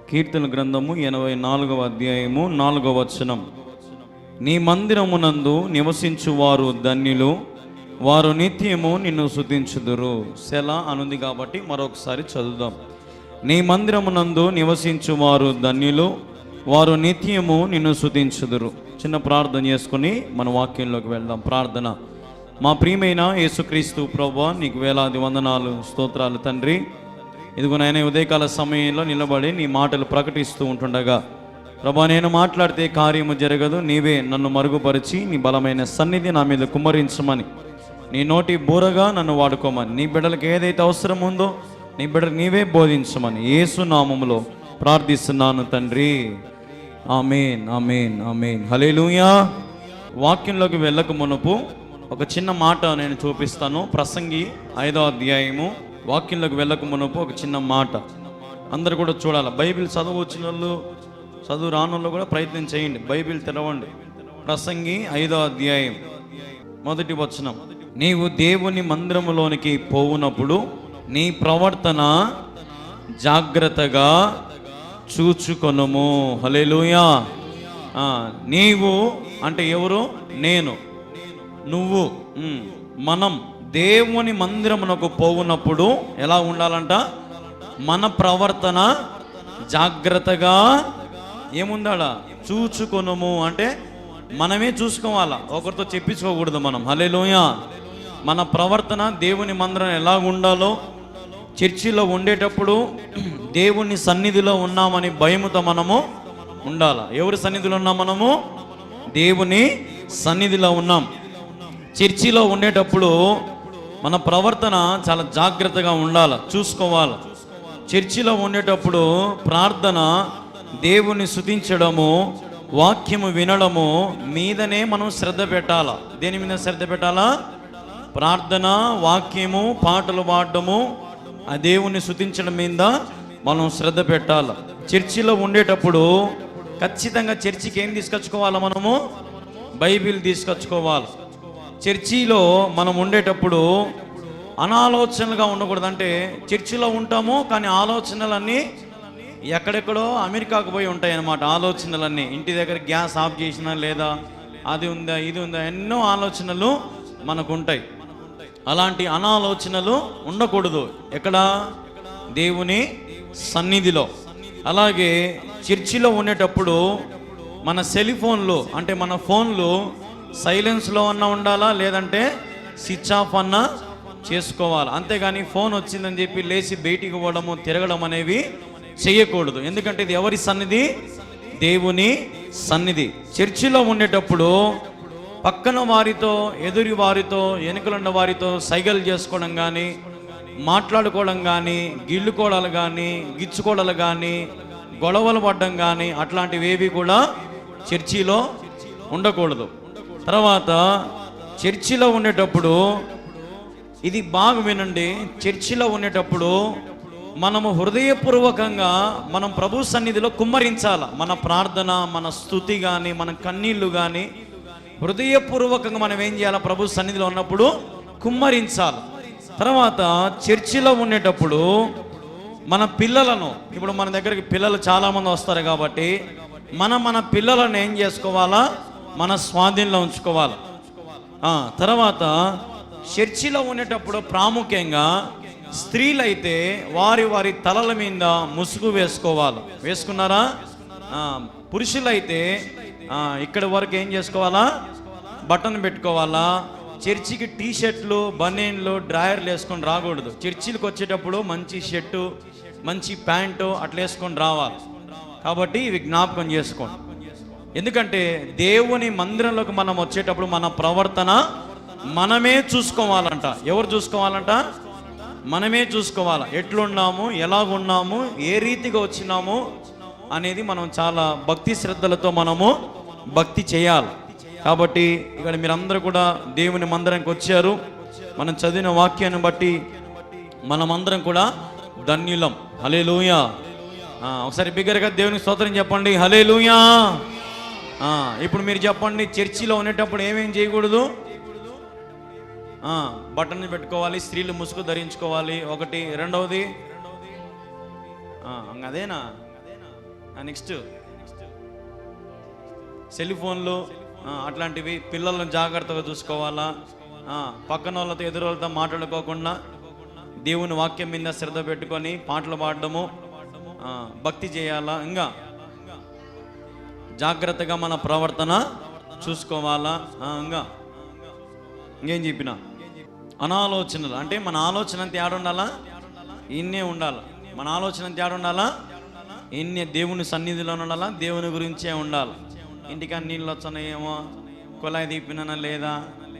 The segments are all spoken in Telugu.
కీర్తన గ్రంథము 84వ అధ్యాయము 4వ వచనం. నీ మందిరమునందు నివసించువారు ధన్యులు, వారు నిత్యము నిన్ను స్తుతించుదురు. సెల అనుంది కాబట్టి మరొకసారి చదువుదాం. నీ మందిరమునందు నివసించువారు ధన్యులు, వారు నిత్యము నిన్ను స్తుతించుదురు. చిన్న ప్రార్థన చేసుకుని మన వాక్యంలోకి వెళ్దాం. ప్రార్థన. మా ప్రియమైన యేసుక్రీస్తు ప్రభువా, నీకు వేలాది వందనాలు, స్తోత్రాలు తండ్రి. ఇదిగో నాయన, ఉదయకాల సమయంలో నిలబడి నీ మాటలు ప్రకటిస్తూ ఉంటుండగా ప్రభా, నేను మాట్లాడితే కార్యము జరగదు, నీవే నన్ను మరుగుపరిచి నీ బలమైన సన్నిధి నా మీద కుమ్మరించమని, నీ నోటి బూరగా నన్ను వాడుకోమని, నీ బిడ్డలకు ఏదైతే అవసరం ఉందో నీ బిడ్డలకు నీవే బోధించమని యేసు నామములో ప్రార్థిస్తున్నాను తండ్రి. ఆమేన్, ఆమేన్, ఆమేన్. హల్లెలూయా. వాక్యంలోకి వెళ్ళక మునుపు ఒక చిన్న మాట నేను చూపిస్తాను. ప్రసంగి 5వ అధ్యాయము. వాక్యంలోకి వెళ్ళక మునుపు ఒక చిన్న మాట అందరు కూడా చూడాలి. బైబిల్ చదువు వచ్చిన వాళ్ళు, చదువు రానోళ్ళు కూడా ప్రయత్నం చేయండి. బైబిల్ తెరవండి. ప్రసంగి 5వ అధ్యాయం 1వ వచనం. నీవు దేవుని మందిరములోనికి పోవునప్పుడు నీ ప్రవర్తన జాగ్రత్తగా చూచుకొనుము. హల్లెలూయా. నీవు అంటే ఎవరు? నేను, నువ్వు, మనం దేవుని మందిరమునకు పోవునప్పుడు ఎలా ఉండాలంట? మన ప్రవర్తన జాగ్రత్తగా ఏముందాడా? చూచుకొనుము. అంటే మనమే చూసుకోవాలా, ఒకరితో చెప్పించుకోకూడదు మనం. హల్లెలూయా. మన ప్రవర్తన దేవుని మందిరం ఎలా ఉండాలో, చర్చిలో ఉండేటప్పుడు దేవుని సన్నిధిలో ఉన్నామని భయముతో మనము ఉండాలా. ఎవరి సన్నిధిలో ఉన్నాం? మనము దేవుని సన్నిధిలో ఉన్నాం. చర్చిలో ఉండేటప్పుడు మన ప్రవర్తన చాలా జాగ్రత్తగా ఉండాలి, చూసుకోవాలి. చర్చిలో ఉండేటప్పుడు ప్రార్థన, దేవుని స్తుతించడము, వాక్యము వినడము మీదనే మనం శ్రద్ధ పెట్టాలా. దేని మీద శ్రద్ధ పెట్టాలా? ప్రార్థన, వాక్యము, పాటలు పాడడము, ఆ దేవుని స్తుతించడం మీద మనం శ్రద్ధ పెట్టాలి. చర్చిలో ఉండేటప్పుడు ఖచ్చితంగా చర్చికి ఏం తీసుకొచ్చుకోవాలా? మనము బైబిల్ తీసుకొచ్చుకోవాలి. చర్చిలో మనం ఉండేటప్పుడు అనాలోచనలుగా ఉండకూడదు. అంటే చర్చిలో ఉంటాము కానీ ఆలోచనలన్నీ ఎక్కడెక్కడో అమెరికాకు పోయి ఉంటాయి అన్నమాట. ఆలోచనలన్నీ ఇంటి దగ్గర గ్యాస్ ఆఫ్ చేసినా, లేదా అది ఉందా ఇది ఉందా, ఎన్నో ఆలోచనలు మనకు ఉంటాయి. అలాంటి అనాలోచనలు ఉండకూడదు. ఎక్కడ? దేవుని సన్నిధిలో. అలాగే చర్చిలో ఉండేటప్పుడు మన సెల్ ఫోన్లు, అంటే మన ఫోన్లు సైలెన్స్లో అన్నా ఉండాలా, లేదంటే స్విచ్ ఆఫ్ అన్నా చేసుకోవాలి. అంతేగాని ఫోన్ వచ్చిందని చెప్పి లేచి బయటికి పోవడము, తిరగడం అనేవి చేయకూడదు. ఎందుకంటే ఇది ఎవరి సన్నిధి? దేవుని సన్నిధి. చర్చిలో ఉండేటప్పుడు పక్కన వారితో, ఎదురు వారితో, వెనుకలున్న వారితో సైగలు చేసుకోవడం కానీ, మాట్లాడుకోవడం కానీ, గిల్లుకోవడాలు కానీ, గిచ్చుకోవడాలు కానీ, గొడవలు పడడం కానీ అట్లాంటివి ఏవి కూడా చర్చిలో ఉండకూడదు. తర్వాత చర్చిలో ఉండేటప్పుడు ఇది బాగా వినండి. చర్చిలో ఉండేటప్పుడు మనము హృదయపూర్వకంగా మనం ప్రభు సన్నిధిలో కుమ్మరించాల. మన ప్రార్థన, మన స్తుతి కానీ, మన కన్నీళ్ళు కానీ హృదయపూర్వకంగా మనం ఏం చేయాలి? ప్రభు సన్నిధిలో ఉన్నప్పుడు కుమ్మరించాలి. తర్వాత చర్చిలో ఉండేటప్పుడు మన పిల్లలను, ఇప్పుడు మన దగ్గరికి పిల్లలు చాలామంది వస్తారు కాబట్టి మన పిల్లలను ఏం చేసుకోవాలా? మన స్వాధీనంలో ఉంచుకోవాలి. తర్వాత చర్చిలో ఉండేటప్పుడు ప్రాముఖ్యంగా స్త్రీలైతే వారి తలల మీద ముసుగు వేసుకోవాలి. వేసుకున్నారా? పురుషులైతే ఇక్కడి వరకు ఏం చేసుకోవాలా? బటన్ పెట్టుకోవాలా. చర్చికి టీ షర్ట్లు, బనీన్లు, డ్రాయర్లు వేసుకొని రాకూడదు. చర్చిలకు వచ్చేటప్పుడు మంచి షర్టు, మంచి ప్యాంటు అట్లా వేసుకొని రావాలి. కాబట్టి ఇవి జ్ఞాపకం చేసుకోండి. ఎందుకంటే దేవుని మందిరంలోకి మనం వచ్చేటప్పుడు మన ప్రవర్తన మనమే చూసుకోవాలంట. ఎవరు చూసుకోవాలంట? మనమే చూసుకోవాలి. ఎట్లున్నాము, ఎలాగున్నాము, ఏ రీతిగా వచ్చినాము అనేది మనం చాలా భక్తి శ్రద్ధలతో మనము భక్తి చేయాలి. కాబట్టి ఇక్కడ మీరందరూ కూడా దేవుని మందిరానికి వచ్చారు. మనం చదివిన వాక్యాన్ని బట్టి మనమందరం కూడా ధన్యులం. హల్లెలూయా. ఒకసారి బిగ్గరగా దేవునికి స్తోత్రం చెప్పండి. హల్లెలూయా. ఇప్పుడు మీరు చెప్పండి, చర్చిలో ఉండేటప్పుడు ఏమేం చేయకూడదు? బటన్ పెట్టుకోవాలి, స్త్రీలు ముసుగు ధరించుకోవాలి ఒకటి. రెండవది అదేనా? నెక్స్ట్ సెల్ ఫోన్లు అట్లాంటివి, పిల్లలను జాగ్రత్తగా చూసుకోవాలా, పక్కన వాళ్ళతో ఎదురు వాళ్ళతో మాట్లాడుకోకుండా దేవుని వాక్యం మీద శ్రద్ధ పెట్టుకొని పాటలు పాడడము, భక్తి చేయాలా, ఇంకా జాగ్రత్తగా మన ప్రవర్తన చూసుకోవాలా. ఇంకేం చెప్పిన అనాలోచనలు అంటే మన ఆలోచన అంత ఏడుండాలా, ఇన్నే ఉండాలి. మన ఆలోచన అంత ఏడుండాలా, ఇన్నే దేవుని సన్నిధిలో ఉండాలా, దేవుని గురించే ఉండాలి. ఇంటికి నీళ్ళు వచ్చాయేమో, కుళాయి తీపినా లేదా,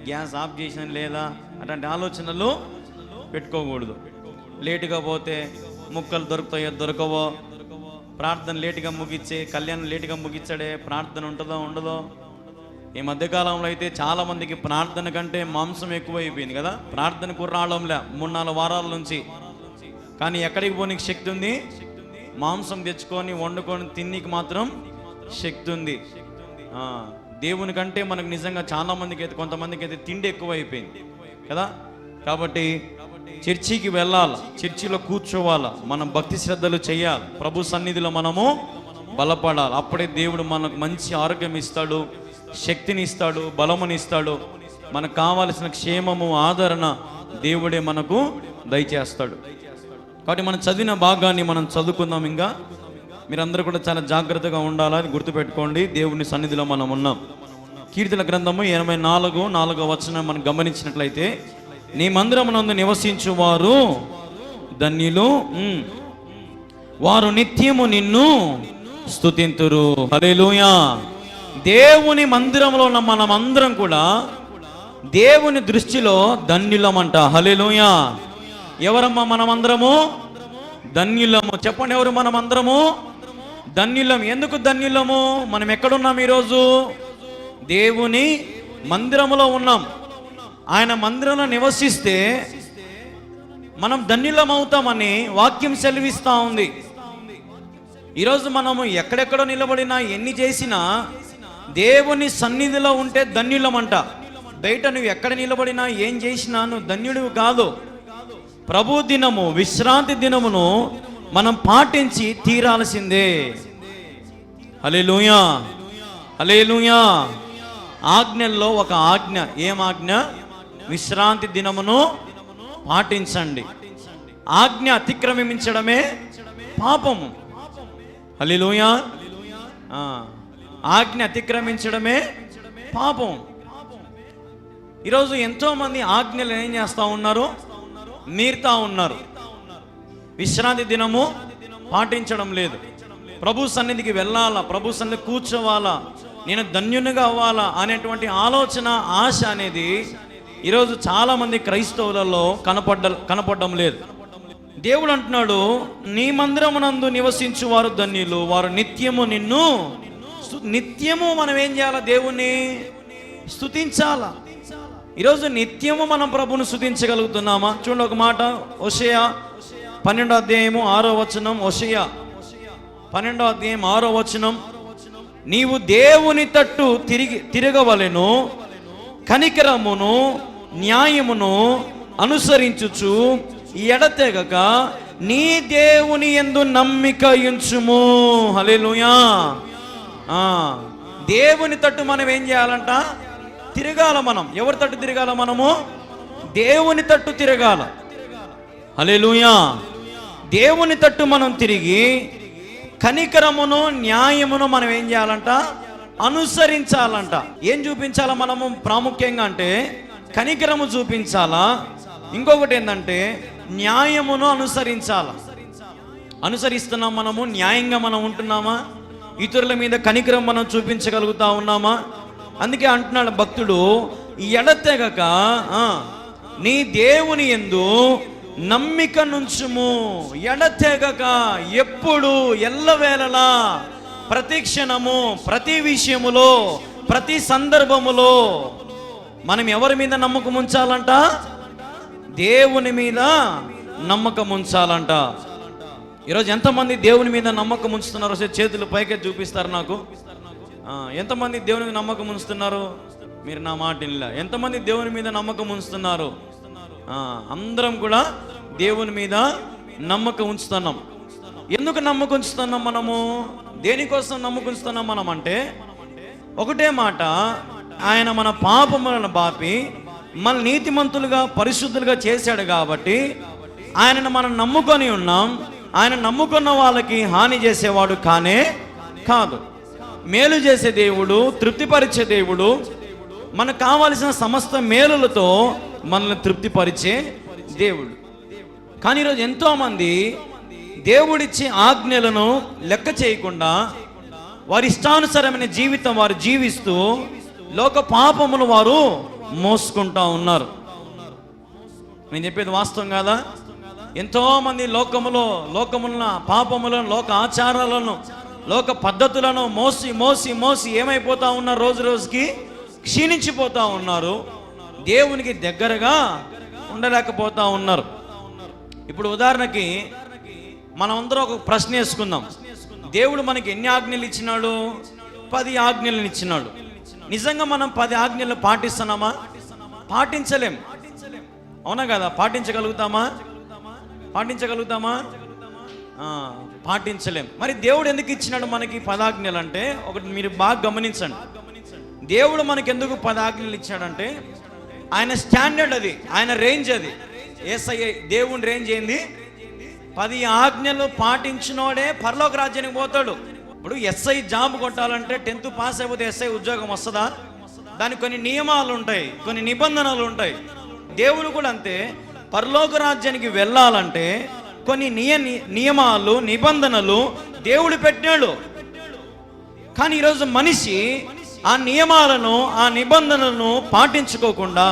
గ్యాస్ ఆఫ్ చేసిన లేదా, అట్లాంటి ఆలోచనలు పెట్టుకోకూడదు. లేటుగా పోతే ముక్కలు దొరుకుతాయో దొరకవో, ప్రార్థన లేటుగా ముగిచ్చే, కళ్యాణం లేటుగా ముగిచ్చాడే, ప్రార్థన ఉంటుందో ఉండదో. ఈ మధ్యకాలంలో అయితే చాలామందికి ప్రార్థన కంటే మాంసం ఎక్కువైపోయింది కదా, ప్రార్థనకు రావడంలే 3-4 వారాల నుంచి. కానీ ఎక్కడికి పోనీకి శక్తి ఉంది, మాంసం తెచ్చుకొని వండుకొని తిన్నీకి మాత్రం శక్తి ఉంది. దేవుని కంటే మనకు నిజంగా చాలా మందికి అయితే, కొంతమందికి అయితే తిండి ఎక్కువైపోయింది కదా. కాబట్టి చర్చికి వెళ్ళాలి, చర్చిలో కూర్చోవాలి, మనం భక్తి శ్రద్ధలు చేయాలి, ప్రభు సన్నిధిలో మనము బలపడాలి. అప్పుడే దేవుడు మనకు మంచి ఆరోగ్యం ఇస్తాడు, శక్తిని ఇస్తాడు, బలముని ఇస్తాడు. మనకు కావాల్సిన క్షేమము, ఆదరణ దేవుడే మనకు దయచేస్తాడు. కాబట్టి మనం చదివిన భాగాన్ని మనం చదువుకుందాం. ఇంకా మీరందరూ కూడా చాలా జాగ్రత్తగా ఉండాలని గుర్తుపెట్టుకోండి. దేవుని సన్నిధిలో మనం ఉన్నాం. కీర్తన గ్రంథము 84:4 వచనం మనం గమనించినట్లయితే, నీ మందిరమునందు నివసించువారు ధన్యులు, వారు నిత్యము నిన్ను స్తుతింతురు. హల్లెలూయా. దేవుని మందిరంలో ఉన్న మనమందరం కూడా దేవుని దృష్టిలో ధన్యులమంట. హల్లెలూయా. ఎవరమ్మా మనమందరము? ధన్యులము. చెప్పండి, ఎవరు మనమందరము? ధన్యులం. ఎందుకు ధన్యులము? మనం ఎక్కడున్నాం ఈరోజు? దేవుని మందిరములో ఉన్నాం. ఆయన మందిరంలో నివసిస్తే మనం ధన్యులం అవుతామని వాక్యం సెలవిస్తూ ఉంది. ఈరోజు మనము ఎక్కడెక్కడో నిలబడినా, ఎన్ని చేసినా దేవుని సన్నిధిలో ఉంటే ధన్యులమంట. బయట నువ్వు ఎక్కడ నిలబడినా, ఏం చేసినా నువ్వు ధన్యుడివి కాదు. ప్రభు దినము, విశ్రాంతి దినమును మనం పాటించి తీరాల్సిందే. హల్లెలూయా, హల్లెలూయా. ఆజ్ఞల్లో ఒక ఆజ్ఞ. ఏం ఆజ్ఞ? విశ్రాంతి దినమును పాటించండి. ఆజ్ఞ అతిక్రమించడమే పాపము. హల్లెలూయా. ఆజ్ఞ అతిక్రమించడమే పాపం. ఈరోజు ఎంతో మంది ఆజ్ఞలు ఏం చేస్తూ ఉన్నారు? మీరుతా ఉన్నారు. విశ్రాంతి దినము పాటించడం లేదు. ప్రభు సన్నిధికి వెళ్ళాలా, ప్రభు సన్నిధి కూర్చోవాలా, నేను ధన్యునిగా అవ్వాలా అనేటువంటి ఆలోచన, ఆశ అనేది ఈరోజు చాలా మంది క్రైస్తవులలో కనపడడం లేదు. దేవుడు అంటున్నాడు, నీ మందిరమునందు నివసించు వారు ధన్యులు, వారు నిత్యము నిన్ను. నిత్యము మనం ఏం చేయాలా? దేవుణ్ణి స్తుతించాలా. ఈరోజు నిత్యము మనం ప్రభువును స్తుతించగలుగుతున్నామా? చూడండి ఒక మాట, హోషేయ 12:6 హోషేయ 12:6 నీవు దేవుని తట్టు తిరగవలెను, కనికరమును న్యాయమును అనుసరించుచు ఎడతెగక నీ దేవుని యందు నమ్మిక ఉంచుము. హల్లెలూయా. దేవుని తట్టు మనం ఏం చేయాలంట? తిరగాల. మనం ఎవరి తట్టు తిరగాల? మనము దేవుని తట్టు తిరగాల. హల్లెలూయా. దేవుని తట్టు మనం తిరిగి కనికరమును న్యాయమును మనం ఏం చేయాలంట? అనుసరించాలంట. ఏం చూపించాలా మనము ప్రాముఖ్యంగా అంటే? కనికరము చూపించాలా. ఇంకొకటి ఏంటంటే న్యాయమును అనుసరించాలా. అనుసరిస్తున్నాం మనము? న్యాయంగా మనం ఉంటున్నామా? ఇతరుల మీద కనికరం మనం చూపించగలుగుతా ఉన్నామా? అందుకే అంటున్నాడు భక్తుడు, ఎడతెగక నీ దేవుని యందు నమ్మిక నుంచుము. ఎడతెగక, ఎప్పుడు, ఎల్లవేళలా, ప్రతి క్షణము, ప్రతి విషయములో, ప్రతి సందర్భములో మనం ఎవరి మీద నమ్మకం ఉంచాలంట? దేవుని మీద నమ్మకం ఉంచాలంట. ఈరోజు ఎంతమంది దేవుని మీద నమ్మకం ఉంచుతున్నారు? చేతులు పైకే చూపిస్తారు నాకు. ఎంతమంది దేవుని మీద నమ్మకం ఉంచుతున్నారు? మీరు నా మాట ఇలా. ఎంతమంది దేవుని మీద నమ్మకం ఉంచుతున్నారు? అందరం కూడా దేవుని మీద నమ్మకం ఉంచుతున్నాం. ఎందుకు నమ్మకం ఉంచుతున్నాం మనము? దేనికోసం నమ్ముకుంటున్నాం మనం అంటే ఒకటే మాట, ఆయన మన పాపములను బాపి మన నీతిమంతులుగా పరిశుద్ధులుగా చేశాడు కాబట్టి ఆయనను మనం నమ్ముకొని ఉన్నాం. ఆయన నమ్ముకున్న వాళ్ళకి హాని చేసేవాడు కానే కాదు. మేలు చేసే దేవుడు, తృప్తిపరిచే దేవుడు, మనకు కావలసిన సమస్త మేలులతో మనల్ని తృప్తిపరిచే దేవుడు. కానీ ఈరోజు ఎంతోమంది దేవుడిచ్చే ఆజ్ఞలను లెక్క చేయకుండా వారి ఇష్టానుసారమైన జీవితం వారు జీవిస్తూ లోక పాపములు వారు మోసుకుంటా ఉన్నారు. నేను చెప్పేది వాస్తవం కాదా? ఎంతోమంది లోకముల పాపములను, లోక ఆచారాలను, లోక పద్ధతులను మోసి మోసి మోసి ఏమైపోతా ఉన్నారు? రోజు రోజుకి క్షీణించిపోతా ఉన్నారు. దేవునికి దగ్గరగా ఉండలేకపోతా ఉన్నారు. ఇప్పుడు ఉదాహరణకి మనమందరం ఒక ప్రశ్న వేసుకుందాం. దేవుడు మనకి ఎన్ని ఆజ్ఞలు ఇచ్చినాడు? 10 ఆజ్ఞలను ఇచ్చినాడు. నిజంగా మనం 10 ఆజ్ఞలు పాటిస్తున్నామా? పాటించలేం. అవునా కదా? పాటించగలుగుతామా? పాటించలేం. మరి దేవుడు ఎందుకు ఇచ్చినాడు మనకి 10 ఆజ్ఞలు అంటే ఒకటి మీరు బాగా గమనించండి. దేవుడు మనకి ఎందుకు 10 ఆజ్ఞలు ఇచ్చాడంటే ఆయన స్టాండర్డ్ అది, ఆయన రేంజ్ అది. యేసయ్య దేవుని రేంజ్ ఏంది? 10 ఆజ్ఞలు పాటించినోడే పరలోక రాజ్యానికి పోతాడు. ఇప్పుడు ఎస్ఐ జాబ్ కొట్టాలంటే 10th పాస్ అయిపోతే ఎస్ఐ ఉద్యోగం వస్తుందా? దానికి కొన్ని నియమాలు ఉంటాయి, కొన్ని నిబంధనలు ఉంటాయి. దేవుడు కూడా అంతే. పరలోక రాజ్యానికి వెళ్ళాలంటే కొన్ని నియమాలు, నిబంధనలు దేవుడు పెట్టాడు. కానీ ఈరోజు మనిషి ఆ నియమాలను, ఆ నిబంధనలను పాటించుకోకుండా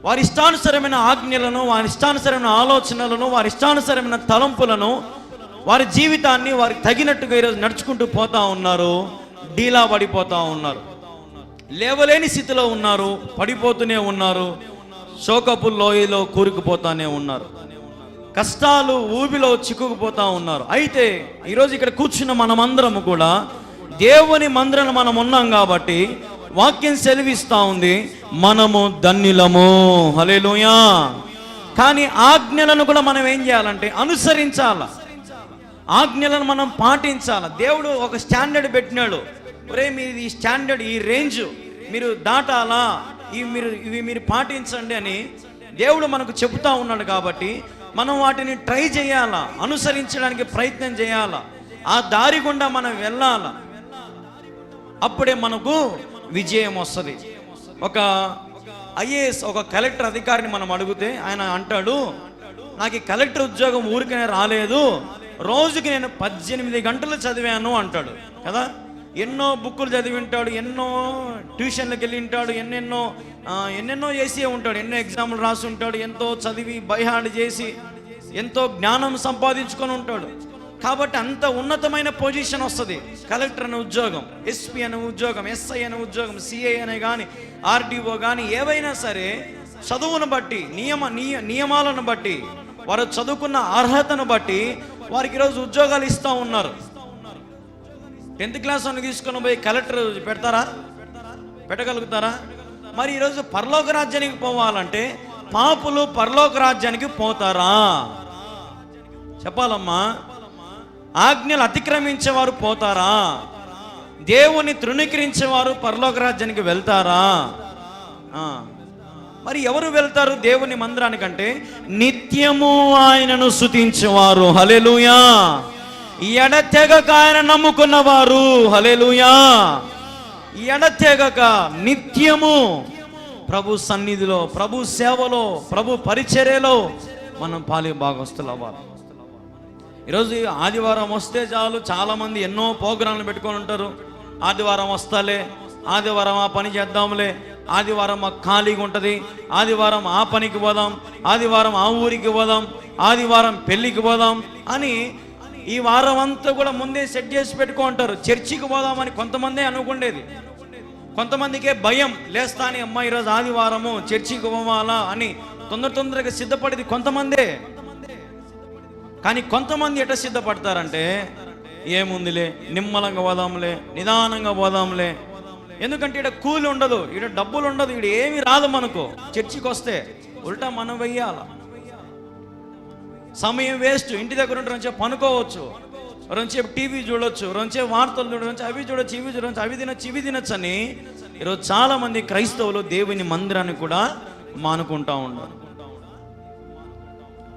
వారి ఇష్టానుసరమైన ఆజ్ఞలను, వారి ఇష్టానుసరమైన ఆలోచనలను, వారి ఇష్టానుసరమైన తలంపులను, వారి జీవితాన్ని వారికి తగినట్టుగా ఈరోజు నడుచుకుంటూ పోతా ఉన్నారు. డీలా పడిపోతూ ఉన్నారు, లేవలేని స్థితిలో ఉన్నారు, పడిపోతూనే ఉన్నారు, శోకపు లోయలో కూరుకుపోతానే ఉన్నారు, కష్టాలు ఊబిలో చిక్కుకుపోతా ఉన్నారు. అయితే ఈరోజు ఇక్కడ కూర్చున్న మనమందరము కూడా దేవుని మందిరంలో మనం ఉన్నాం కాబట్టి వాక్యం సెలవిస్తూ ఉంది, మనము ధన్యులము. హల్లెలూయా. కానీ ఆజ్ఞలను కూడా మనం ఏం చేయాలంటే అనుసరించాల, ఆజ్ఞలను మనం పాటించాలి. దేవుడు ఒక స్టాండర్డ్ పెట్టినాడు. ఒరే మీరు ఈ స్టాండర్డ్, ఈ రేంజ్ మీరు దాటాలా, ఇవి మీరు పాటించండి అని దేవుడు మనకు చెబుతా ఉన్నాడు. కాబట్టి మనం వాటిని ట్రై చేయాలా, అనుసరించడానికి ప్రయత్నం చేయాలా, ఆ దారి గుండా మనం వెళ్ళాలా. అప్పుడే మనకు విజయం వస్తుంది. ఒక ఐఏఎస్, ఒక కలెక్టర్ అధికారిని మనం అడిగితే ఆయన అంటాడు, నాకు ఈ కలెక్టర్ ఉద్యోగం ఊరికనే రాలేదు, రోజుకి నేను 18 గంటలు చదివాను అంటాడు కదా. ఎన్నో బుక్కులు చదివి ఉంటాడు, ఎన్నో ట్యూషన్లకు వెళ్ళి ఉంటాడు, ఎన్నెన్నో చేసి ఉంటాడు, ఎన్నో ఎగ్జామ్లు రాసి ఉంటాడు, ఎంతో చదివి బైహార్డ్ చేసి ఎంతో జ్ఞానం సంపాదించుకొని ఉంటాడు. కాబట్టి అంత ఉన్నతమైన పొజిషన్ వస్తుంది. కలెక్టర్ అనే ఉద్యోగం, ఎస్పీ అనే ఉద్యోగం, ఎస్ఐ అనే ఉద్యోగం, సిఐ అనే కానీ, ఆర్డీఓ కానీ ఏవైనా సరే చదువును బట్టి, నియమాలను బట్టి, వారు చదువుకున్న అర్హతను బట్టి వారికి ఈరోజు ఉద్యోగాలు ఇస్తూ ఉన్నారు. 10th క్లాస్ అని తీసుకొని పోయి కలెక్టర్ పెట్టగలుగుతారా? మరి ఈరోజు పరలోక రాజ్యానికి పోవాలంటే పాపులు పరలోక రాజ్యానికి పోతారా? చెప్పాలమ్మా. ఆజ్ఞలు అతిక్రమించేవారు పోతారా? దేవుని తృణీకరించేవారు పరలోక రాజ్యానికి వెళ్తారా? మరి ఎవరు వెళ్తారు దేవుని మందిరానికంటే? నిత్యము ఆయనను స్తుతించేవారు. హల్లెలూయా. ఎడతెగక ఆయన నమ్ముకున్నవారు. హల్లెలూయా. ఎడతెగక నిత్యము ప్రభు సన్నిధిలో, ప్రభు సేవలో, ప్రభు పరిచర్యలో మనం పాలి భాగస్తులు అవ్వాలి. ఈరోజు ఆదివారం వస్తే చాలు, చాలామంది ఎన్నో ప్రోగ్రాంలు పెట్టుకొని ఉంటారు. ఆదివారం వస్తాలే, ఆదివారం ఆ పని చేద్దాంలే, ఆదివారం మాకు ఖాళీగా ఉంటుంది, ఆదివారం ఆ పనికి పోదాం, ఆదివారం ఆ ఊరికి పోదాం, ఆదివారం పెళ్ళికి పోదాం అని ఈ వారం అంతా కూడా ముందే సెట్ చేసి పెట్టుకుంటారు. చర్చికి పోదామని కొంతమందే అనుకుండేది. కొంతమందికే భయం లేస్తాని, అమ్మ ఈరోజు ఆదివారము చర్చికి పోవాలా అని తొందరగా సిద్ధపడేది కొంతమందే. కానీ కొంతమంది ఎట్లా సిద్ధపడతారంటే, ఏముందిలే నిమ్మలంగా పోదాంలే, నిదానంగా పోదాంలే. ఎందుకంటే ఇక్కడ కూలి ఉండదు, ఇక్కడ డబ్బులు ఉండదు, ఇక్కడ ఏమి రాదు మనకు. చర్చికి వస్తే ఉల్టా మనం వెయ్యాల, సమయం వేస్ట్. ఇంటి దగ్గర ఉంటారని చెప్పి పనుకోవచ్చు, రెండుసేపు టీవీ చూడొచ్చు, రెండుసేపు వార్తలు చూడవచ్చు, అవి చూడొచ్చు, ఇవి చూడవచ్చు, అవి తినొచ్చు, ఇవి తినొచ్చు అని ఈరోజు చాలామంది క్రైస్తవులు దేవుని మందిరాన్ని కూడా మానుకుంటూ ఉన్నారు.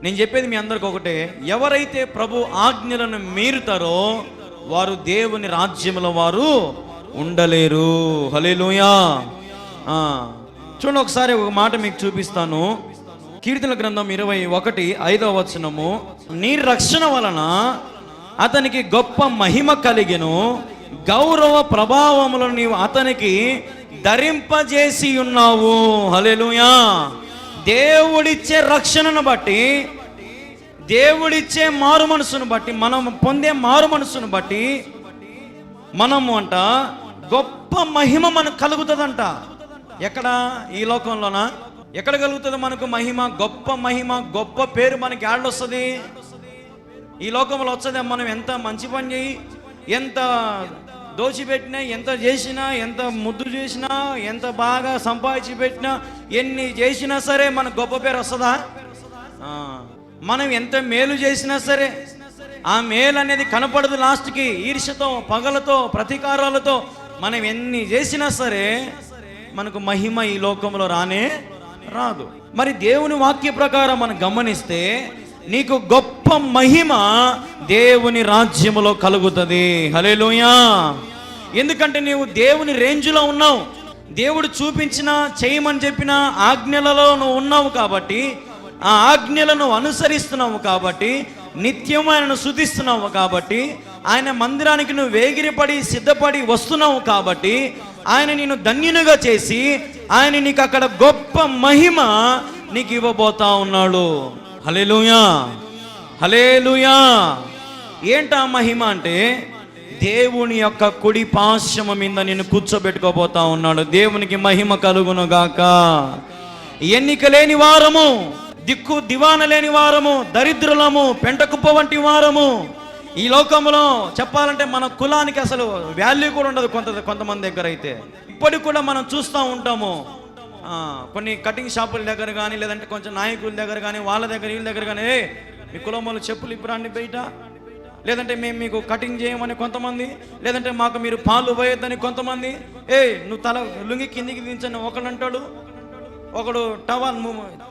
నేను చెప్పేది మీ అందరికి ఒకటే, ఎవరైతే ప్రభు ఆజ్ఞలను మీరుతారో వారు దేవుని రాజ్యంలో వారు ఉండలేరు. హల్లెలూయా. చూడండి, ఒకసారి ఒక మాట మీకు చూపిస్తాను. కీర్తన గ్రంథం 21:5 నీ రక్షణ వలన అతనికి గొప్ప మహిమ కలిగెను, గౌరవ ప్రభావములను నీవు అతనికి ధరింపజేసి ఉన్నావు. హల్లెలూయా. దేవుడిచ్చే రక్షణను బట్టి, దేవుడిచ్చే మారు మనసును బట్టి, మనం పొందే మారు మనసును బట్టి మనము అంట గొప్ప మహిమ మనకు కలుగుతుందంట. ఎక్కడ? ఈ లోకంలోనా? ఎక్కడ కలుగుతుంది మనకు మహిమ? గొప్ప మహిమ, గొప్ప పేరు మనకి ఏడొస్తుంది? ఈ లోకంలో వచ్చేది. మనం ఎంత మంచి పని చేయి, ఎంత దోచిపెట్టినా, ఎంత చేసినా, ఎంత ముద్దు చేసినా, ఎంత బాగా సంపాదించి పెట్టినా, ఎన్ని చేసినా సరే మనకు గొప్ప పేరు వస్తుందా? మనం ఎంత మేలు చేసినా సరే ఆ మేలు అనేది కనపడదు. లాస్ట్కి ఈర్ష్యతో, పగలతో, ప్రతీకారాలతో మనం ఎన్ని చేసినా సరే మనకు మహిమ ఈ లోకంలో రానే రాదు. మరి దేవుని వాక్య ప్రకారం మనం గమనిస్తే నీకు గొప్ప మహిమ దేవుని రాజ్యములో కలుగుతుంది. హల్లెలూయా. ఎందుకంటే నీవు దేవుని రేంజ్లో ఉన్నావు. దేవుడు చూపించిన, చేయమని చెప్పిన ఆజ్ఞలలో నువ్వు ఉన్నావు కాబట్టి, ఆ ఆజ్ఞలను అనుసరిస్తున్నావు కాబట్టి, నిత్యం ఆయనను స్తుతిస్తున్నావు కాబట్టి, ఆయన మందిరానికి నువ్వు వేగిరపడి సిద్ధపడి వస్తున్నావు కాబట్టి, ఆయన నిన్ను ధన్యునిగా చేసి ఆయన నీకు అక్కడ గొప్ప మహిమ నీకు ఇవ్వబోతా ఉన్నాడు. హల్లెలూయా. హల్లెలూయా. ఏంటా మహిమ అంటే దేవుని యొక్క కుడి పార్శ్వము మీద నిన్ను కూర్చోబెట్టుకోబోతా ఉన్నాడు. దేవునికి మహిమ కలుగును గాక. ఎన్నిక లేని వారము, దిక్కు దివాన లేని వారము, దరిద్రులము, పెంటకుప్ప వంటి వారము. ఈ లోకంలో చెప్పాలంటే మన కులానికి అసలు వాల్యూ కూడా ఉండదు కొంతమంది దగ్గర అయితే. ఇప్పటికి కూడా మనం చూస్తూ ఉంటాము. కొన్ని కటింగ్ షాపుల దగ్గర కానీ, లేదంటే కొంచెం నాయకుల దగ్గర కానీ, వాళ్ళ దగ్గర వీళ్ళ దగ్గర కానీ, మీ కులం వాళ్ళు చెప్పులు ఇప్పురాన్ని బయట, లేదంటే మేము మీకు కటింగ్ చేయమని కొంతమంది, లేదంటే మాకు మీరు పాలు పోయొద్దని కొంతమంది. నువ్వు తల లుంగి కిందికి దించని ఒకడు అంటాడు, ఒకడు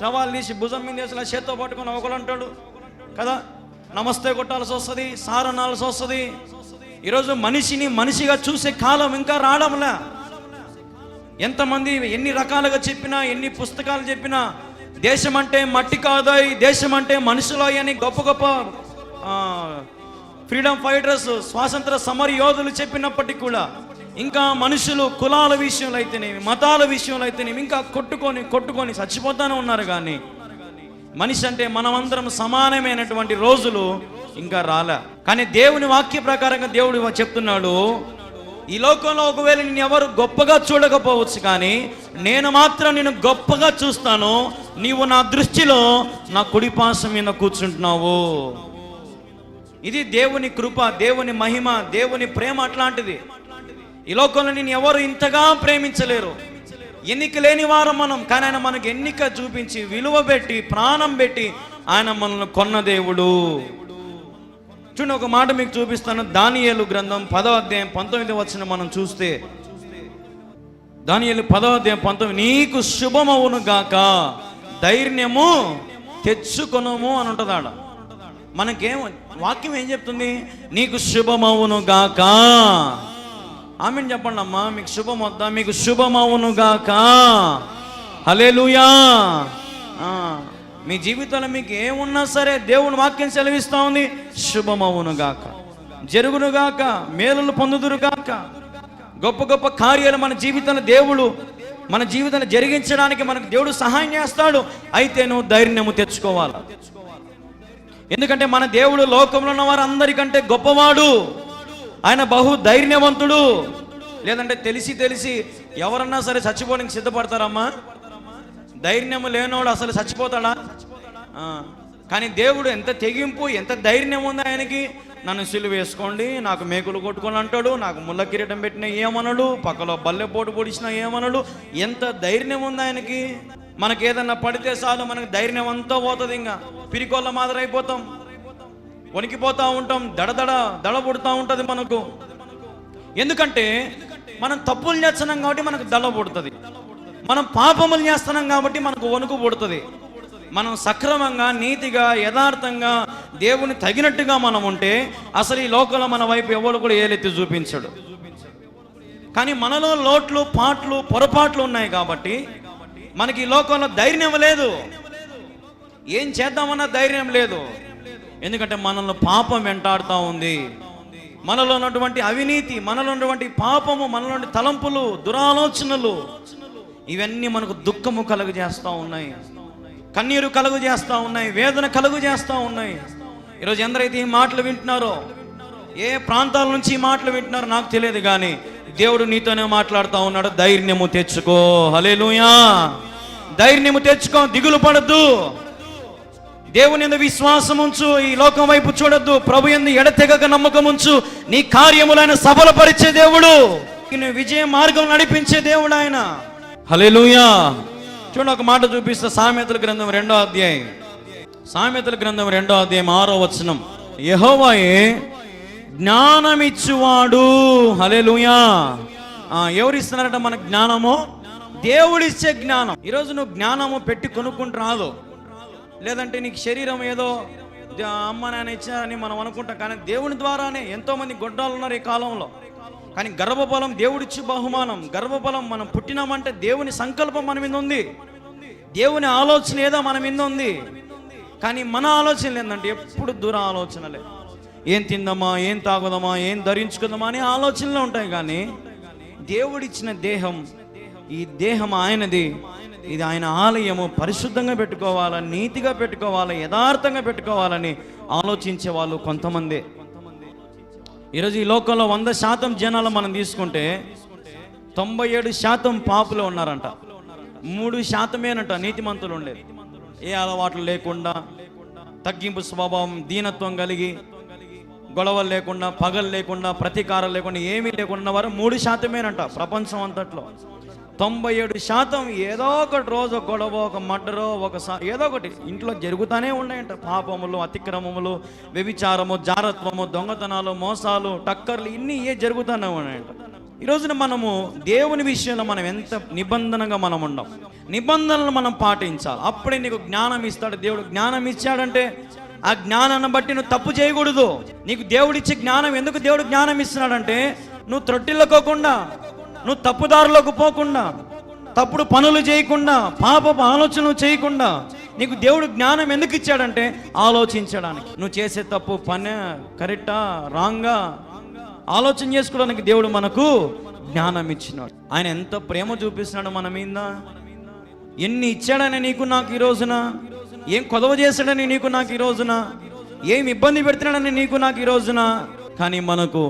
టవాల్ తీసి భుజం మీద వేసి చేత్తో పట్టుకొని ఒకడు అంటాడు కదా. నమస్తే కొట్టాల్సి వస్తుంది, సార్ అనాల్సి వస్తుంది. ఈరోజు మనిషిని మనిషిగా చూసే కాలం ఇంకా రావడంలే. ఎంతమంది ఎన్ని రకాలుగా చెప్పినా, ఎన్ని పుస్తకాలు చెప్పినా, దేశం అంటే మట్టి కాదోయ్, దేశం అంటే మనుషులోయ్ అని గొప్ప గొప్ప ఫ్రీడమ్ ఫైటర్స్, స్వాతంత్ర సమర యోధులు చెప్పినప్పటికీ కూడా ఇంకా మనుషులు కులాల విషయంలో అయితేనేమి, మతాల విషయంలో అయితేనేమి ఇంకా కొట్టుకొని చచ్చిపోతానే ఉన్నారు. కానీ మనిషి అంటే మనమందరం సమానమైనటువంటి రోజులు ఇంకా రాలే. కానీ దేవుని వాక్య ప్రకారంగా దేవుడు చెప్తున్నాడు, ఈ లోకంలో ఒకవేళ నేను ఎవరు గొప్పగా చూడకపోవచ్చు, కానీ నేను మాత్రం నేను గొప్పగా చూస్తాను. నీవు నా దృష్టిలో నా కుడి పార్శ్వం మీద కూర్చుంటున్నావు. ఇది దేవుని కృప, దేవుని మహిమ, దేవుని ప్రేమ అట్లాంటిది. ఈ లోకంలో నేను ఎవరు ఇంతగా ప్రేమించలేరు. ఎన్నిక లేని వారం మనం, కానీ ఆయన మనకు ఎన్నిక చూపించి, విలువ పెట్టి, ప్రాణం పెట్టి ఆయన మనల్ని కొన్న దేవుడు. చూడండి, ఒక మాట మీకు చూపిస్తాను. దానియేలు గ్రంథం 10:19 మనం చూస్తే, దానియేలు 10:19 నీకు శుభమవును గాక, ధైర్యము తెచ్చుకొనము అని ఉంటుంది ఆడ. మనకేం వాక్యం ఏం చెప్తుంది? నీకు శుభమవును గాక. ఆమెను చెప్పండి అమ్మా, మీకు శుభం వద్దా? మీకు శుభమవును గాక. హల్లెలూయా. మీ జీవితంలో మీకు ఏమున్నా సరే దేవుని వాక్యం సెలవిస్తూ ఉంది, శుభమవును గాక, జరుగును గాక, మేలులు పొందుదురు గాక. గొప్ప గొప్ప కార్యాలు మన జీవితంలో దేవుడు మన జీవితంలో జరిగించడానికి మనకు దేవుడు సహాయం చేస్తాడు. అయితే నువ్వు ధైర్యము తెచ్చుకోవాలి. ఎందుకంటే మన దేవుడు లోకంలో ఉన్న వారందరికంటే గొప్పవాడు. ఆయన బహు ధైర్యవంతుడు. లేదంటే తెలిసి ఎవరన్నా సరే చచ్చిపోవడానికి సిద్ధపడతారమ్మా? ధైర్యము లేనోడు అసలు చచ్చిపోతాడా? కానీ దేవుడు ఎంత తెగింపు, ఎంత ధైర్యం ఉంది ఆయనకి. నన్ను సిలువ వేసుకోండి, నాకు మేకులు కొట్టుకొని అంటాడు, నాకు ముళ్ళ కిరీటం పెట్టినా ఏమనడు, పక్కలో బల్లె పోటు పొడిచినా ఏమనడు. ఎంత ధైర్యం ఉంది ఆయనకి. మనకి ఏదన్నా పడితే చాలు మనకు ధైర్యం అంతా పోతుంది. ఇంకా పిరికోళ్ళ మాదిరి అయిపోతాం. వణికిపోతూ ఉంటాం, దడ పుడుతూ ఉంటుంది మనకు. ఎందుకంటే మనం తప్పులు చేస్తున్నాం కాబట్టి మనకు దడ పుడుతుంది, మనం పాపములు చేస్తున్నాం కాబట్టి మనకు వణుకు పుడుతుంది. మనం సక్రమంగా, నీతిగా, యథార్థంగా, దేవుని తగినట్టుగా మనం ఉంటే అసలు ఈ లోకంలో మన వైపు ఎవరు కూడా ఏలెత్తి చూపించడు. కానీ మనలో లోట్లు, పాట్లు, పొరపాట్లు ఉన్నాయి కాబట్టి మనకి ఈ లోకంలో ధైర్యం లేదు, ఏం చేద్దామన్నా ధైర్యం లేదు. ఎందుకంటే మనల్ని పాపం వెంటాడుతూ ఉంది, మనలో ఉన్నటువంటి అవినీతి, మనలో ఉన్నటువంటి పాపము, మనలో తలంపులు, దురాలోచనలు, ఇవన్నీ మనకు దుఃఖము కలుగు చేస్తూ ఉన్నాయి, కన్నీరు కలుగు చేస్తూ ఉన్నాయి, వేదన కలుగు చేస్తూ ఉన్నాయి. ఈరోజు ఎందరైతే ఈ మాటలు వింటున్నారో, ఏ ప్రాంతాల నుంచి ఈ మాటలు వింటున్నారో నాకు తెలియదు, కానీ దేవుడు నీతోనే మాట్లాడుతూ ఉన్నాడు. ధైర్యము తెచ్చుకో, హల్లెలూయా, ధైర్యము తెచ్చుకో, దిగులు పడద్దు, దేవుని యందు విశ్వాసం ఉంచు, ఈ లోకం వైపు చూడొద్దు, ప్రభు యందు ఎడతెగక నమ్మకం ఉంచు. నీ కార్యములైన సఫలపరిచే దేవుడు, విజయ మార్గం నడిపించే దేవుడు ఆయన. హల్లెలూయా. చూడండి, ఒక మాట చూపిస్తా. సామెతల గ్రంథం 2వ అధ్యాయం, సామెతల గ్రంథం 2వ అధ్యాయం 6వ వచనం. యెహోవాయే జ్ఞానమిచ్చువాడు. హల్లెలూయా. ఎవరు ఇస్తున్నారట మనకు జ్ఞానము? దేవుడిచ్చే జ్ఞానం. ఈరోజు నువ్వు జ్ఞానము పెట్టి కొనుక్కుంటూ రాదు, లేదంటే నీకు శరీరం ఏదో అమ్మ నాన్న ఇచ్చారని మనం అనుకుంటాం, కానీ దేవుని ద్వారానే. ఎంతోమంది గొడ్డాలు ఉన్నారు ఈ కాలంలో, కానీ గర్భఫలం దేవుడిచ్చి బహుమానం. గర్భఫలం మనం పుట్టినామంటే దేవుని సంకల్పం మన మీద ఉంది, దేవుని ఆలోచన ఏదో మన మీద ఉంది. కానీ మన ఆలోచనలు ఏంటంటే ఎప్పుడు దూర ఆలోచనలే. ఏం తిందామా, ఏం తాగుదామా, ఏం ధరించుకుందామా అనే ఆలోచనలు ఉంటాయి. కానీ దేవుడిచ్చిన దేహం, ఈ దేహం ఆయనది, ఇది ఆయన ఆలయము, పరిశుద్ధంగా పెట్టుకోవాలని, నీతిగా పెట్టుకోవాలి, యథార్థంగా పెట్టుకోవాలని ఆలోచించే వాళ్ళు కొంతమంది. ఈరోజు ఈ లోకంలో 100% జనాలు మనం తీసుకుంటే 97% పాపులు ఉన్నారంట, 3% నీతిమంతులు ఉండేది. ఏ అలవాట్లు లేకుండా, తగ్గింపు స్వభావం, దీనత్వం కలిగి, గొడవలు లేకుండా, పగలు లేకుండా, ప్రతీకారం లేకుండా, ఏమీ లేకుండా వారు 3% ప్రపంచం అంతట్లో. 97% ఏదో ఒకటి రోజు గొడవ, ఒక మర్డరో, ఏదో ఒకటి ఇంట్లో జరుగుతూనే ఉన్నాయంట. పాపములు, అతిక్రమములు, వ్యభిచారము, జారత్వము, దొంగతనాలు, మోసాలు, టక్కర్లు, ఇన్ని జరుగుతూనే ఉన్నాయంట. ఈ రోజున మనము దేవుని విషయంలో మనం ఎంత నిబంధనగా మనం ఉండం, నిబంధనలు మనం పాటించాలి. అప్పుడే నీకు జ్ఞానం ఇస్తాడు దేవుడు. జ్ఞానం ఇచ్చాడంటే ఆ జ్ఞానాన్ని బట్టి నువ్వు తప్పు చేయకూడదు. నీకు దేవుడిచ్చే జ్ఞానం, ఎందుకు దేవుడు జ్ఞానం ఇస్తున్నాడంటే నువ్వు త్రొట్టిల్లుకోకుండా, నువ్వు తప్పుదారులకు పోకుండా, తప్పుడు పనులు చేయకుండా, పాపపు ఆలోచనలు చేయకుండా నీకు దేవుడు జ్ఞానం ఎందుకు ఇచ్చాడంటే ఆలోచించడానికి. నువ్వు చేసే తప్పు పని కరెక్టా, రాంగా ఆలోచన చేసుకోవడానికి దేవుడు మనకు జ్ఞానం ఇచ్చినాడు. ఆయన ఎంత ప్రేమ చూపిస్తున్నాడు మన మీద, ఎన్ని ఇచ్చాడని నీకు నాకు ఈ రోజున, ఏం కొదవ చేశాడని నీకు నాకు ఈ రోజున, ఏం ఇబ్బంది పెడుతున్నాడని నీకు నాకు ఈ రోజున. కానీ మనకు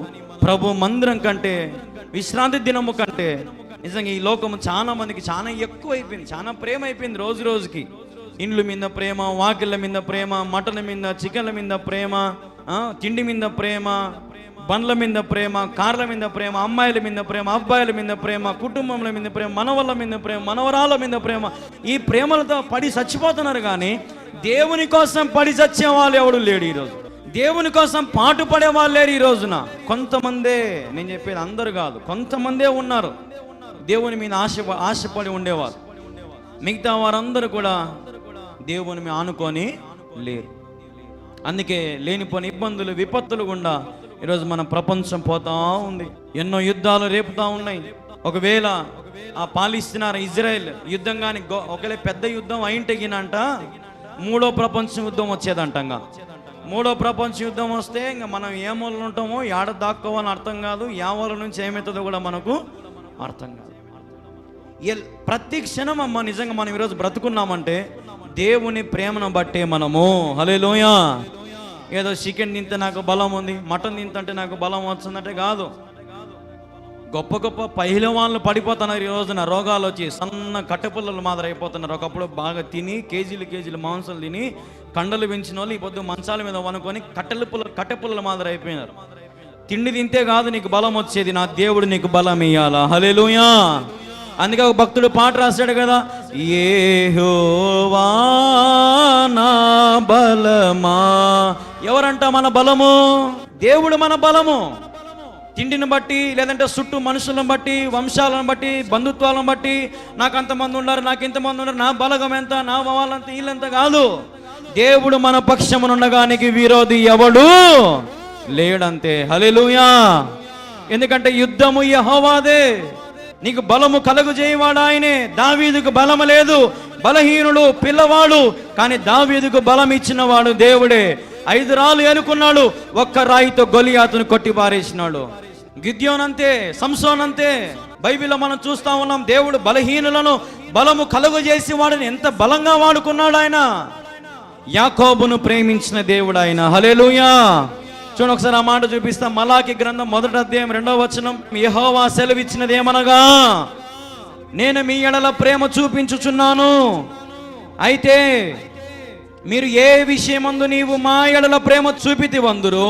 ప్రభు మందిరం కంటే, విశ్రాంతి దినము కంటే నిజంగా ఈ లోకము చాలా మందికి చాలా ఎక్కువ అయిపోయింది, చాలా ప్రేమ అయిపోయింది. రోజు రోజుకి ఇండ్ల మీద ప్రేమ, వాకిళ్ళ మీద ప్రేమ, మటన్ మీద, చికెన్ల మీద ప్రేమ, తిండి మీద ప్రేమ, బండ్ల మీద ప్రేమ, కార్ల మీద ప్రేమ, అమ్మాయిల మీద ప్రేమ, అబ్బాయిల మీద ప్రేమ, కుటుంబంల మీద ప్రేమ, మనవళ్ళ మీద ప్రేమ, మనవరాల మీద ప్రేమ. ఈ ప్రేమలతో పడి చచ్చిపోతున్నారు. కానీ దేవుని కోసం పడి చచ్చే వాళ్ళు ఎవడు లేడు ఈరోజు. దేవుని కోసం పాటు పడే వాళ్ళు లేరు ఈ రోజున. కొంతమందే, నేను చెప్పేది అందరు కాదు, కొంతమందే ఉన్నారు దేవుని మీద ఆశపడి ఉండేవారు. మిగతా వారందరూ కూడా దేవుని మీద ఆనుకొని లేరు. అందుకే లేనిపోని ఇబ్బందులు, విపత్తులు గుండా ఈరోజు మన ప్రపంచం పోతా ఉంది. ఎన్నో యుద్ధాలు రేపుతా ఉన్నాయి. ఒకవేళ ఆ పాలిస్తీనా, ఇజ్రాయెల్ యుద్ధం కానీ ఒకవేళ పెద్ద యుద్ధం అయింటగినంట 3వ ప్రపంచ యుద్ధం వచ్చేదంటంగా. 3వ ప్రపంచ యుద్ధం వస్తే ఇంకా మనం ఏ మూలలో ఉంటామో, ఏడ దాక్కోవాలని అర్థం కాదు, యావల నుంచి ఏమవుతుందో కూడా మనకు అర్థం కాదు. ప్రతి క్షణం అమ్మ నిజంగా మనం ఈరోజు బ్రతుకున్నామంటే దేవుని ప్రేమను బట్టే మనము. హల్లెలూయా. ఏదో చికెన్ తింటే నాకు బలం ఉంది, మటన్ తింటే నాకు బలం వస్తుందంటే కాదు. గొప్ప గొప్ప పైలవాన్లు పడిపోతున్నారు ఈ రోజున, రోగాలు వచ్చి సన్న కట్టెపుల్లలు మాదిరి అయిపోతున్నారు. ఒకప్పుడు బాగా తిని కేజీలు మాంసాలు తిని కండలు పెంచిన వాళ్ళు ఈ పొద్దు మంచాల మీద వనుకొని కట్టెపుల్లల మాదిరి అయిపోయినారు. తిండి తింటే కాదు నీకు బలం వచ్చేది, నా దేవుడు నీకు బలం ఇయ్యాలా. హల్లెలూయా. అందుకే ఒక భక్తుడు పాట రాశాడు కదా, యెహోవా నా బలమా, ఎవరంట మన బలము? దేవుడు మన బలము. తిండిని బట్టి, లేదంటే చుట్టూ మనుషులను బట్టి, వంశాలను బట్టి, బంధుత్వాలను బట్టి, నాకు అంతమంది ఉన్నారు, నాకు ఇంతమంది ఉన్నారు, నా బలగం ఎంత, నా వాళ్ళంత, వీళ్ళంత కాదు. దేవుడు మన పక్షమునుండగానికి విరోధి ఎవడు లేడంతే. హల్లెలూయా. ఎందుకంటే యుద్ధము యెహోవాదే, నీకు బలము కలుగు చేయవాడు ఆయనే. దావీదుకు బలము లేదు, బలహీనుడు, పిల్లవాడు, కానీ దావీదుకు బలం ఇచ్చిన వాడు దేవుడే. 5 రాళ్ళు ఏనుకున్నాడు, ఒక్క రాయితో గొలియాతును కొట్టి పారేసినాడు. గిద్యోన్ అంతే, సంసోన్ అంతే. బైబిల్లో మనం చూస్తా ఉన్నాం, దేవుడు బలహీనులను బలము కలుగు చేసి వాడిని ఎంత బలంగా వాడుకున్నాడు ఆయన. యాకోబును ప్రేమించిన దేవుడు ఆయన. హల్లెలూయా. చూడండి ఒకసారి ఆ మాట చూపిస్తా. మలాకి గ్రంథం 1వ అధ్యాయం 2వ వచనం. యెహోవా సెలవిచ్చినది ఏమనగా, నేను మీ ఎడల ప్రేమ చూపించుచున్నాను, అయితే మీరు ఏ విషయమందు నీవు మా ఎడల ప్రేమ చూపితివందురు.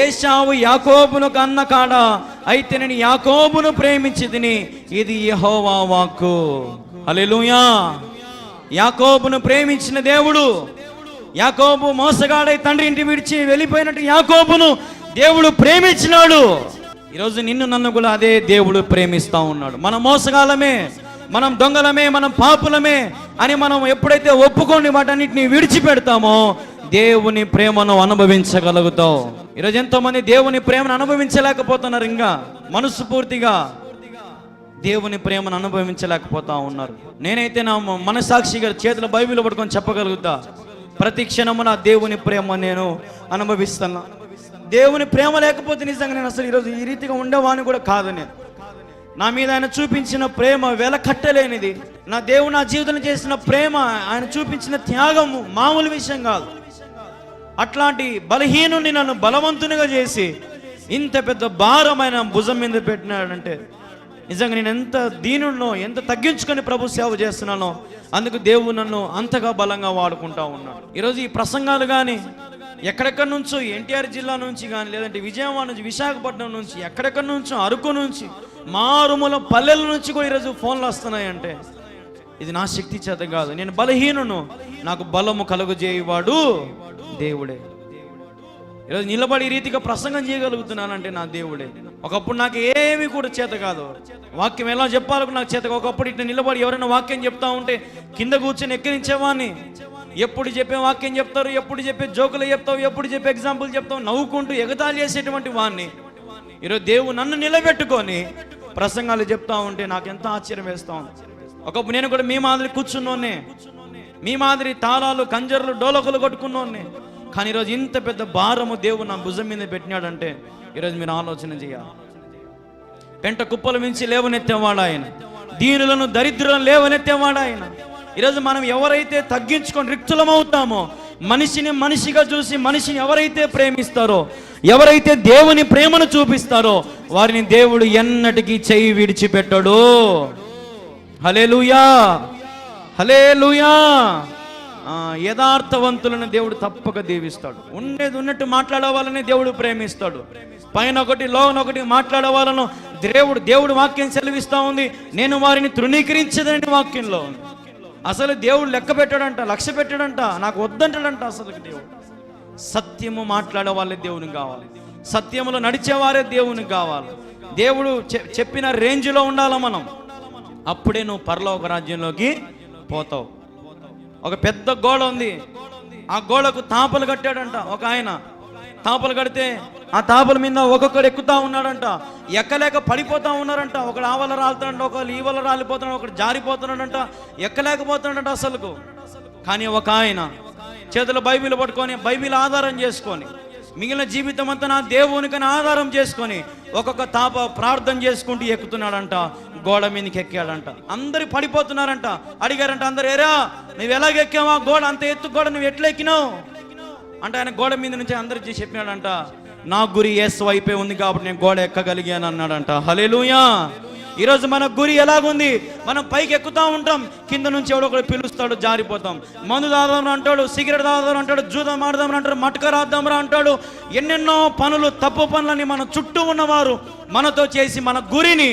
ఏశావు యాకోబును కన్న కాడ, అయితే నేను యాకోబును ప్రేమించితిని, ఇది యెహోవా వాక్కు. హల్లెలూయా. యాకోబును ప్రేమించిన దేవుడు. యాకోబు మోసగాడై తండ్రి ఇంటి విడిచి వెళ్ళిపోయినట్టు యాకోబును దేవుడు ప్రేమించినాడు. ఈరోజు నిన్ను నన్ను కూడా అదే దేవుడు ప్రేమిస్తా ఉన్నాడు. మనం మోసగాలమే, మనం దొంగలమే, మనం పాపులమే అని మనం ఎప్పుడైతే ఒప్పుకొని వాటన్నిటిని విడిచిపెడతామో దేవుని ప్రేమను అనుభవించగలుగుతావు. ఈరోజు ఎంతో మంది దేవుని ప్రేమను అనుభవించలేకపోతున్నారు. ఇంకా మనసు పూర్తిగా దేవుని ప్రేమను అనుభవించలేకపోతా ఉన్నారు. నేనైతే నా మనసాక్షిగా చేతుల బైబిల్ పట్టుకొని చెప్పగలుగుతా, ప్రతి క్షణము నా దేవుని ప్రేమ నేను అనుభవిస్తున్నా. దేవుని ప్రేమ లేకపోతే నిజంగా నేను అసలు ఈరోజు ఈ రీతిగా ఉండేవాని కూడా కాదు. నేను నా మీద ఆయన చూపించిన ప్రేమ వెల కట్టలేనిది. నా దేవుడు నా జీవితంలో చేసిన ప్రేమ, ఆయన చూపించిన త్యాగము మామూలు విషయం కాదు. అట్లాంటి బలహీనుని నన్ను బలవంతునిగా చేసి ఇంత పెద్ద భారమైన భుజం మీద పెట్టినాడంటే నిజంగా నేను ఎంత దీనుడినో, ఎంత తగ్గించుకొని ప్రభు సేవ చేస్తున్నానో అందుకు దేవుడు నన్ను అంతగా బలంగా వాడుకుంటా ఉన్నాడు. ఈరోజు ఈ ప్రసంగాలు కానీ ఎక్కడెక్కడి నుంచో, ఎన్టీఆర్ జిల్లా నుంచి కానీ, లేదంటే విజయవాడ నుంచి, విశాఖపట్నం నుంచి, ఎక్కడెక్కడి నుంచో, అరకు నుంచి, మారుమూల పల్లెల నుంచి కూడా ఈరోజు ఫోన్లు వస్తున్నాయంటే ఇది నా శక్తి చేత కాదు, నేను బలహీనును, నాకు బలము కలుగజేయవాడు దేవుడే. ఈరోజు నిలబడి ఈ రీతిగా ప్రసంగం చేయగలుగుతున్నానంటే నా దేవుడే. ఒకప్పుడు నాకు ఏమీ కూడా చేత కాదు, వాక్యం ఎలా చెప్పాలో నాకు చేత. ఒకప్పుడు ఇట్లా నిలబడి ఎవరైనా వాక్యం చెప్తా ఉంటే కింద కూర్చొని ఎక్కిరించేవాడిని. ఎప్పుడు చెప్పే వాక్యం చెప్తారు, ఎప్పుడు చెప్పే జోకులు చెప్తావు, ఎప్పుడు చెప్పే ఎగ్జాంపుల్ చెప్తావు, నవ్వుకుంటూ ఎగతాళి చేసేటువంటి వాడిని ఈరోజు దేవుడు నన్ను నిలబెట్టుకొని ప్రసంగాలు చెప్తా ఉంటే నాకు ఎంత ఆశ్చర్యం వేస్తా ఉంది. ఒకప్పుడు నేను కూడా మీ మాదిరి కూర్చున్నోనే, మీ మాదిరి తాళాలు, కంజర్లు, డోలకులు కొట్టుకున్నోనే. కానీ ఈరోజు ఇంత పెద్ద భారము దేవుడు నా భుజం మీద పెట్టినాడంటే ఈరోజు మీరు ఆలోచన చేయాలి. పెంట కుప్పల మించి లేవనెత్తేవాడు ఆయన, దీనులను దరిద్రులను లేవనెత్తేవాడు ఆయన. ఈరోజు మనం ఎవరైతే తగ్గించుకొని రిక్తులమవుతామో, మనిషిని మనిషిగా చూసి మనిషిని ఎవరైతే ప్రేమిస్తారో, ఎవరైతే దేవుని ప్రేమను చూపిస్తారో వారిని దేవుడు ఎన్నటికీ చెయ్యి విడిచిపెట్టడు. హల్లెలూయా, హల్లెలూయా. యథార్థవంతులను దేవుడు తప్పక దీవిస్తాడు. ఉండేది ఉన్నట్టు మాట్లాడే వాళ్ళని దేవుడు ప్రేమిస్తాడు. పైన ఒకటి లోన ఒకటి మాట్లాడే వాళ్ళను దేవుడు వాక్యం సెలవిస్తూ ఉంది, నేను వారిని తృణీకరించదని వాక్యంలో ఉంది. అసలు దేవుడు లెక్క పెట్టాడంట, లక్ష్య పెట్టాడంట, నాకు వద్దంటాడంట. అసలు దేవుడు సత్యము మాట్లాడే వాళ్ళే దేవునికి కావాలి, సత్యములో నడిచేవారే దేవునికి కావాలి. దేవుడు చెప్పిన రేంజ్లో ఉండాలి మనం, అప్పుడే నువ్వు పరలోక రాజ్యంలోకి పోతావు. ఒక పెద్ద గోడ ఉంది, ఆ గోడకు తాపలు కట్టాడంట ఒక ఆయన. తాపలు కడితే ఆ తాపల మీద ఒక్కొక్కడు ఎక్కుతా ఉన్నాడంట, ఎక్కలేక పడిపోతా ఉన్నారంట. ఒకడు ఆ వల్ల రాలుతాడంట, ఒకళ్ళు ఈ వల్ల రాలిపోతున్నాడు, ఒకడు జారిపోతున్నాడంట, ఎక్కలేకపోతున్నాడంట అసలుకు. కానీ ఒక ఆయన చేతుల బైబిల్ పట్టుకొని, బైబిల్ ఆధారం చేసుకొని, మిగిలిన జీవితం అంతా నా దేవునికని ఆధారం చేసుకొని ఒక్కొక్క తాప ప్రార్థన చేసుకుంటూ ఎక్కుతున్నాడంట. గోడ మీదకి ఎక్కాడంట. అందరు పడిపోతున్నారంట. అడిగారంట అందరు, ఏరా నువ్వు ఎలాగెక్కావా గోడ, అంత ఎత్తు గోడ నువ్వు ఎట్లా ఎక్కినావు అంటే ఆయన గోడ మీద నుంచి అందరికి చెప్పినాడంట, నా గురి యేసు వైపే ఉంది కాబట్టి నేను గోడ ఎక్కగలిగాను అన్నాడంట. హల్లెలూయా. ఈరోజు మన గురి ఎలాగుంది, మనం పైకి ఎక్కుతా ఉంటాం, కింద నుంచి ఎవడో ఒకడు పిలుస్తాడు, జారిపోతాం. మందు తాగుదాం అంటాడు, సిగరెట్ తాగుదాం అంటాడు, జూదం ఆడదాం అంటాడు, మటక రాద్దాంరా అంటాడు. ఎన్నెన్నో పనులు, తప్పు పనులని మన చుట్టూ ఉన్నవారు మనతో చేసి మన గురిని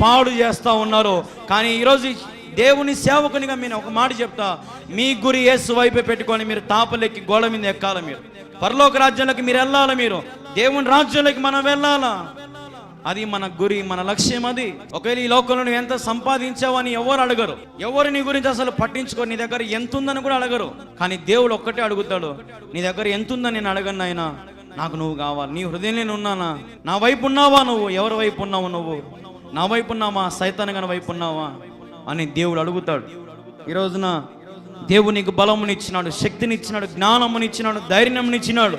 పాడు చేస్తూ ఉన్నారు. కానీ ఈరోజు దేవుని సేవకునిగా నేను ఒక మాట చెప్తా, మీ గురి యేసు వైపే పెట్టుకొని మీరు తాపలెక్కి గోడ మీద ఎక్కాలి. మీరు పరలోక రాజ్యాలకు మీరు వెళ్ళాలి, మీరు దేవుని రాజ్యాలకు మనం వెళ్ళాలా. అది మన గురి, మన లక్ష్యం అది. ఒకవేళ ఈ లోకంలో నువ్వు ఎంత సంపాదించావు అని ఎవరు అడగరు, ఎవరు నీ గురించి అసలు పట్టించుకోరు, నీ దగ్గర ఎంత ఉందని కూడా అడగరు. కానీ దేవుడు ఒక్కటే అడుగుతాడు, నీ దగ్గర ఎంత ఉందని నేను అడగను ఆయన, నాకు నువ్వు కావాలి. నీ హృదయం నేను ఉన్నానా, నా వైపు ఉన్నావా, నువ్వు ఎవరి వైపు ఉన్నావు, నువ్వు నా వైపు ఉన్నావా, సైతాన్ వైపు ఉన్నావా అని దేవుడు అడుగుతాడు. ఈ రోజున దేవుడు నీకు బలమునిచ్చినాడు, శక్తినిచ్చినాడు, జ్ఞానమునిచ్చినాడు, ధైర్యంనిచ్చినాడు.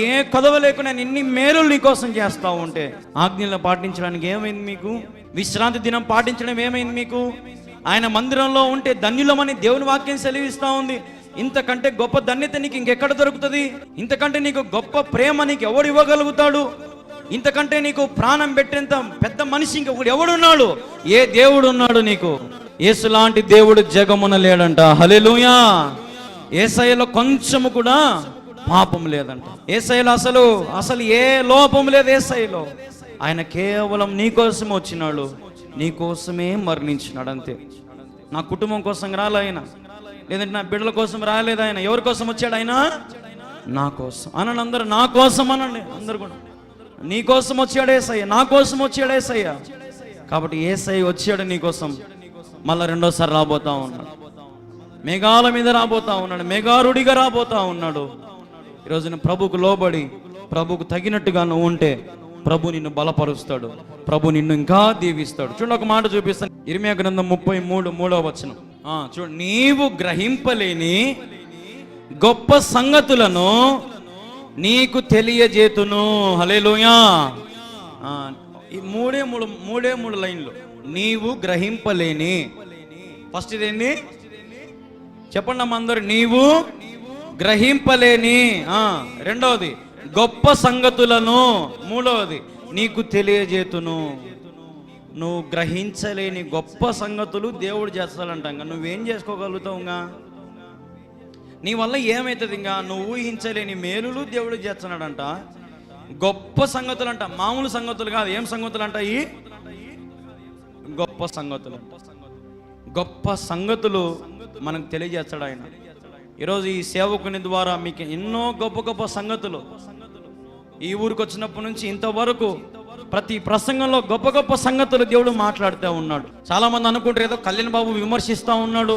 ఏ కదవ లేకుండా ఇన్ని మేలులు నీకోసం చేస్తా ఉంటే ఆజ్ఞలు పాటించడానికి ఏమైంది మీకు? విశ్రాంతి దినం పాటించడం ఏమైంది మీకు? ఆయన మందిరంలో ఉంటే ధన్యులమని దేవుని వాక్యం సెలవిస్తూ ఉంది. ఇంతకంటే గొప్ప ధన్యత నీకు ఇంకెక్కడ దొరుకుతుంది? ఇంతకంటే నీకు గొప్ప ప్రేమ నీకు ఎవడు ఇవ్వగలుగుతాడు? ఇంతకంటే నీకు ప్రాణం పెట్టేంత పెద్ద మనిషి ఇంకొకడు ఎవడున్నాడు? ఏ దేవుడు ఉన్నాడు నీకు? యేసు లాంటి దేవుడు జగమున లేడంట. హల్లెలూయా. యేసయ్యలో కొంచెము కూడా పాపం లేదంట. యేసయ్యలో అసలు ఏ లోపం లేదు. యేసయ్యలో ఆయన కేవలం నీ కోసం వచ్చినాడు, నీ కోసమే మరణించినాడు, అంతే. నా కుటుంబం కోసం రాలే ఆయన, లేదంటే నా బిడ్డల కోసం రాలేదు ఆయన. ఎవరి కోసం వచ్చాడు ఆయన? నా కోసం. అనండి అందరూ, నా కోసం అనండి అందరు కూడా. నీ కోసం వచ్చాడు యేసయ్య, నా కోసం వచ్చాడు యేసయ్య. కాబట్టి యేసయ్య వచ్చాడు నీ కోసం, మళ్ళా రెండోసారి రాబోతా ఉన్నాడు. మేఘాల మీద రాబోతా ఉన్నాడు, మేఘారుడిగా రాబోతా ఉన్నాడు. ఈరోజు ప్రభుకు లోబడి ప్రభుకు తగినట్టుగా నువ్వు ఉంటే ప్రభు నిన్ను బలపరుస్తాడు, ప్రభు నిన్ను ఇంకా దీవిస్తాడు. చూడండి, ఒక మాట చూపిస్తాను. ఇర్మియా గ్రంథం 33:3 చూడు, నీవు గ్రహింపలేని గొప్ప సంగతులను నీకు తెలియజేతును. హల్లెలూయా. ఈ మూడే మూడు లైన్లు. నీవు గ్రహింపలేని, ఫస్ట్ ఇదేంటి చెప్పండి అమ్మ అందరు. నీవు గ్రహింపలేని, రెండవది గొప్ప సంగతులను, మూడవది నీకు తెలియజేతును. నువ్వు గ్రహించలేని గొప్ప సంగతులు దేవుడు చేస్తాడంట. ఇంకా నువ్వేం చేసుకోగలుగుతావు? ఇంకా నీ వల్ల ఏమవుతుంది? ఇంకా నువ్వు ఊహించలేని మేలులు దేవుడు చేస్తున్నాడంట. గొప్ప సంగతులు అంట, మామూలు సంగతులు కాదు. ఏం సంగతులు అంట? ఈ గొప్ప సంగతులు. గొప్ప సంగతులు మనకు తెలియజేస్తాడు ఆయన. ఈరోజు ఈ సేవకుని ద్వారా మీకు ఎన్నో గొప్ప గొప్ప సంగతులు, ఈ ఊరికి వచ్చినప్పటి నుంచి ఇంతవరకు ప్రతి ప్రసంగంలో గొప్ప గొప్ప సంగతులు దేవుడు మాట్లాడుతూ ఉన్నాడు. చాలా మంది అనుకుంటారు ఏదో కళ్యాణ్ బాబు విమర్శిస్తూ ఉన్నాడు,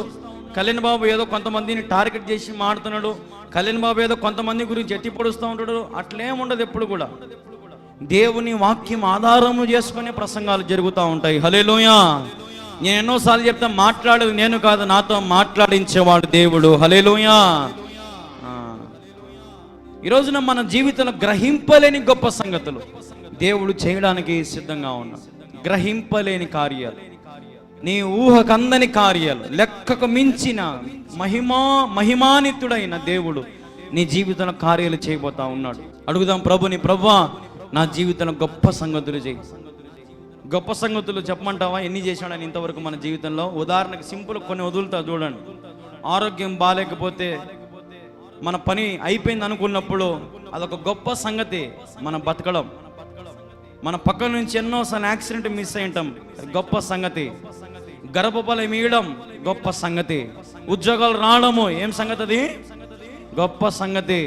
కళ్యాణ్ బాబు ఏదో కొంతమందిని టార్గెట్ చేసి మాడుతున్నాడు, కళ్యాణ్ బాబు ఏదో కొంతమంది గురించి ఎత్తి పొడుస్తూ ఉంటాడు. అట్లేం ఉండదు. ఎప్పుడు కూడా దేవుని వాక్యం ఆధారము చేసుకునే ప్రసంగాలు జరుగుతూ ఉంటాయి. హల్లెలూయా. నేను ఎన్నోసార్లు చెప్తా, మాట్లాడేది నేను కాదు, నాతో మాట్లాడించేవాడు దేవుడు. హల్లెలూయా. ఈరోజున మన జీవితంలో గ్రహింపలేని గొప్ప సంగతులు దేవుడు చేయడానికి సిద్ధంగా ఉన్నాడు. గ్రహింపలేని కార్యాలు, నీ ఊహకందని కార్యాలు, లెక్కకు మించిన మహిమానితుడైన దేవుడు నీ జీవితంలో కార్యాలు చేయబోతా ఉన్నాడు. అడుగుదాం ప్రభుని, ప్రభువా నా జీవితంలో గొప్ప సంగతులు చేయి. గొప్ప సంగతులు చెప్పమంటావా? ఎన్ని చేశాడని ఇంతవరకు మన జీవితంలో? ఉదాహరణకు సింపుల్ కొన్ని వదులుతా చూడండి. ఆరోగ్యం బాగాలేకపోతే, మన పని అయిపోయింది అనుకున్నప్పుడు అదొక గొప్ప సంగతి. మన బతకడం, మన పక్కన నుంచి ఎన్నోసార్లు యాక్సిడెంట్ మిస్ అయి ఉంటాం, గొప్ప సంగతి. గర్భఫలం ఇవ్వడం గొప్ప సంగతి. ఉద్యోగాలు రావడము ఏం సంగతి? అది గొప్ప సంగతి.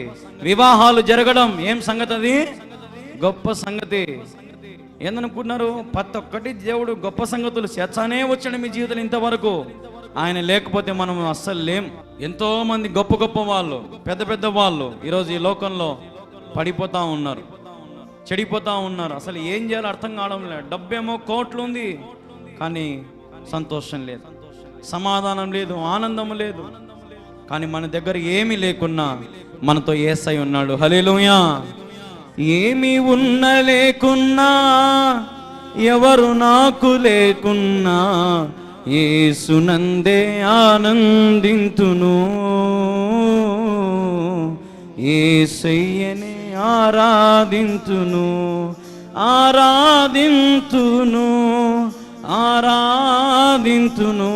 వివాహాలు జరగడం ఏం సంగతి? అది గొప్ప సంగతి. ఏందనుకుంటున్నారు? ప్రతి ఒక్కటి దేవుడు గొప్ప సంగతులు చేర్చానే వచ్చాడు మీ జీవితంలో ఇంతవరకు. ఆయన లేకపోతే మనం అస్సలు లేం. ఎంతో మంది గొప్ప గొప్ప వాళ్ళు, పెద్ద పెద్ద వాళ్ళు ఈరోజు ఈ లోకంలో పడిపోతా ఉన్నారు, చెడిపోతా ఉన్నారు. అసలు ఏం చేయాలో అర్థం కావడం లేదు. డబ్బేమో కోట్లు ఉంది, కానీ సంతోషం లేదు, సమాధానం లేదు, ఆనందం లేదు. కానీ మన దగ్గర ఏమీ లేకున్నా మనతో యేసయ్య ఉన్నాడు. హల్లెలూయా. ఏమి ఉన్న లేకున్నా, ఎవరు నాకు లేకున్నా, యేసునందే ఆనందింతును, యేసయ్యనే ఆరాధింతును, ఆరాధింతును, ఆరాధింతును,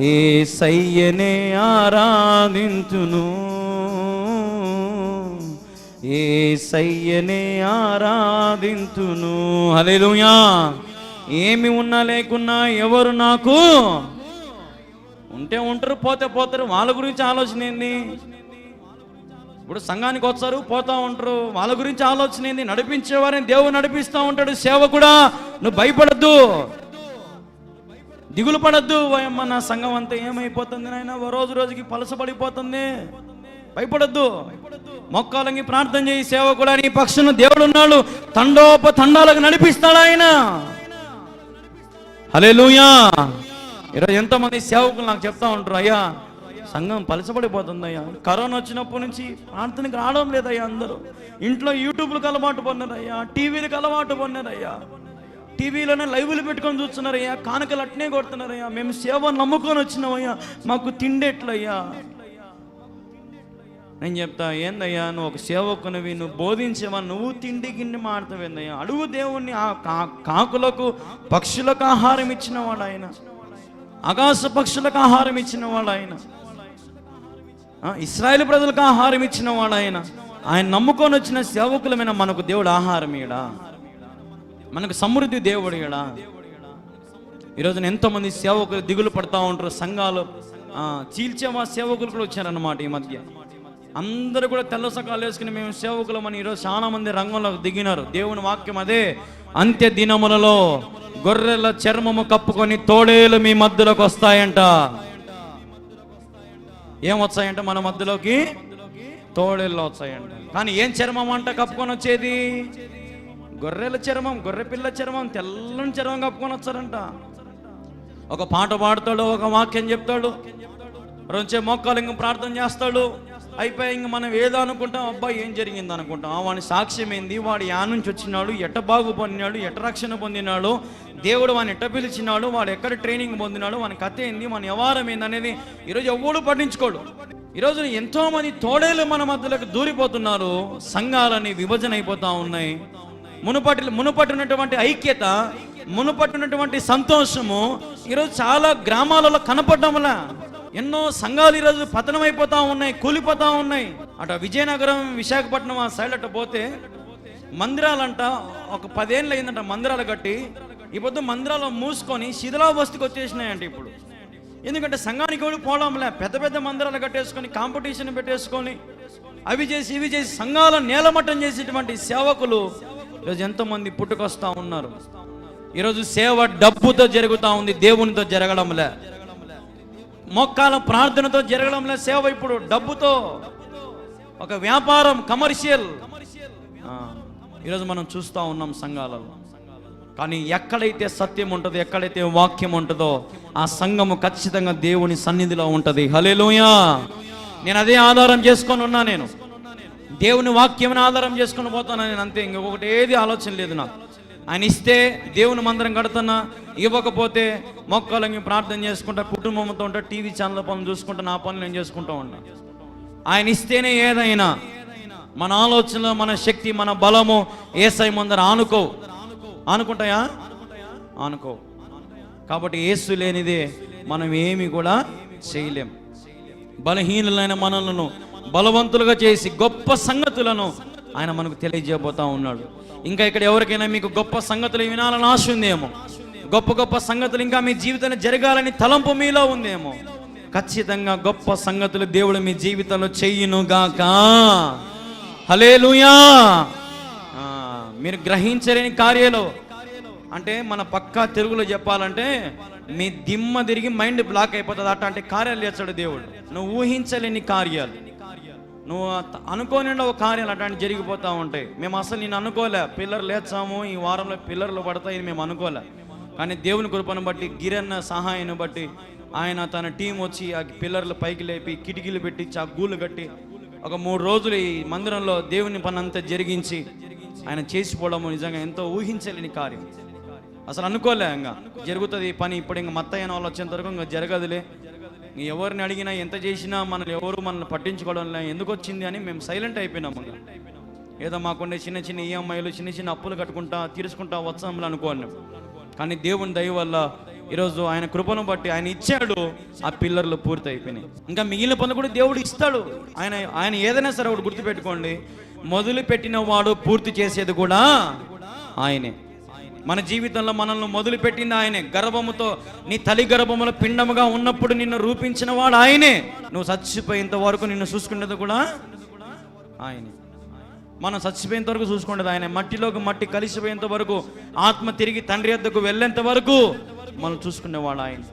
యేసయ్యనే ఆరాధింతును, యేసయ్యనే ఆరాధింతును. హల్లెలూయా. ఏమి ఉన్నా లేకున్నా, ఎవరు నాకు ఉంటే ఉంటారు, పోతే పోతారు. వాళ్ళ గురించి ఆలోచన ఏంది? ఇప్పుడు సంఘానికి వస్తారు, పోతా ఉంటారు, వాళ్ళ గురించి ఆలోచన ఏంది? నడిపించేవారిని దేవుడు నడిపిస్తూ ఉంటాడు. సేవకుడా, నువ్వు భయపడద్దు, దిగులు పడద్దు. మన సంఘం అంతా ఏమైపోతుంది నాయన, రోజు రోజుకి పలసపడిపోతుంది, భయపడద్దు. మొక్కాలంగి ప్రార్థన చేయి. సేవకుడా, నీ పక్షును దేవుడు ఉన్నాడు, తండోపతండాలకు నడిపిస్తాడు ఆయన. హల్లెలూయా. ఈరోజు ఎంతోమంది సేవకులు నాకు చెప్తా ఉంటారు, అయ్యా సంఘం పలసపడిపోతుంది అయ్యా, కరోనా వచ్చినప్పటి నుంచి ప్రార్థనకి రావడం లేదయ్యా, అందరూ ఇంట్లో యూట్యూబ్లకు అలవాటు పడినారయ్యా, టీవీలకు అలవాటు పడినారయ్యా, టీవీలోనే లైవ్లు పెట్టుకొని చూస్తున్నారయ్యా, కానుకలు అట్నే కొడుతున్నారయ్యా, మేము సేవను నమ్ముకొని వచ్చినామయ్యా, మాకు తిండేట్లయ్యా. నేను చెప్తా, ఏందయ్యా నువ్వు ఒక సేవకునివి, నువ్వు బోధించేవా, నువ్వు తిండి గిన్నె మాడతావేందయ్యా? అడుగు దేవుణ్ణి. ఆ కాకులకు పక్షులకు ఆహారం ఇచ్చినవాడు ఆయన, ఆకాశ పక్షులకు ఆహారం ఇచ్చినవాడు ఆయన, ఇశ్రాయేలు ప్రజలకు ఆహారం ఇచ్చినవాడు ఆయన. ఆయన నమ్ముకొని వచ్చిన సేవకులమైన మనకు దేవుడు ఆహారం ఇయడా, మనకు సమృద్ధి దేవుడు ఇయడా. ఈరోజున ఎంతోమంది సేవకులు దిగులు పడతా ఉంటారు. సంఘాలు చీల్చేవా సేవకులు కూడా వచ్చారన్నమాట ఈ మధ్య. అందరూ కూడా తెల్ల సకాలు వేసుకుని మేము సేవకులమని ఈరోజు చాలా మంది రంగంలోకి దిగినారు. దేవుని వాక్యం అదే, అంత్య దినములలో గొర్రెల చర్మము కప్పుకొని తోడేలు మీ మధ్యలోకి వస్తాయంట. ఏం వచ్చాయంట మన మధ్యలోకి? తోడేళ్ళు వచ్చాయంట. కానీ ఏం చర్మం అంట కప్పుకొని వచ్చేది? గొర్రెల చర్మం, గొర్రె పిల్ల చర్మం, తెల్లని చర్మం కప్పుకొని వచ్చారంట. ఒక పాట పాడతాడు, ఒక వాక్యం చెప్తాడు, రోజే మోకాలు ఇంక ప్రార్థన చేస్తాడు, అయిపోయి ఇంక మనం ఏదో అనుకుంటాం, అబ్బాయి ఏం జరిగింది అనుకుంటాం. వాడి సాక్ష్యం ఏంది, వాడు యా నుంచి వచ్చినాడు, ఎట్ట బాగుపడినాడు, ఎట్ట రక్షణ పొందినాడు, దేవుడు వాడిని ఎట్ట పిలిచినాడు, వాడు ఎక్కడ ట్రైనింగ్ పొందినాడు, వాని కథ ఏంది, మన వ్యవహారం ఏంది అనేది ఈరోజు ఎవడు పట్టించుకోడు. ఈరోజు ఎంతోమంది తోడేలు మన మధ్యలోకి దూరిపోతున్నారు. సంఘాలని విభజన అయిపోతూ ఉన్నాయి. మునుపట్టున్నటువంటి ఐక్యత, మునుపట్టున్నటువంటి సంతోషము ఈరోజు చాలా గ్రామాలలో కనపడడంలా ఎన్నో సంఘాలు ఈరోజు పతనం అయిపోతూ ఉన్నాయి, కూలిపోతూ ఉన్నాయి. అటు విజయనగరం, విశాఖపట్నం ఆ సైడ్ అట్ట పోతే మందిరాలంట ఒక 10 ఏళ్ళు అయిందంట మందిరాలు కట్టి. ఇప్పుడు మందిరాలు మూసుకొని శిథిలావస్థకి వచ్చేసినాయంట ఇప్పుడు. ఎందుకంటే సంఘానికి కూడా పోవడంలే, పెద్ద పెద్ద మందిరాలు కట్టేసుకొని కాంపిటీషన్ పెట్టేసుకొని అవి చేసి ఇవి చేసి సంఘాలను నేలమట్టం చేసేటువంటి సేవకులు ఈరోజు ఎంతోమంది పుట్టుకొస్తా ఉన్నారు. ఈరోజు సేవ డబ్బుతో జరుగుతూ ఉంది, దేవునితో జరగడంలే. మొక్కాల ప్రార్థనతో జరగడంలే సేవ, ఇప్పుడు డబ్బుతో, ఒక వ్యాపారం, కమర్షియల్ ఈరోజు మనం చూస్తూ ఉన్నాం సంఘాలలో. కానీ ఎక్కడైతే సత్యం ఉంటుందో, ఎక్కడైతే వాక్యం ఉంటుందో ఆ సంఘము ఖచ్చితంగా దేవుని సన్నిధిలో ఉంటుంది. హల్లెలూయా. నేను అదే ఆధారం చేసుకొని ఉన్నా, నేను దేవుని వాక్యం ఆధారం చేసుకొని పోతాను నేను, అంతే. ఇంకొకటి ఏది ఆలోచన లేదు నాకు. ఆయన ఇస్తే దేవుని మందిరం కడుతున్నా, ఇవ్వకపోతే మొక్కలకి ప్రార్థన చేసుకుంటా, కుటుంబంతో ఉంటా, టీవీ ఛానల్ పనులు చూసుకుంటా, నా పనులు నేను చేసుకుంటూ ఉంటా. ఆయన ఇస్తేనే ఏదైనా. మన ఆలోచనలో మన శక్తి, మన బలము యేసయ్య ముందర ఆనుకుంటాయా? ఆనుకో. కాబట్టి యేసు లేనిదే మనం ఏమి కూడా చేయలేం. బలహీనులైన మనలను బలవంతులుగా చేసి గొప్ప సంగతులను ఆయన మనకు తెలియజేయబోతా ఉన్నాడు. ఇంకా ఇక్కడ ఎవరికైనా మీకు గొప్ప సంగతులు వినాలని ఆశ ఉందేమో, గొప్ప గొప్ప సంగతులు ఇంకా మీ జీవితంలో జరగాలని తలంపు మీలో ఉందేమో, ఖచ్చితంగా గొప్ప సంగతులు దేవుడు మీ జీవితంలో చెయ్యునుగాక. హల్లెలూయా. మీరు గ్రహించలేని కార్యాలు అంటే, మన పక్కా తెలుగులో చెప్పాలంటే మీ దిమ్మ తిరిగి మైండ్ బ్లాక్ అయిపోతుంది. అట్లాంటి కార్యాలు చేస్తాడు దేవుడు. నువ్వు ఊహించలేని కార్యాలు, నువ్వు అనుకోని ఒక కార్యాలు అట్లాంటి జరిగిపోతూ ఉంటాయి. మేము అసలు నేను అనుకోలే, పిల్లర్లు లేచాము, ఈ వారంలో పిల్లర్లు పడతాయని మేము అనుకోలే. కానీ దేవుని కృపను బట్టి, గిరన్న సహాయాన్ని బట్టి ఆయన తన టీం వచ్చి ఆ పిల్లర్లు పైకి లేపి, కిటికీలు పెట్టించి, ఆ గూళ్ళు కట్టి ఒక 3 రోజులు ఈ మందిరంలో దేవుని పని అంతా జరిగించి ఆయన చేసిపోవడము నిజంగా ఎంతో ఊహించలేని కార్యం. అసలు అనుకోలే ఇంకా జరుగుతుంది ఈ పని. ఇప్పుడు ఇంకా మత్తయ్య వాళ్ళు వచ్చేంత వరకు ఇంకా జరగదులే, ఎవరిని అడిగినా ఎంత చేసినా మనల్ని పట్టించుకోవడం లే, ఎందుకు వచ్చింది అని మేము సైలెంట్ అయిపోయినాము. ఏదో మాకుండే చిన్న చిన్న ఈఎంఐలు, చిన్న చిన్న అప్పులు కట్టుకుంటా తీర్చుకుంటా వచ్చాములు అనుకోను. కానీ దేవుని దయ వల్ల ఈరోజు ఆయన కృపను బట్టి ఆయన ఇచ్చాడు, ఆ పిల్లర్లు పూర్తి అయిపోయినాయి. ఇంకా మిగిలిన పనులు కూడా దేవుడు ఇస్తాడు. ఆయన ఏదైనా సరే ఒకటి గుర్తుపెట్టుకోండి, మొదలు పెట్టిన వాడు పూర్తి చేసేది కూడా ఆయనే. మన జీవితంలో మనల్ని మొదలు పెట్టింది ఆయనే. గర్భముతో, నీ తల్లి గర్భములో పిండముగా ఉన్నప్పుడు నిన్ను రూపించిన వాడు ఆయనే. నువ్వు చచ్చిపోయేంత వరకు నిన్ను చూసుకునేది కూడా ఆయనే. మనం చచ్చిపోయేంత వరకు చూసుకుంటుంది ఆయన. మట్టిలోకి మట్టి కలిసిపోయేంత వరకు, ఆత్మ తిరిగి తండ్రి యొద్దకు వెళ్ళేంత వరకు మనం చూసుకునేవాడు ఆయన.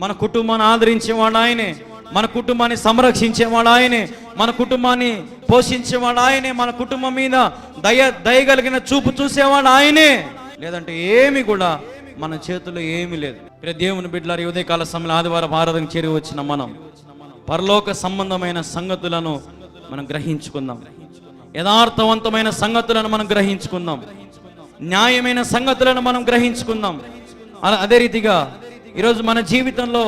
మన కుటుంబాన్ని ఆదరించేవాడు ఆయనే, మన కుటుంబాన్ని సంరక్షించేవాడు ఆయనే, మన కుటుంబాన్ని పోషించేవాడు ఆయనే, మన కుటుంబం మీద దయగలిగిన చూపు చూసేవాడు ఆయనే. లేదంటే ఏమి కూడా మన చేతుల్లో ఏమీ లేదు. దేవుని బిడ్డలారా, ఉదయకాల సమయంలో ఆదివారం ఆరాధన చేరి వచ్చిన మనం పరలోక సంబంధమైన సంగతులను మనం గ్రహించుకుందాం. యథార్థవంతమైన సంగతులను మనం గ్రహించుకుందాం. న్యాయమైన సంగతులను మనం గ్రహించుకుందాం. అదే రీతిగా ఈరోజు మన జీవితంలో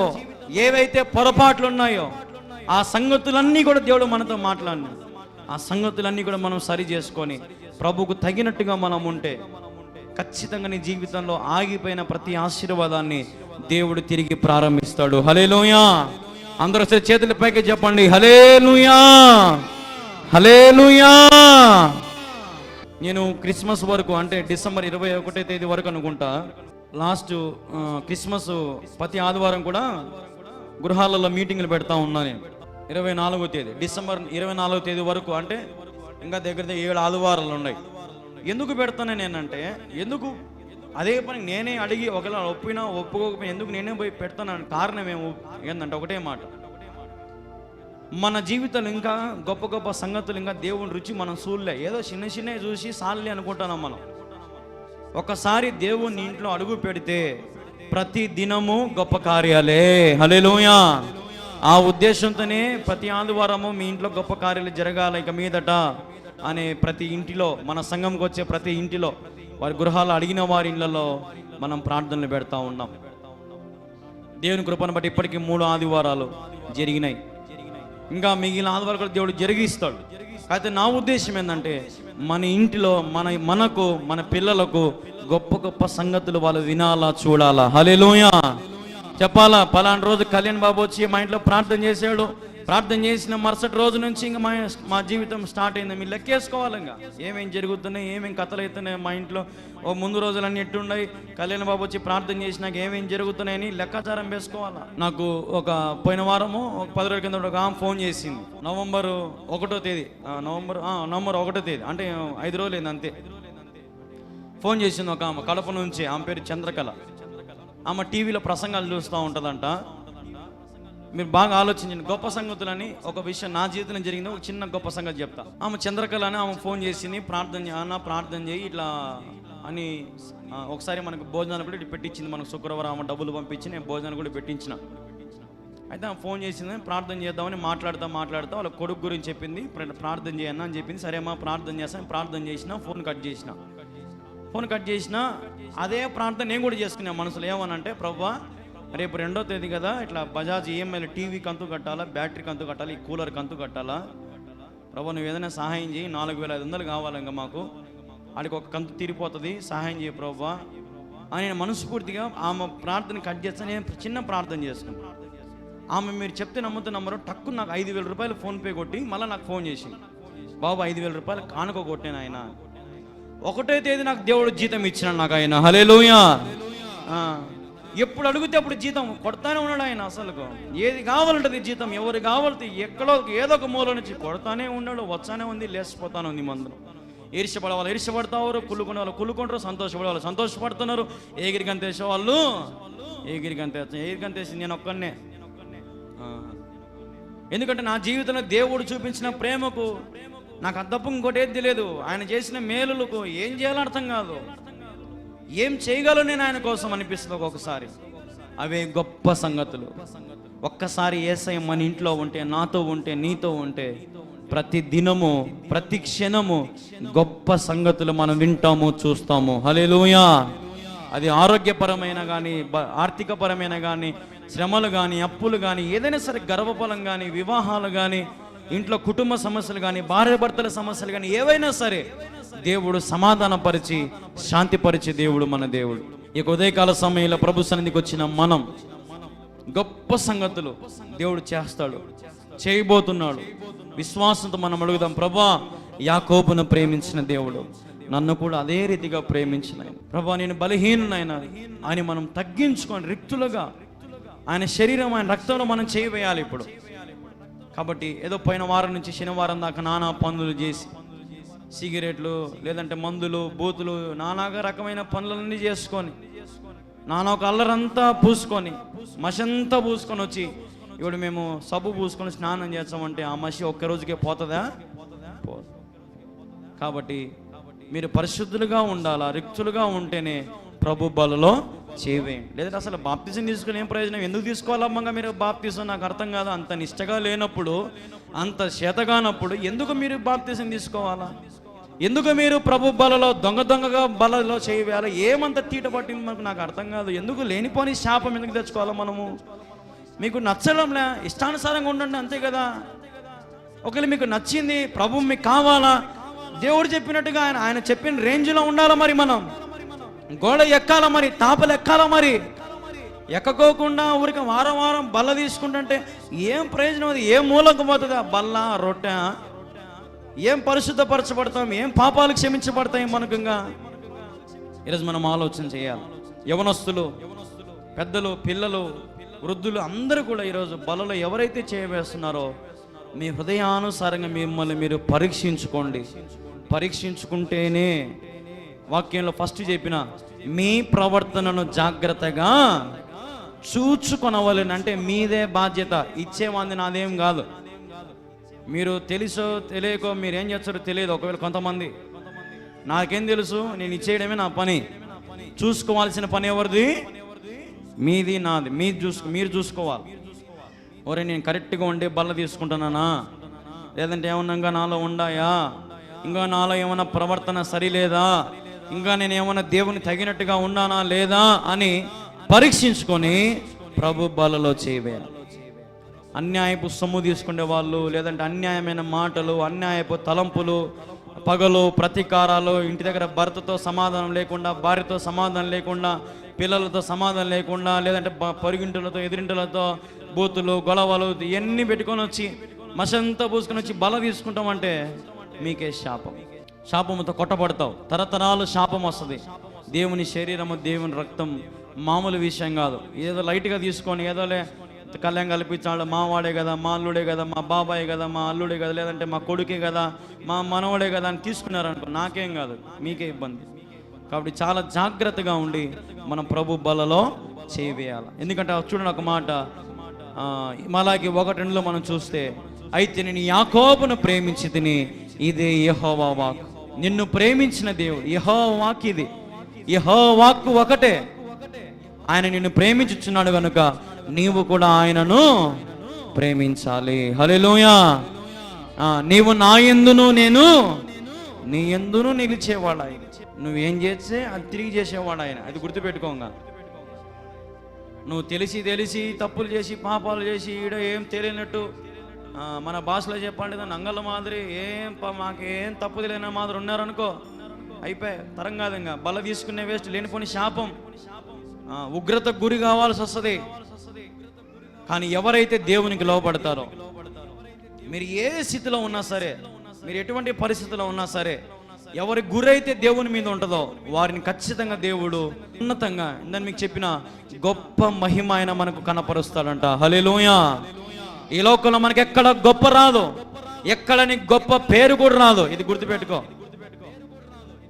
ఏవైతే పొరపాట్లు ఉన్నాయో ఆ సంగతులన్నీ కూడా దేవుడు మనతో మాట్లాడినాడు. ఆ సంగతులన్నీ కూడా మనం సరి చేసుకొని ప్రభువుకు తగినట్టుగా మనం ఉంటే ఖచ్చితంగా నీ జీవితంలో ఆగిపోయిన ప్రతి ఆశీర్వాదాన్ని దేవుడు తిరిగి ప్రారంభిస్తాడు. హల్లెలూయా! అందరూ చేతుల పైకి చెప్పండి, హల్లెలూయా, హల్లెలూయా. నేను క్రిస్మస్ వరకు, అంటే డిసెంబర్ 21వ తేదీ వరకు అనుకుంటా, లాస్ట్ క్రిస్మస్ ప్రతి ఆదివారం కూడా గృహాలలో మీటింగ్లు పెడతా ఉన్నాను నేను. 24వ తేదీ, డిసెంబర్ 24వ తేదీ వరకు, అంటే ఇంకా దగ్గర 7 ఆదివారాలు ఉన్నాయి. ఎందుకు పెడతాను నేనంటే, ఎందుకు అదే పని నేనే అడిగి ఒకవేళ ఒప్పినా ఒప్పుకోకపోయినా ఎందుకు నేనే పోయి పెడతాను. కారణం ఏంటంటే ఒకటే మాట, మన జీవితంలో ఇంకా గొప్ప గొప్ప సంగతులు, ఇంకా దేవుని రుచి మనం చూడలే. ఏదో చిన్న చిన్నవి చూసి సాల్లే అనుకుంటున్నాం మనం. ఒకసారి దేవుని ఇంట్లో అడుగు పెడితే ప్రతి దినము గొప్ప కార్యాలే. హల్లెలూయా! ఆ ఉద్దేశంతోనే ప్రతి ఆదివారము మీ ఇంట్లో గొప్ప కార్యాలు జరగాలి ఇక మీదట అనే ప్రతి ఇంటిలో, మన సంఘంకి వచ్చే ప్రతి ఇంటిలో, వారి గృహాలు అడిగిన వారి ఇళ్లలో మనం ప్రార్థనలు పెడతా ఉన్నాం. దేవుని కృపను బట్టి ఇప్పటికీ 3 ఆదివారాలు జరిగినాయి. ఇంకా మిగిలిన ఆదివారాలు కూడా దేవుడు జరిగిస్తాడు. అయితే నా ఉద్దేశం ఏంటంటే, మన ఇంటిలో మనకు మన పిల్లలకు గొప్ప గొప్ప సంగతులు వాళ్ళు వినాలా, చూడాలా. హల్లెలూయా! చెప్పాలా. పలానా రోజు కళ్యాణ్ బాబు వచ్చి మా ఇంట్లో ప్రార్థన చేశాడు, ప్రార్థన చేసిన మరుసటి రోజు నుంచి ఇంకా మా జీవితం స్టార్ట్ అయింది. మీరు లెక్కేసుకోవాలి ఇంకా ఏమేం జరుగుతున్నాయి, ఏమేం కథలు అవుతున్నాయి మా ఇంట్లో. ఓ ముందు రోజులన్నీ ఎట్టున్నాయి, కళ్యాణ్ బాబు వచ్చి ప్రార్థన చేసినాక ఏమేం జరుగుతున్నాయని లెక్కాచారం వేసుకోవాలా. నాకు ఒక పోయిన వారము 10 రోజుల కింద ఒక ఆమె ఫోన్ చేసింది. నవంబర్ 1వ తేదీ, నవంబర్ 1వ తేదీ, అంటే 5 రోజులు అయింది అంతే. ఫోన్ చేసింది ఒక ఆమె కడప నుంచి. ఆమె పేరు చంద్రకళ. ఆమె టీవీలో ప్రసంగాలు చూస్తూ ఉంటుందంట. మీరు బాగా ఆలోచించండి. గొప్ప సంగతులని ఒక విషయం నా జీవితంలో జరిగింది, ఒక చిన్న గొప్ప సంగతి చెప్తా. ఆమె చంద్రకళ అని ఆమె ఫోన్ చేసింది, ప్రార్థన చేయి ఇట్లా అని. ఒకసారి మనకు భోజనాలు కూడా ఇటు పెట్టించింది. మనకు శుక్రవారం ఆమె డబ్బులు పంపించి నేను భోజనాలు కూడా పెట్టించిన. అయితే ఆమె ఫోన్ చేసింది, ప్రార్థన చేద్దామని మాట్లాడుతూ వాళ్ళ కొడుకు గురించి చెప్పింది. ప్రార్థన చేయన్నా అని చెప్పింది. సరే అమ్మా ప్రార్థన చేస్తాను. ప్రార్థన చేసిన, ఫోన్ కట్ చేసిన. అదే ప్రార్థన నేను కూడా చేసుకున్నా మనసులో. ఏమనంటే, ప్రభువా రేపు 2వ తేదీ కదా, ఇట్లా బజాజ్ ఈఎంఐలో టీవీకి అంతు కట్టాలా, బ్యాటరీకి అంతు కట్టాలి, ఈ కూలర్కి అంతు కట్టాలా. ప్రభు నువ్వు ఏదైనా సహాయం చేయి, 4500 కావాలి ఇంకా మాకు, ఆడికి ఒక కంతు తీరిపోతుంది, సహాయం చేయి ప్రభువా అని నేను మనస్ఫూర్తిగా ఆమె ప్రార్థన కట్ చేస్తాను. నేను చిన్న ప్రార్థన చేసుకున్నాను. ఆమె మీరు చెప్తే నమ్ముతున్నారు, టక్కు నాకు 5000 రూపాయలు ఫోన్పే కొట్టి మళ్ళీ నాకు ఫోన్ చేసింది. బాబు 5000 రూపాయలు కానుక కొట్టాను ఆయన. 1వ తేదీ నాకు దేవుడు జీతం ఇచ్చినాడు నాకు ఆయన. హల్లెలూయా! ఎప్పుడు అడిగితే అప్పుడు జీతం కొడతానే ఉన్నాడు ఆయన. అసలు ఏది కావాలంటది జీతం, ఎవరు కావాలి ఎక్కడో ఏదో ఒక మూల నుంచి కొడతానే ఉన్నాడు. వచ్చానే ఉంది, లేచిపోతానే ఉంది. మందులు ఈర్ష్యపడే వాళ్ళు ఈర్ష్యపడతారు, కుళ్ళుకునే వాళ్ళు కుళ్ళుకుంటారు, సంతోషపడే వాళ్ళు సంతోషపడుతున్నారు, ఎగిరికంతేసే వాళ్ళు ఎగిరికంతేసి నేను ఒక్కనే. ఎందుకంటే నా జీవితంలో దేవుడు చూపించిన ప్రేమకు నాకు అద్దపు ఇంకోటి ఏది తెలియదు. ఆయన చేసిన మేలులకు ఏం చేయాలో అర్థం కాదు, ఏం చేయగలను నేను ఆయన కోసం అనిపిస్తుంది ఒక్కొక్కసారి. అవే గొప్ప సంగతులు. ఒక్కసారి యేసయ్య మన ఇంట్లో ఉంటే, నాతో ఉంటే, నీతో ఉంటే, ప్రతి దినము ప్రతి క్షణము గొప్ప సంగతులు మనం వింటాము, చూస్తాము. హల్లెలూయా! అది ఆరోగ్యపరమైన కానీ, ఆర్థికపరమైన కానీ, శ్రమలు కానీ, అప్పులు కానీ, ఏదైనా సరే, గర్భఫలం కానీ, వివాహాలు కానీ, ఇంట్లో కుటుంబ సమస్యలు కానీ, భార్యాభర్తల సమస్యలు కానీ, ఏవైనా సరే దేవుడు సమాధానపరిచి శాంతిపరిచే దేవుడు మన దేవుడు. ఈ ఉదయకాల సమయంలో ప్రభు సన్నిధికి వచ్చిన మనం గొప్ప సంగతులు దేవుడు చేస్తాడు, చేయబోతున్నాడు. విశ్వాసంతో మనం అడుగుదాం, ప్రభువా యాకోబును ప్రేమించిన దేవుడు నన్ను కూడా అదే రీతిగా ప్రేమించిన ప్రభువా, నేను బలహీనునైనా అని మనం తగ్గించుకొని రిక్తులుగా ఆయన శరీరం, ఆయన రక్తంలో మనం చేయవేయాలి. ఇప్పుడు కాబట్టి ఏదో పోయిన వారం నుంచి శనివారం దాకా నానా పనులు చేసి సిగరెట్లు లేదంటే మందులు బూతులు నానాగా రకమైన పనులన్నీ చేసుకొని నానా ఒక అల్లరంతా పూసుకొని మషంతా పూసుకొని వచ్చి ఇప్పుడు మేము సబ్బు పూసుకొని స్నానం చేస్తామంటే ఆ మసి ఒక్క రోజుకే పోతుందా? పోదు. కాబట్టి మీరు పరిశుద్ధులుగా ఉండాలా, రిక్తులుగా ఉంటేనే ప్రభు బలలో చేవేయండి. లేదంటే అసలు బాప్తిజం తీసుకుని ఏం ప్రయోజనం? ఎందుకు తీసుకోవాలమ్మగా మీరు బాప్తిజం? నాకు అర్థం కాదు. అంత నిష్టగా లేనప్పుడు, అంత చేతగానప్పుడు ఎందుకు మీరు బాప్తిజం తీసుకోవాలా? ఎందుకు మీరు ప్రభు బలలో దొంగగా బలలో చేయవేయాలి? ఏమంత తీట పట్టింది మనకు? నాకు అర్థం కాదు. ఎందుకు లేనిపోని శాపం ఎందుకు తెచ్చుకోవాలా మనము? మీకు నచ్చడంలే, ఇష్టానుసారంగా ఉండండి, అంతే కదా. ఒకవేళ మీకు నచ్చింది, ప్రభు మీకు కావాలా, దేవుడు చెప్పినట్టుగా ఆయన చెప్పిన రేంజ్లో ఉండాలా. మరి మనం గోడ ఎక్కాలా, మరి తాపలు ఎక్కాలా. మరి ఎక్కకోకుండా ఊరికి వారం వారం బల్ల తీసుకుంటుంటే ఏం ప్రయోజనం? అది ఏం మూలకు పోతుందా? బల్ల రొట్టె ఏం పరిశుద్ధపరచబడతాం? ఏం పాపాలు క్షమించబడతాయి మనకంగా? ఈరోజు మనం ఆలోచన చేయాలి. యవనస్తులు, పెద్దలు, పిల్లలు, వృద్ధులు అందరూ కూడా ఈరోజు బలలో ఎవరైతే చేయవేస్తున్నారో మీ హృదయానుసారంగా మిమ్మల్ని మీరు పరీక్షించుకోండి. పరీక్షించుకుంటేనే వాక్యంలో ఫస్ట్ చెప్పిన మీ ప్రవర్తనను జాగ్రత్తగా చూచుకొనవలెను. అంటే మీదే బాధ్యత. ఇచ్చేవాంది నాదేం కాదు. మీరు తెలుసో తెలియకో మీరు ఏం చేస్తారో తెలియదు. ఒకవేళ కొంతమంది నాకేం తెలుసు, నేను ఇచ్చేయడమే నా పని. చూసుకోవాల్సిన పని ఎవరిది? మీది, నాది. మీరు చూసుకోవాలి. ఒరే నేను కరెక్ట్గా ఉండే బల్ల తీసుకుంటున్నానా, లేదంటే ఏమన్నా నాలో ఉండాయా, ఇంకా నాలో ఏమైనా ప్రవర్తన సరిలేదా, ఇంకా నేను ఏమైనా దేవుని తగినట్టుగా ఉన్నానా లేదా అని పరీక్షించుకొని ప్రభు బలలో చేయవేయాలి. అన్యాయపు సొమ్ము తీసుకునే వాళ్ళు, లేదంటే అన్యాయమైన మాటలు, అన్యాయపు తలంపులు, పగలు, ప్రతీకారాలు, ఇంటి దగ్గర భర్తతో సమాధానం లేకుండా, భార్యతో సమాధానం లేకుండా, పిల్లలతో సమాధానం లేకుండా, లేదంటే పొరుగింటులతో ఎదురింటులతో బూతులు, గొడవలు ఇవన్నీ పెట్టుకొని వచ్చి మసంతా పూసుకొని వచ్చి బల తీసుకుంటామంటే మీకే శాపం. శాపముతో కొట్టబడతావు. తరతరాలు శాపం వస్తుంది. దేవుని శరీరము, దేవుని రక్తం మామూలు విషయం కాదు. ఏదో లైట్గా తీసుకొని ఏదోలే కళ్యాణం కల్పించాడు, మా వాడే కదా, మా అల్లుడే కదా, మా బాబాయ్ కదా, మా అల్లుడే కదా, లేదంటే మా కొడుకే కదా, మా మనవడే కదా అని తీసుకున్నారనుకో నాకేం కాదు, మీకే ఇబ్బంది. కాబట్టి చాలా జాగ్రత్తగా ఉండి మనం ప్రభు బలలో చేయవేయాలి. ఎందుకంటే చూడండి ఒక మాట, మలాకి 1:2 మనం చూస్తే, అయితే నేను యాకోబును ప్రేమించి తిని, ఇదే యెహోవా వాక్కు. నిన్ను ప్రేమించిన దేవుడు యెహోవా వాక్కు. ఇది యెహోవా వాక్కు ఒకటే. ఆయన నిన్ను ప్రేమించుచున్నాడు కనుక నీవు కూడా ఆయనను ప్రేమించాలి. హల్లెలూయా. నీవు నా యందును, నేను నీ యందును నిలిచేవాడు ఆయన. నువ్వేం చేస్తే అది తిరిగి చేసేవాడు ఆయన. అది గుర్తుపెట్టుకోగా. నువ్వు తెలిసి తప్పులు చేసి పాపాలు చేసి ఈడ ఏం తెలియనట్టు, మన భాషలో చెప్పండి నంగల మాదిరి మాకేం తప్పు తెలియని మాదిరి ఉన్నారనుకో, అయిపోయి తరం కాదు. ఇంకా బల తీసుకునే వేస్ట్, లేనిపోని శాపం, ఉగ్రతకు గురి కావాల్సి వస్తుంది. కానీ ఎవరైతే దేవునికి లోబడతారో, మీరు ఏ స్థితిలో ఉన్నా సరే, మీరు ఎటువంటి పరిస్థితిలో ఉన్నా సరే, ఎవరి గురైతే దేవుని మీద ఉంటుందో వారిని ఖచ్చితంగా దేవుడు ఉన్నతంగా ఇందని మీకు చెప్పిన గొప్ప మహిమ ఆయన మనకు కనపరుస్తాడంట. హల్లెలూయా. ఈ లోకంలో మనకి ఎక్కడ గొప్ప రాదు, ఎక్కడ నీకు గొప్ప పేరు కూడా రాదు. ఇది గుర్తుపెట్టుకో.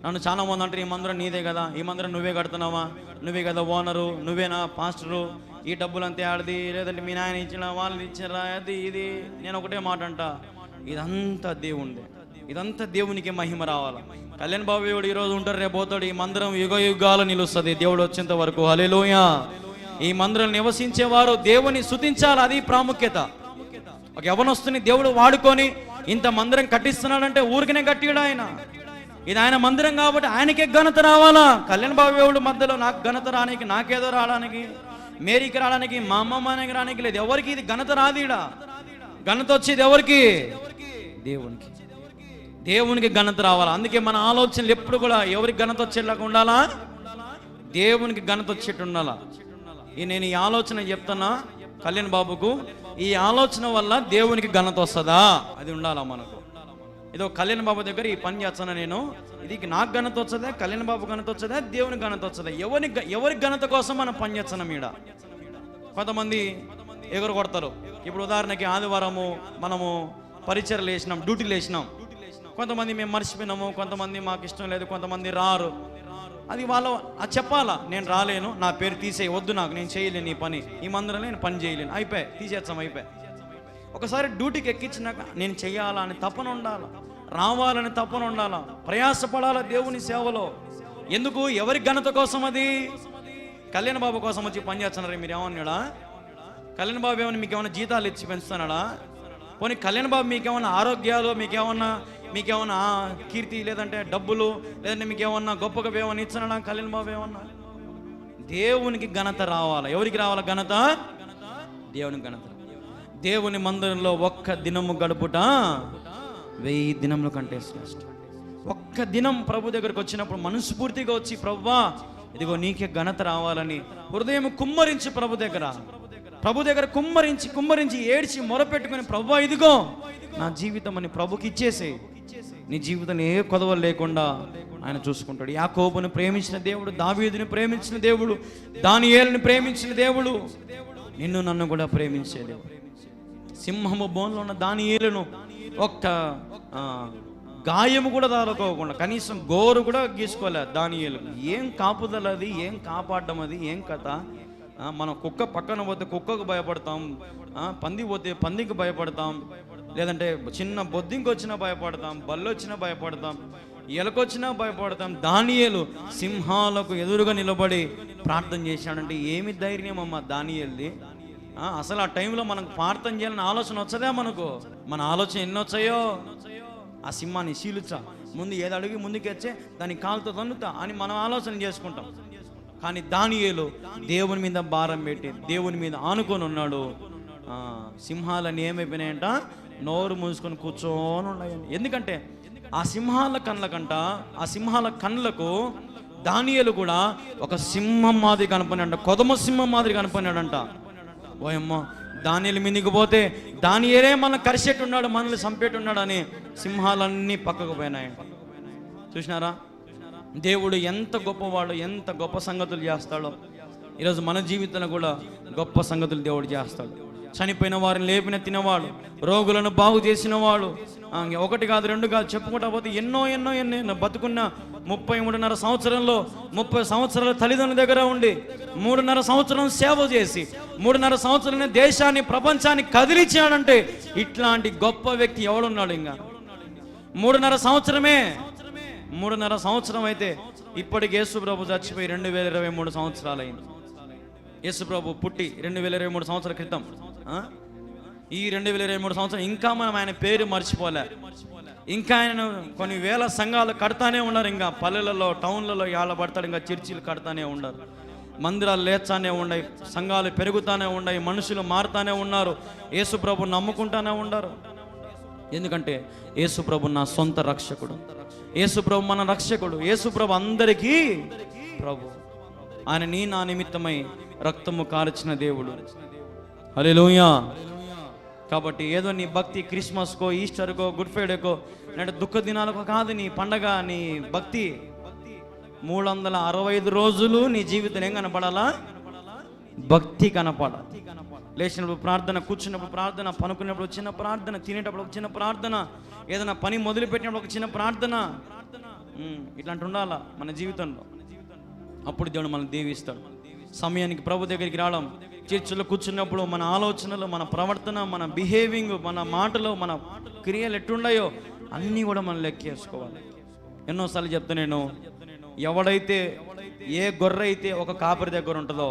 నన్ను చాలా మంది అంటారు, ఈ మందిరం నీదే కదా, ఈ మందిరం నువ్వే కడుతున్నావా, నువ్వే కదా ఓనరు, నువ్వేనా పాస్టరు, ఈ డబ్బులు అంతే ఆడది, లేదంటే మీ నాయన ఇచ్చిన వాళ్ళు ఇచ్చినరా, అది ఇది. నేను ఒకటే మాట అంట, ఇదంతా దేవుంది, ఇదంతా దేవునికి మహిమ రావాలి. కళ్యాణ్ బాబు దేవుడు ఈరోజు ఉంటారు, రేపు పోతాడు. ఈ మందిరం యుగ యుగాలు నిలుస్తుంది దేవుడు వచ్చేంత వరకు. హల్లెలూయా. ఈ మందిరం నివసించేవారు దేవుని స్తుతించాలి. అది ప్రాముఖ్యత. ఒక యవనస్తుని దేవుడు వాడుకొని ఇంత మందిరం కట్టిస్తున్నాడంటే ఊరికనే కట్టిడు ఆయన. ఇది ఆయన మందిరం కాబట్టి ఆయనకే ఘనత రావాలా. కళ్యాణ్ బాబు దేవుడు మధ్యలో నాకు ఘనత రానికి, నాకేదో రావడానికి, మేరీకి రావడానికి, మా అమ్మమ్మకి రానికి లేదు. ఎవరికి ఇది ఘనత రాదీడా. ఘనత వచ్చేది ఎవరికి? దేవునికి. దేవునికి ఘనత రావాలా. అందుకే మన ఆలోచనలు ఎప్పుడు కూడా ఎవరికి ఘనత వచ్చేలాగా ఉండాలా? దేవునికి ఘనత వచ్చేట్టు ఉండాలా. నేను ఈ ఆలోచన చెప్తున్నా కళ్యాణ్ బాబుకు, ఈ ఆలోచన వల్ల దేవునికి ఘనత వస్తుందా, అది ఉండాలా మనకు. ఏదో కళ్యాణ్ బాబు దగ్గర ఈ పని చేస్తున్నా నేను, ఇది నాకు ఘనత వచ్చదా, కళ్యాణ్ బాబు ఘనత వచ్చదా, దేవునికి ఘనత వచ్చదా, ఎవరి ఘనత కోసం మనం పని చేస్తున్నాం. ఈడ కొంతమంది ఎగురు కొడతారు. ఇప్పుడు ఉదాహరణకి ఆదివారము మనము పరిచర్లు వేసినాం, డ్యూటీలు వేసినాం. కొంతమంది మేము మర్చిపోయినాము, కొంతమంది మాకు ఇష్టం లేదు, కొంతమంది రారు. అది అది చెప్పాలా, నేను రాలేను, నా పేరు తీసేయి, వద్దు నాకు, నేను చేయలేను ఈ పని, ఈ మందిరంలో నేను పని చేయలేను, అయిపోయి తీసేస్తాం, అయిపోయి. ఒకసారి డ్యూటీకి ఎక్కించినాక నేను చెయ్యాలా అని తపన ఉండాలా, రావాలని తపన ఉండాలా, ప్రయాసపడాలా దేవుని సేవలో. ఎందుకు? ఎవరి ఘనత కోసం? అది కళ్యాణ్ బాబు కోసం వచ్చి పని చేస్తున్నారా? మీరు ఏమన్నాడా? కళ్యాణ్ బాబు ఏమన్నా మీకు ఏమైనా జీతాలు ఇచ్చి పెంచుతున్నాడా? పోనీ కళ్యాణ్ బాబు మీకేమన్నా ఆరోగ్యాలు, మీకేమన్నా కీర్తి, లేదంటే డబ్బులు, లేదంటే మీకేమన్నా గొప్పగా ఏమన్నా ఇచ్చినాడా కళ్యాణ్ బాబు? ఏమన్నా? దేవునికి ఘనత రావాలా. ఎవరికి రావాలా ఘనత? దేవునికి ఘనత. దేవుని మందిరంలో ఒక్క దినము గడుపుట 1000 దినముల కంటే శ్రేష్టం. ఒక్క దినం ప్రభు దగ్గరకు వచ్చినప్పుడు మనస్ఫూర్తిగా వచ్చి, ప్రభువా ఇదిగో నీకే ఘనత రావాలని హృదయం కుమ్మరించి ప్రభు దగ్గర కుమ్మరించి ఏడ్చి మొరపెట్టుకుని, ప్రభువా ఇదిగో నా జీవితం అని ప్రభుకి ఇచ్చేసే. నీ జీవితం ఏ కొదవలు లేకుండా ఆయన చూసుకుంటాడు. యాకోబుని ప్రేమించిన దేవుడు, దావీదుని ప్రేమించిన దేవుడు, దానియేలుని ప్రేమించిన దేవుడు, నిన్ను నన్ను కూడా ప్రేమించే దేవుడు. సింహము బోన్లో ఉన్న దానియేలును ఒక్క గాయము కూడా తాలుకోకుండా, కనీసం గోరు కూడా గీసుకోలే దానియేలు. ఏం కాపుదల అది, ఏం కాపాడడం అది, ఏం కథ? మనం కుక్క పక్కన పోతే కుక్కకు భయపడతాం, పంది పోతే పందికి భయపడతాం, లేదంటే చిన్న బొద్దింకి వచ్చినా భయపడతాం, బల్లి వచ్చినా భయపడతాం, ఎలకొచ్చినా భయపడతాం. దానియేలు సింహాలకు ఎదురుగా నిలబడి ప్రార్థన చేశాడంటే ఏమి ధైర్యం అమ్మ దానియేలుది. అసలు ఆ టైంలో మనకు ప్రార్థన చేయాలని ఆలోచన వచ్చదా? మనకు మన ఆలోచన ఎన్ని వచ్చాయో. ఆ సింహాన్ని శీలుచా, ముందు ఏది అడిగి ముందుకెచ్చే దాన్ని కాలుతో తన్నుతా అని మనం ఆలోచన చేసుకుంటాం. కానీ దానియేలు దేవుని మీద భారం పెట్టి దేవుని మీద ఆనుకొని ఉన్నాడు. సింహాలన్నీ ఏమైపోయినాయంట? నోరు మూసుకొని కూర్చొని ఉన్నాయని. ఎందుకంటే ఆ సింహాల కళ్ళకు దానియేలు కూడా ఒక సింహం మాదిరి కనపడినాడంట, కొదమ సింహం మాదిరి కనపడినాడంట. ఓయమ్మ, దానియేలు మీదికి పోతే దానియేలే మనల్ని కరిసేట్టున్నాడు, మనల్ని చంపేట్టున్నాడు అని సింహాలన్నీ పక్కకు పోయినాయంట. చూసినారా? దేవుడు ఎంత గొప్పవాడు, ఎంత గొప్ప సంగతులు చేస్తాడో. ఈరోజు మన జీవితంలో కూడా గొప్ప సంగతులు దేవుడు చేస్తాడు. చనిపోయిన వారిని లేపిన తినవాడు, రోగులను బాగు చేసిన వాడు. ఒకటి కాదు, రెండు కాదు, చెప్పుకుంటా పోతే ఎన్నో బతుకున్న 33.5 సంవత్సరంలో 30 సంవత్సరాల తల్లిదండ్రుల దగ్గర ఉండి 3.5 సంవత్సరం సేవ చేసి 3.5 సంవత్సరాల దేశాన్ని, ప్రపంచాన్ని కదిలించాడంటే ఇట్లాంటి గొప్ప వ్యక్తి ఎవడున్నాడు? ఇంకా 3.5 సంవత్సరమే. 3.5 సంవత్సరం అయితే ఇప్పటికి యేసుప్రభు చచ్చిపోయి 2023 సంవత్సరాలు అయింది. యేసుప్రభు పుట్టి 2023 సంవత్సరాల క్రితం. ఈ 2023 సంవత్సరం ఇంకా మనం ఆయన పేరు మర్చిపోలే. ఇంకా ఆయన కొన్ని వేల సంఘాలు కడతానే ఉన్నారు. ఇంకా పల్లెలలో, టౌన్లలో పడతాడు. ఇంకా చర్చిలు కడతానే ఉన్నారు, మందిరాలు లేచానే ఉన్నాయి, సంఘాలు పెరుగుతానే ఉన్నాయి, మనుషులు మారుతానే ఉన్నారు, యేసుప్రభు నమ్ముకుంటానే ఉన్నారు. ఎందుకంటే యేసుప్రభు నా సొంత రక్షకుడు, యేసుప్రభు మన రక్షకుడు, యేసుప్రభు అందరికీ ప్రభు. ఆయన నా నిమిత్తమై రక్తము కార్చిన దేవుడు. హల్లెలూయా. కాబట్టి ఏదో నీ భక్తి క్రిస్మస్కో, ఈస్టర్కో, గుడ్ ఫ్రైడేకో, అంటే దుఃఖ దినాలకో కాదు నీ పండగ. నీ భక్తి 365 రోజులు నీ జీవితం ఏం కనపడాలా? భక్తి కనపడాలి. లేచినప్పుడు ప్రార్థన, కూర్చున్నప్పుడు ప్రార్థన, పనుకున్నప్పుడు చిన్న ప్రార్థన, తినేటప్పుడు చిన్న ప్రార్థన, ఏదైనా పని మొదలు పెట్టినప్పుడు ఒక చిన్న ప్రార్థన. ఇట్లాంటి ఉండాలా మన జీవితంలో. అప్పుడు దేవుడు మనల్ని దీవిస్తాడు. సమయానికి ప్రభు దగ్గరికి రావడం, చర్చిలో కూర్చున్నప్పుడు మన ఆలోచనలు, మన ప్రవర్తన, మన బిహేవింగ్, మన మాటలు, మన క్రియలు ఎట్లున్నాయో అన్నీ కూడా మనం లెక్కేసుకోవాలి. ఎన్నోసార్లు చెప్తా నేను, ఎవడైతే ఏ గొర్రె అయితే ఒక కాపరి దగ్గర ఉంటుందో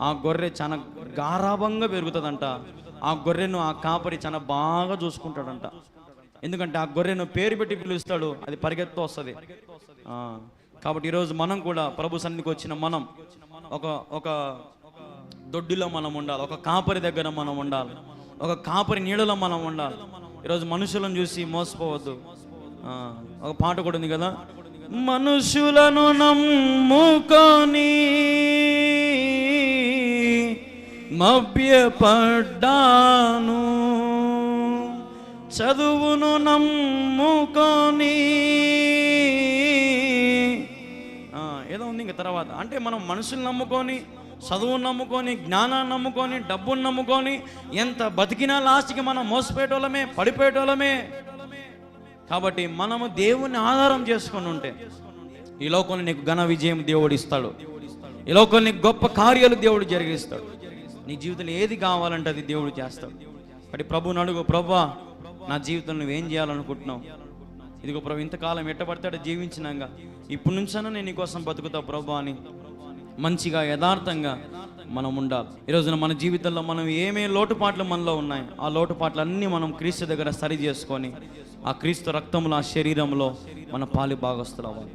ఆ గొర్రె చాలా గారాభంగా పెరుగుతుందంట. ఆ గొర్రెను ఆ కాపరి చాలా బాగా చూసుకుంటాడంట. ఎందుకంటే ఆ గొర్రెను పేరు పెట్టి పిలుస్తాడు, అది పరిగెత్తు వస్తుంది. కాబట్టి ఈరోజు మనం కూడా ప్రభు సన్నిధికి వచ్చిన మనం ఒక దొడ్డిలో మనం ఉండాలి, ఒక కాపరి దగ్గర మనం ఉండాలి, ఒక కాపరి నీడలో మనం ఉండాలి. ఈరోజు మనుషులను చూసి మోసపోవద్దు. ఒక పాట కూడా ఉంది కదా, మనుషులను నమ్ముకొని మభ్యపడ్డాను, చదువును నమ్ముకొని ఏదో ఉంది ఇంకా తర్వాత. అంటే మనం మనుషులు నమ్ముకొని చదువును నమ్ముకొని, జ్ఞానాన్ని నమ్ముకొని, డబ్బును నమ్ముకొని ఎంత బతికినా లాస్ట్కి మనం మోసపోయేటోళ్ళమే, పడిపోయేటోళ్ళమే. కాబట్టి మనము దేవుణ్ణి ఆధారం చేసుకొని ఉంటే ఈ లోకంలో నీకు ఘన విజయం దేవుడు ఇస్తాడు. ఈ లోకంలో నీకు గొప్ప కార్యాలు దేవుడు జరిగిస్తాడు. నీ జీవితంలో ఏది కావాలంటే అది దేవుడు చేస్తాడు. కాబట్టి ప్రభువుని అడుగు, ప్రభువా నా జీవితంలో నువ్వేం చేయాలనుకుంటున్నావు? ఇదిగో ప్రభు, ఇంతకాలం ఎట్టబడతాడో జీవించినాక ఇప్పుడు నుంచైనా నేను నీకోసం బతుకుతావు ప్రభు అని మంచిగా యథార్థంగా మనం ఉండాలి. ఈరోజున మన జీవితంలో మనం ఏమేమి లోటుపాట్లు మనలో ఉన్నాయి, ఆ లోటుపాట్లు అన్నీ మనం క్రీస్తు దగ్గర సరి చేసుకొని ఆ క్రీస్తు రక్తంలో, ఆ శరీరంలో మన పాలి భాగస్తులు అవ్వాలి.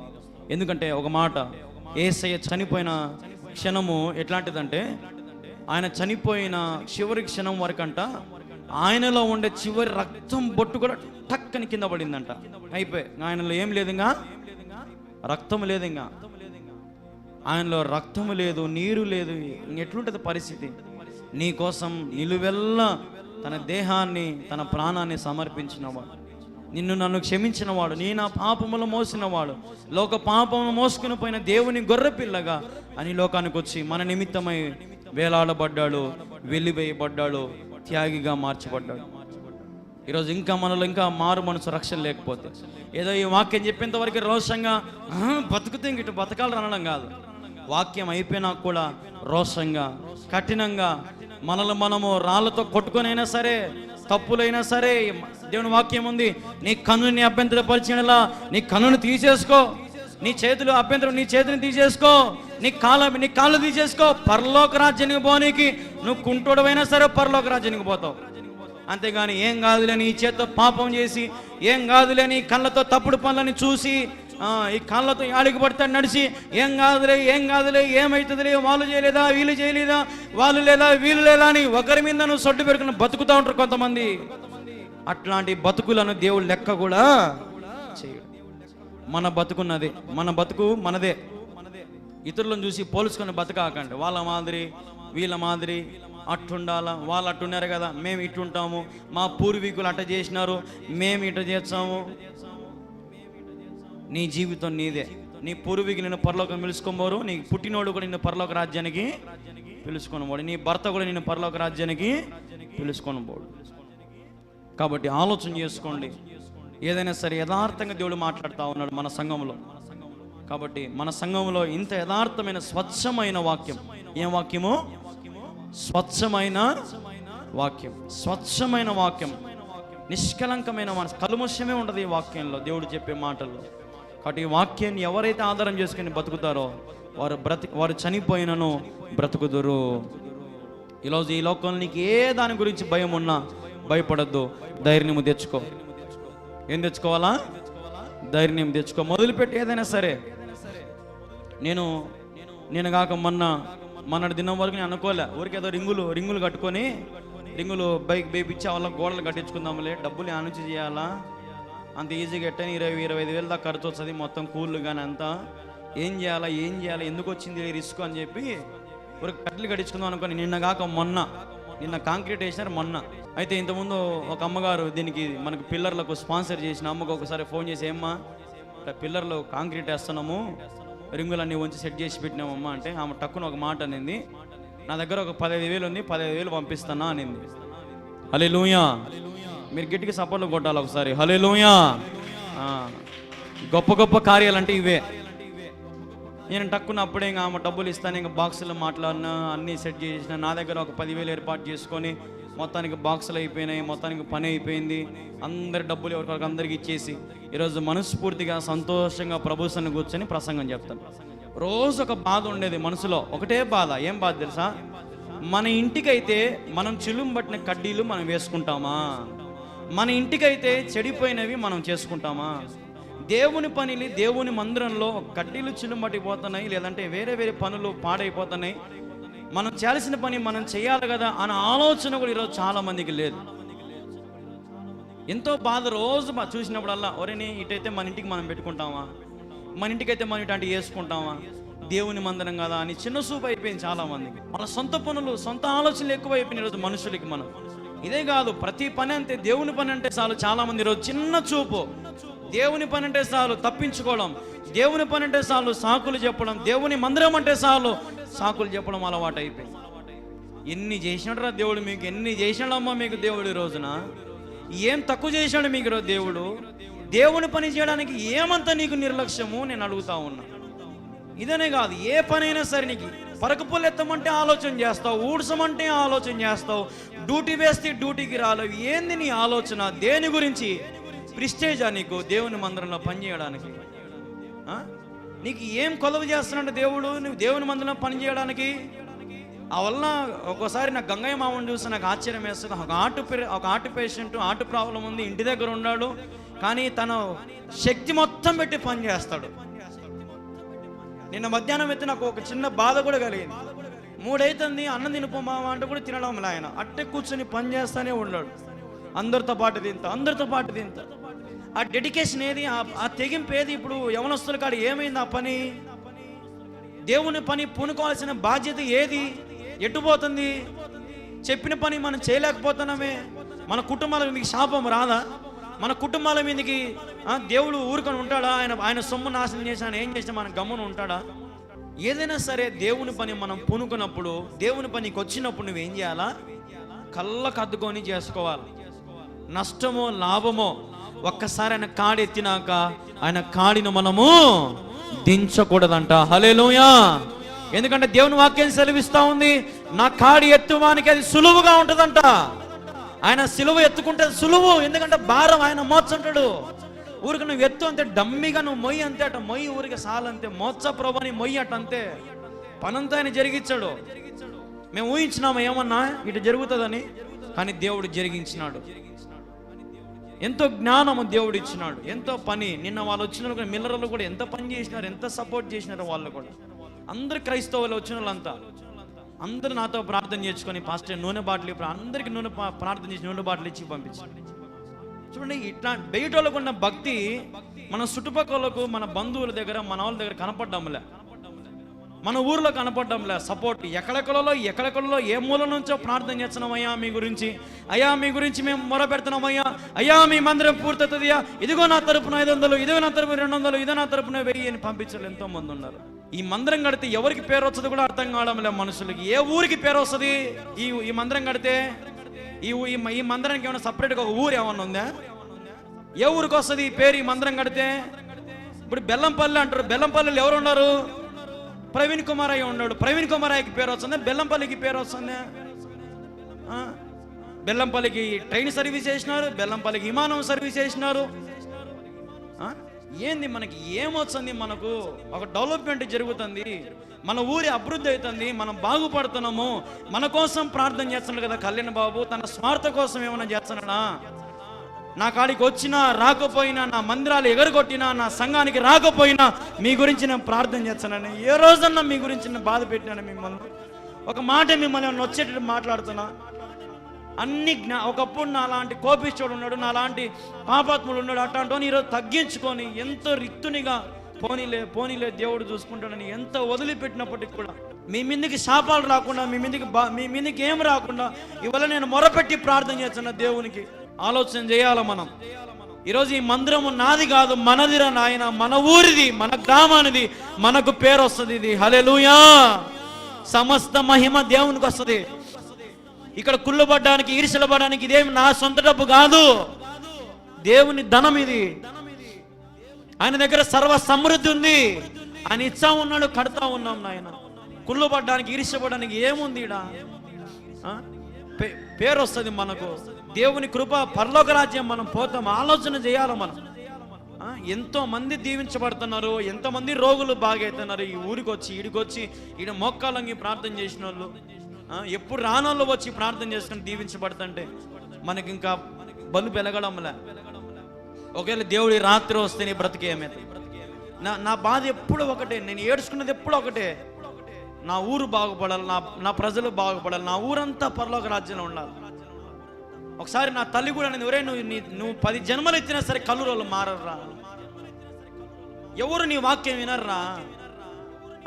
ఎందుకంటే ఒక మాట, యేసయ్య చనిపోయిన క్షణము ఎట్లాంటిదంటే, ఆయన చనిపోయిన చివరి క్షణం వరకంట ఆయనలో ఉండే చివరి రక్తం బొట్టు కూడా టక్కని కింద పడిందంట. అయిపోయి ఆయనలో ఏం లేదు, ఇంకా రక్తం లేదు, ఇంకా ఆయనలో రక్తము లేదు, నీరు లేదు. ఎట్లుంటుంది పరిస్థితి? నీ కోసం నిలువెల్లా తన దేహాన్ని, తన ప్రాణాన్ని సమర్పించినవాడు, నిన్ను నన్ను క్షమించినవాడు, నీ నా పాపములు మోసినవాడు, లోక పాపములు మోసుకుని పోయిన దేవుని గొర్రెపిల్లగా అని లోకానికి వచ్చి మన నిమిత్తమై వేలాడబడ్డాడు, వెలివేయబడ్డాడు, త్యాగిగా మార్చబడ్డాడు. ఈరోజు ఇంకా మనలో ఇంకా మారు మనసు రక్షణ లేకపోతే, ఏదో ఈ వాక్యం చెప్పేంత వరకు రోషంగా బతుకుతే ఇంక ఇటు బతకాలు అనడం కాదు. వాక్యం అయిపోయినా కూడా రోషంగా, కఠినంగా మనలో మనము రాళ్ళతో కొట్టుకొనైనా సరే, తప్పులైనా సరే, దేవుని వాక్యం ఉంది, నీ కన్నుని అభ్యంతరపరిచినలా నీ కన్నుని తీసేసుకో, నీ చేతులు అభ్యంతరం, నీ చేతిని తీసేసుకో, నీ కాళ్ళు తీసేసుకో, పరలోక రాజ్యానికి పోనీకి నువ్వు కుంటోడవైనా సరే పరలోక రాజ్యానికి పోతావు. అంతేగాని ఏం కాదులే నీ చేత్తో పాపం చేసి, ఏం కాదులే నీ కళ్ళతో తప్పుడు పనులని చూసి, ఈ కాళ్ళతో ఆడికి పడతాడు నడిచి, ఏం కాదులే ఏమవుతుందిలే, వాళ్ళు చేయలేదా, వీళ్ళు చేయలేదా, వాళ్ళు లేదా, వీళ్ళు లేదా అని ఒకరి మీద నువ్వు సొట్టు పెట్టుకుని బతుకుతూ ఉంటారు కొంతమంది. అట్లాంటి బతుకులను దేవుడు లెక్క కూడా చేయడు. మన బతుకున్నది, మన బతుకు మనదే. ఇతరులను చూసి పోల్చుకొని బతకాకండి. వాళ్ళ మాదిరి వీళ్ళ మాదిరి అట్టుండాలా, వాళ్ళు అట్టున్నారు కదా, మేము ఇట్టుంటాము, మా పూర్వీకులు అట్ట చేసినారు, మేము ఇట్ట చేస్తాము. నీ జీవితం నీదే. నీ పూర్వీకులు నిన్ను పరలోకం పిలుచుకోబోరు, నీ పుట్టినోడు కూడా నిన్ను పరలోక రాజ్యానికి పిలుచుకొని పోడు, నీ భర్త కూడా నిన్ను పరలోక రాజ్యానికి పిలుచుకొని పోడు. కాబట్టి ఆలోచన చేసుకోండి. ఏదైనా సరే యథార్థంగా దేవుడు మాట్లాడుతూ ఉన్నాడు మన సంఘంలో. కాబట్టి మన సంఘంలో ఇంత యథార్థమైన స్వచ్ఛమైన వాక్యం, ఏం వాక్యము? స్వచ్ఛమైన వాక్యం, స్వచ్ఛమైన వాక్యం, నిష్కలంకమైన కల్మషమే ఉండదు ఈ వాక్యంలో, దేవుడు చెప్పే మాటల్లో. కాబట్టి ఈ వాక్యాన్ని ఎవరైతే ఆధారం చేసుకుని బతుకుతారో వారు చనిపోయినను బ్రతుకుదురు. ఈరోజు ఈ లోకంలో నీకు ఏ దాని గురించి భయం ఉన్నా భయపడద్దు, ధైర్యం తెచ్చుకో. ఏం తెచ్చుకోవాలా? ధైర్యం తెచ్చుకో. మొదలుపెట్టి ఏదైనా సరే. నేను కాక మొన్నటి దినం వరకు నేను అనుకోలే, ఊరికి ఏదో రింగులు కట్టుకొని బైక్ బేపిచ్చి వాళ్ళ గోడలు కట్టించుకుందాంలే, డబ్బులు ఆ నుంచి చేయాలా, అంత ఈజీగా ఎట్టని 20-25 దాకా ఖర్చు వస్తుంది మొత్తం కూళ్ళు కానీ అంతా. ఏం చేయాలా ఎందుకు వచ్చింది రిస్క్ అని చెప్పి ఊరికి కట్టెలు కట్టించుకుందాం అనుకోని నిన్న కాంక్రీట్ వేసినారు మొన్న. అయితే ఇంతకుముందు ఒక అమ్మగారు దీనికి మనకు పిల్లర్లకు స్పాన్సర్ చేసిన అమ్మకు ఒకసారి ఫోన్ చేసి, ఏమ్మా పిల్లర్లు కాంక్రీట్ వేస్తున్నాము, రింగులన్నీ ఉంచి సెట్ చేసి పెట్టినామమ్మా అంటే, ఆమె టక్కున ఒక మాట అనింది, నా దగ్గర ఒక 15,000 ఉంది, 15,000 పంపిస్తానా అనింది. హల్లెలూయా. మీరు గట్టిగా సపోర్ట్లు కొట్టాలి ఒకసారి. హల్లెలూయా. గొప్ప కార్యాలంటే ఇవే. నేను టక్కున అప్పుడే ఇంకా ఆమె డబ్బులు ఇస్తాను, ఇంకా బాక్సులు మాట్లాడినా అన్నీ సెట్ చేసిన, నా దగ్గర ఒక 10,000 ఏర్పాటు చేసుకొని మొత్తానికి బాక్సులు అయిపోయినాయి, మొత్తానికి పని అయిపోయింది, అందరి డబ్బులు ఎవరికొరకు అందరికి ఇచ్చేసి ఈరోజు మనస్ఫూర్తిగా సంతోషంగా ప్రభుత్వాన్ని కూర్చొని ప్రసంగం చెప్తాను. రోజు ఒక బాధ ఉండేది మనసులో, ఒకటే బాధ. ఏం బాధ తెలుసా? మన ఇంటికైతే మనం చిలుం పట్టిన కడ్డీలు మనం వేసుకుంటామా? మన ఇంటికైతే చెడిపోయినవి మనం చేసుకుంటామా? దేవుని పనిని, దేవుని మందిరంలో కడ్డీలు చిలుం పట్టిపోతున్నాయి, లేదంటే వేరే పనులు పాడైపోతున్నాయి, మనం చేయాల్సిన పని మనం చేయాలి కదా అన్న ఆలోచన కూడా ఈరోజు చాలా మందికి లేదు. ఎంతో బాధ రోజు చూసినప్పుడల్లా, ఒరేని ఇటైతే మన ఇంటికి మనం పెట్టుకుంటామా, మన ఇంటికైతే మనం ఇట్లాంటి వేసుకుంటామా, దేవుని మందిరం కదా అని చిన్న చూపు అయిపోయింది చాలా మందికి. మన సొంత పనులు, సొంత ఆలోచనలు ఎక్కువ అయిపోయినాయి ఈరోజు మనుషులకి. మనం ఇదే కాదు, ప్రతి పని అంతే. దేవుని పని అంటే చాలు చాలా మంది ఈరోజు చిన్న చూపు, దేవుని పని అంటే చాలు తప్పించుకోవడం, దేవుని పని అంటే చాలు సాకులు చెప్పడం, దేవుని మందిరం అంటే చాలు సాకులు చెప్పడం అలవాటు అయిపోయింది. ఎన్ని చేసినాడురా దేవుడు మీకు, ఎన్ని చేసినాడమ్మా మీకు దేవుడు ఈ రోజున. ఏం తక్కువ చేశాడు మీకు దేవుడు? దేవుని పని చేయడానికి ఏమంత నీకు నిర్లక్ష్యము నేను అడుగుతా ఉన్నా. ఇదనే కాదు, ఏ పనైనా సరే నీకు పరకపుల్లు ఎత్తమంటే ఆలోచన చేస్తావు, ఊడ్చమంటే ఆలోచన చేస్తావు, డ్యూటీ వేస్తే డ్యూటీకి రాలేవు. ఏంది నీ ఆలోచన? దేని గురించి? ప్రిస్టేజా నీకు దేవుని మందిరంలో పనిచేయడానికి? నీకు ఏం కొలవ చేస్తున్నాడు దేవుడు నువ్వు దేవుని మందిరంలో పని చేయడానికి? ఆ వల్ల ఒక్కోసారి నాకు గంగయ్య మామని చూస్తే నాకు ఆశ్చర్యం వేస్తుంది. ఒక హార్ట్ పేషెంట్, హార్ట్ ప్రాబ్లం ఉంది, ఇంటి దగ్గర ఉన్నాడు, కానీ తన శక్తి మొత్తం పెట్టి పని చేస్తాడు. నిన్న మధ్యాహ్నం అయితే నాకు ఒక చిన్న బాధ కూడా కలిగింది. 3 అవుతుంది, అన్నం తినిపోమా అంటే కూడా తినడం లే. ఆయన అట్టే కూర్చొని పని చేస్తానే ఉన్నాడు. అందరితో పాటు తింత. ఆ డెడికేషన్ ఏది? ఆ తెగింపు ఏది? ఇప్పుడు యవనస్తుల కాడ ఏమైంది ఆ పని? దేవుని పని పూనుకోవాల్సిన బాధ్యత ఏది? ఎట్టుపోతుంది? చెప్పిన పని మనం చేయలేకపోతున్నామే. మన కుటుంబాల మీదకి శాపం రాదా? మన కుటుంబాల మీదకి దేవుడు ఊరుకొని ఉంటాడా? ఆయన సొమ్ము నాశనం చేసి ఆయన ఏం చేసినా మనం గమ్మున ఉంటాడా? ఏదైనా సరే దేవుని పని మనం పూనుకున్నప్పుడు, దేవుని పనికి వచ్చినప్పుడు నువ్వేం చేయాలా? కళ్ళకు అద్దుకొని చేసుకోవాలి. నష్టమో లాభమో ఒక్కసారి ఆయన కాడి ఎత్తినాక ఆయన కాడిని మనము దించకూడదంట. హల్లెలూయా. ఎందుకంటే దేవుని వాక్యం సెలవిస్తా ఉంది, నా కాడి ఎత్తువానికి అది సులువుగా ఉంటుందంట. ఆయన సిలువ ఎత్తుకుంటే సులువు, ఎందుకంటే భారం ఆయన మోచుంటాడు. ఊరికి నువ్వు ఎత్తు అంతే, డమ్మిగా నువ్వు మొయ్యి అంతే, అట మొయ్యి ఊరికి సాలంతే, మోచ్చ ప్రభాని మొయ్యి అట అంతే. పనంతా ఆయన జరిగించాడు. మేము ఊహించినాము ఏమన్నా ఇటు జరుగుతుందని, కానీ దేవుడు జరిగించినాడు. ఎంతో జ్ఞానము దేవుడు ఇచ్చినాడు, ఎంతో పని. నిన్న వాళ్ళు వచ్చిన మిల్లర్లు కూడా ఎంత పని చేసినారు, ఎంత సపోర్ట్ చేసినారు వాళ్ళు కూడా. అందరు క్రైస్తవులు వచ్చిన వాళ్ళంతా అందరూ నాతో ప్రార్థన చేసుకొని పాస్టర్ నూనె బాటిల్ ఇప్పుడు అందరికి ప్రార్థన చేసి నూనె బాటిల్ ఇచ్చి పంపించారు. చూడండి, ఇట్లా బయటోళ్ళకు ఉన్న భక్తి మన చుట్టుపక్కలకు, మన బంధువుల దగ్గర, మన వాళ్ళ దగ్గర కనపడ్డంలే, మన ఊర్లో కనపడ్డంలే. సపోర్ట్ ఎక్కడెక్కడలో ఏ మూల నుంచో ప్రార్థన చేస్తున్నాం. అయ్యా మీ గురించి, అయ్యా మీ గురించి మేము మొర పెడుతున్నామయ్యా, అయ్యా మీ మందిరం పూర్తవుతుందియా, ఇదిగో నా తరపున 500, ఇదిగో నా తరపున 200, ఇదో నా తరపున 1000 అని పంపించారు. ఎంతో మంది ఉన్నారు. ఈ మందిరం కడితే ఎవరికి పేరు వస్తుంది కూడా అర్థం కావడం లేదు మనుషులకి. ఏ ఊరికి పేరు వస్తుంది? ఈ మందిరం కడితే ఈ మందిరానికి ఏమైనా సపరేట్గా ఒక ఊరు ఏమన్నా ఉందా? ఏ ఊరికి వస్తుంది ఈ పేరు ఈ మందిరం కడితే? ఇప్పుడు బెల్లంపల్లి అంటారు, బెల్లంపల్లిలో ఎవరు ఉన్నారు? ప్రవీణ్ కుమారయ్య ఉన్నాడు. ప్రవీణ్ కుమారయ్యకి పేరు వస్తుంది, బెల్లంపల్లికి పేరు వస్తుంది. బెల్లంపల్లికి ట్రైన్ సర్వీస్ చేసినారు, బెల్లంపల్లికి విమానం సర్వీస్ చేసినారు. ఏంది మనకి ఏమొస్తుంది? మనకు ఒక డెవలప్మెంట్ జరుగుతుంది, మన ఊరి అభివృద్ధి అవుతుంది, మనం బాగుపడుతున్నాము. మన కోసం ప్రార్థన చేస్తున్నాడు కదా కళ్యాణ్ బాబు. తన స్వార్థ కోసం ఏమైనా చేస్తున్నాడా? నా కాడికి వచ్చినా రాకపోయినా, నా మందిరాలు ఎగరగొట్టినా, నా సంఘానికి రాకపోయినా మీ గురించి నేను ప్రార్థన చేస్తానని ఏ రోజన్నా మీ గురించి నేను బాధ పెట్టినాను? మిమ్మల్ని ఒక మాట మిమ్మల్ని వచ్చేటట్టు మాట్లాడుతున్నా? అన్ని ఒకప్పుడు నా లాంటి కోపిష్టోడు ఉన్నాడు, నా లాంటి పాపాత్ముడు ఉన్నాడు, అట్లాంటి ఈరోజు తగ్గించుకొని ఎంతో రిక్తునిగా పోనీలే దేవుడు చూసుకుంటాడని ఎంత వదిలిపెట్టినప్పటికి కూడా మీ మీదకి శాపాలు రాకుండా, మీ మీదకి ఏం రాకుండా ఇవాళ నేను మొరపెట్టి ప్రార్థన చేస్తున్నా దేవునికి. ఆలోచన చేయాలి మనం. ఈరోజు ఈ మందిరము నాది కాదు, మనదిరా నాయన, మన ఊరిది, మన గ్రామానిది, మనకు పేరు వస్తుంది. ఇది హల్లెలూయా. సమస్త మహిమ దేవునికి వస్తుంది. ఇక్కడ కుళ్ళుపడ్డానికి, ఈర్ష్యపడడానికి ఇదేమి నా సొంత డబ్బు కాదు, దేవుని ధనం ఇది. ఆయన దగ్గర సర్వ సమృద్ధి ఉంది. ఆయన ఇచ్చా ఉన్నాడు, కడతా ఉన్నాం నాయన. కుళ్ళుపడ్డానికి, ఈర్ష్యపడడానికి ఏముంది? ఇడా పేరు వస్తుంది మనకు. దేవుని కృప, పరలోక రాజ్యం మనం పోతాం. ఆలోచన చేయాలి మనం. ఎంతో మంది దీవించబడుతున్నారు, ఎంతమంది రోగులు బాగవుతున్నారు. ఈ ఊరికి వచ్చి ఈడికొచ్చి ఈడ మోకాలంగి ప్రార్థన చేసిన వాళ్ళు, ఎప్పుడు రానోళ్ళు వచ్చి ప్రార్థన చేసుకుని దీవించబడుతుంటే మనకి ఇంకా బలు పెరగడంలే. ఒకవేళ దేవుడి రాత్రి వస్తే నీ బ్రతికేమైతే? నా బాధ ఎప్పుడు ఒకటే, నేను ఏడ్చుకున్నది ఎప్పుడు ఒకటే. నా ఊరు బాగుపడాలి, నా ప్రజలు బాగుపడాలి, నా ఊరంతా పరలోక రాజ్యంలో ఉండాలి. ఒకసారి నా తల్లి కూడా నేను, ఒరే నువ్వు 10 జన్మలు ఎత్తినా సరే కళ్ళు రోజులు మారర్రా, ఎవరు నీ వాక్యం వినర్రా,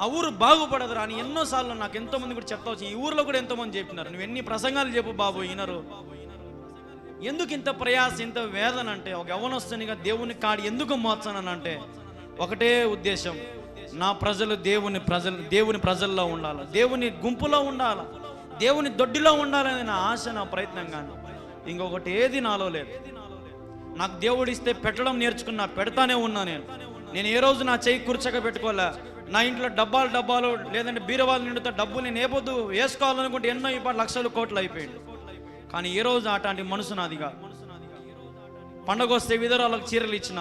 ఆ ఊరు బాగుపడదురా అని ఎన్నోసార్లు నాకు ఎంతో మంది కూడా చెప్తా వచ్చి. ఈ ఊర్లో కూడా ఎంతో మంది చెప్పినారు, నువ్వు ఎన్ని ప్రసంగాలు చెప్పు బాబు వినరు. ఎందుకు ఇంత ప్రయాస, ఇంత వేదన అంటే? ఒక యవ్వనస్తునిగా దేవుని కాడి ఎందుకు మోస్తానంటే ఒకటే ఉద్దేశం, నా ప్రజలు దేవుని ప్రజల్లో ఉండాలి, దేవుని గుంపులో ఉండాలి, దేవుని దొడ్డిలో ఉండాలని నా ఆశ, నా ప్రయత్నం. కానీ ఇంకొకటి ఏది నాలో లేదు. నాకు దేవుడు ఇస్తే పెట్టడం నేర్చుకున్నా, పెడతానే ఉన్నా. నేను ఏ రోజు నా చెయ్యి కూర్చక పెట్టుకోలే. నా ఇంట్లో డబ్బాలు లేదంటే బీరవాళ్ళ నిండుతో డబ్బులు నేను ఏ పొద్దు వేసుకోవాలనుకుంటే ఎన్నో ఇప్పుడు లక్షలు కోట్లు అయిపోయింది. కానీ ఏ రోజు అట్లాంటి మనసు నాది కాదు. పండగ వస్తే విధురాలకు చీరలు ఇచ్చిన,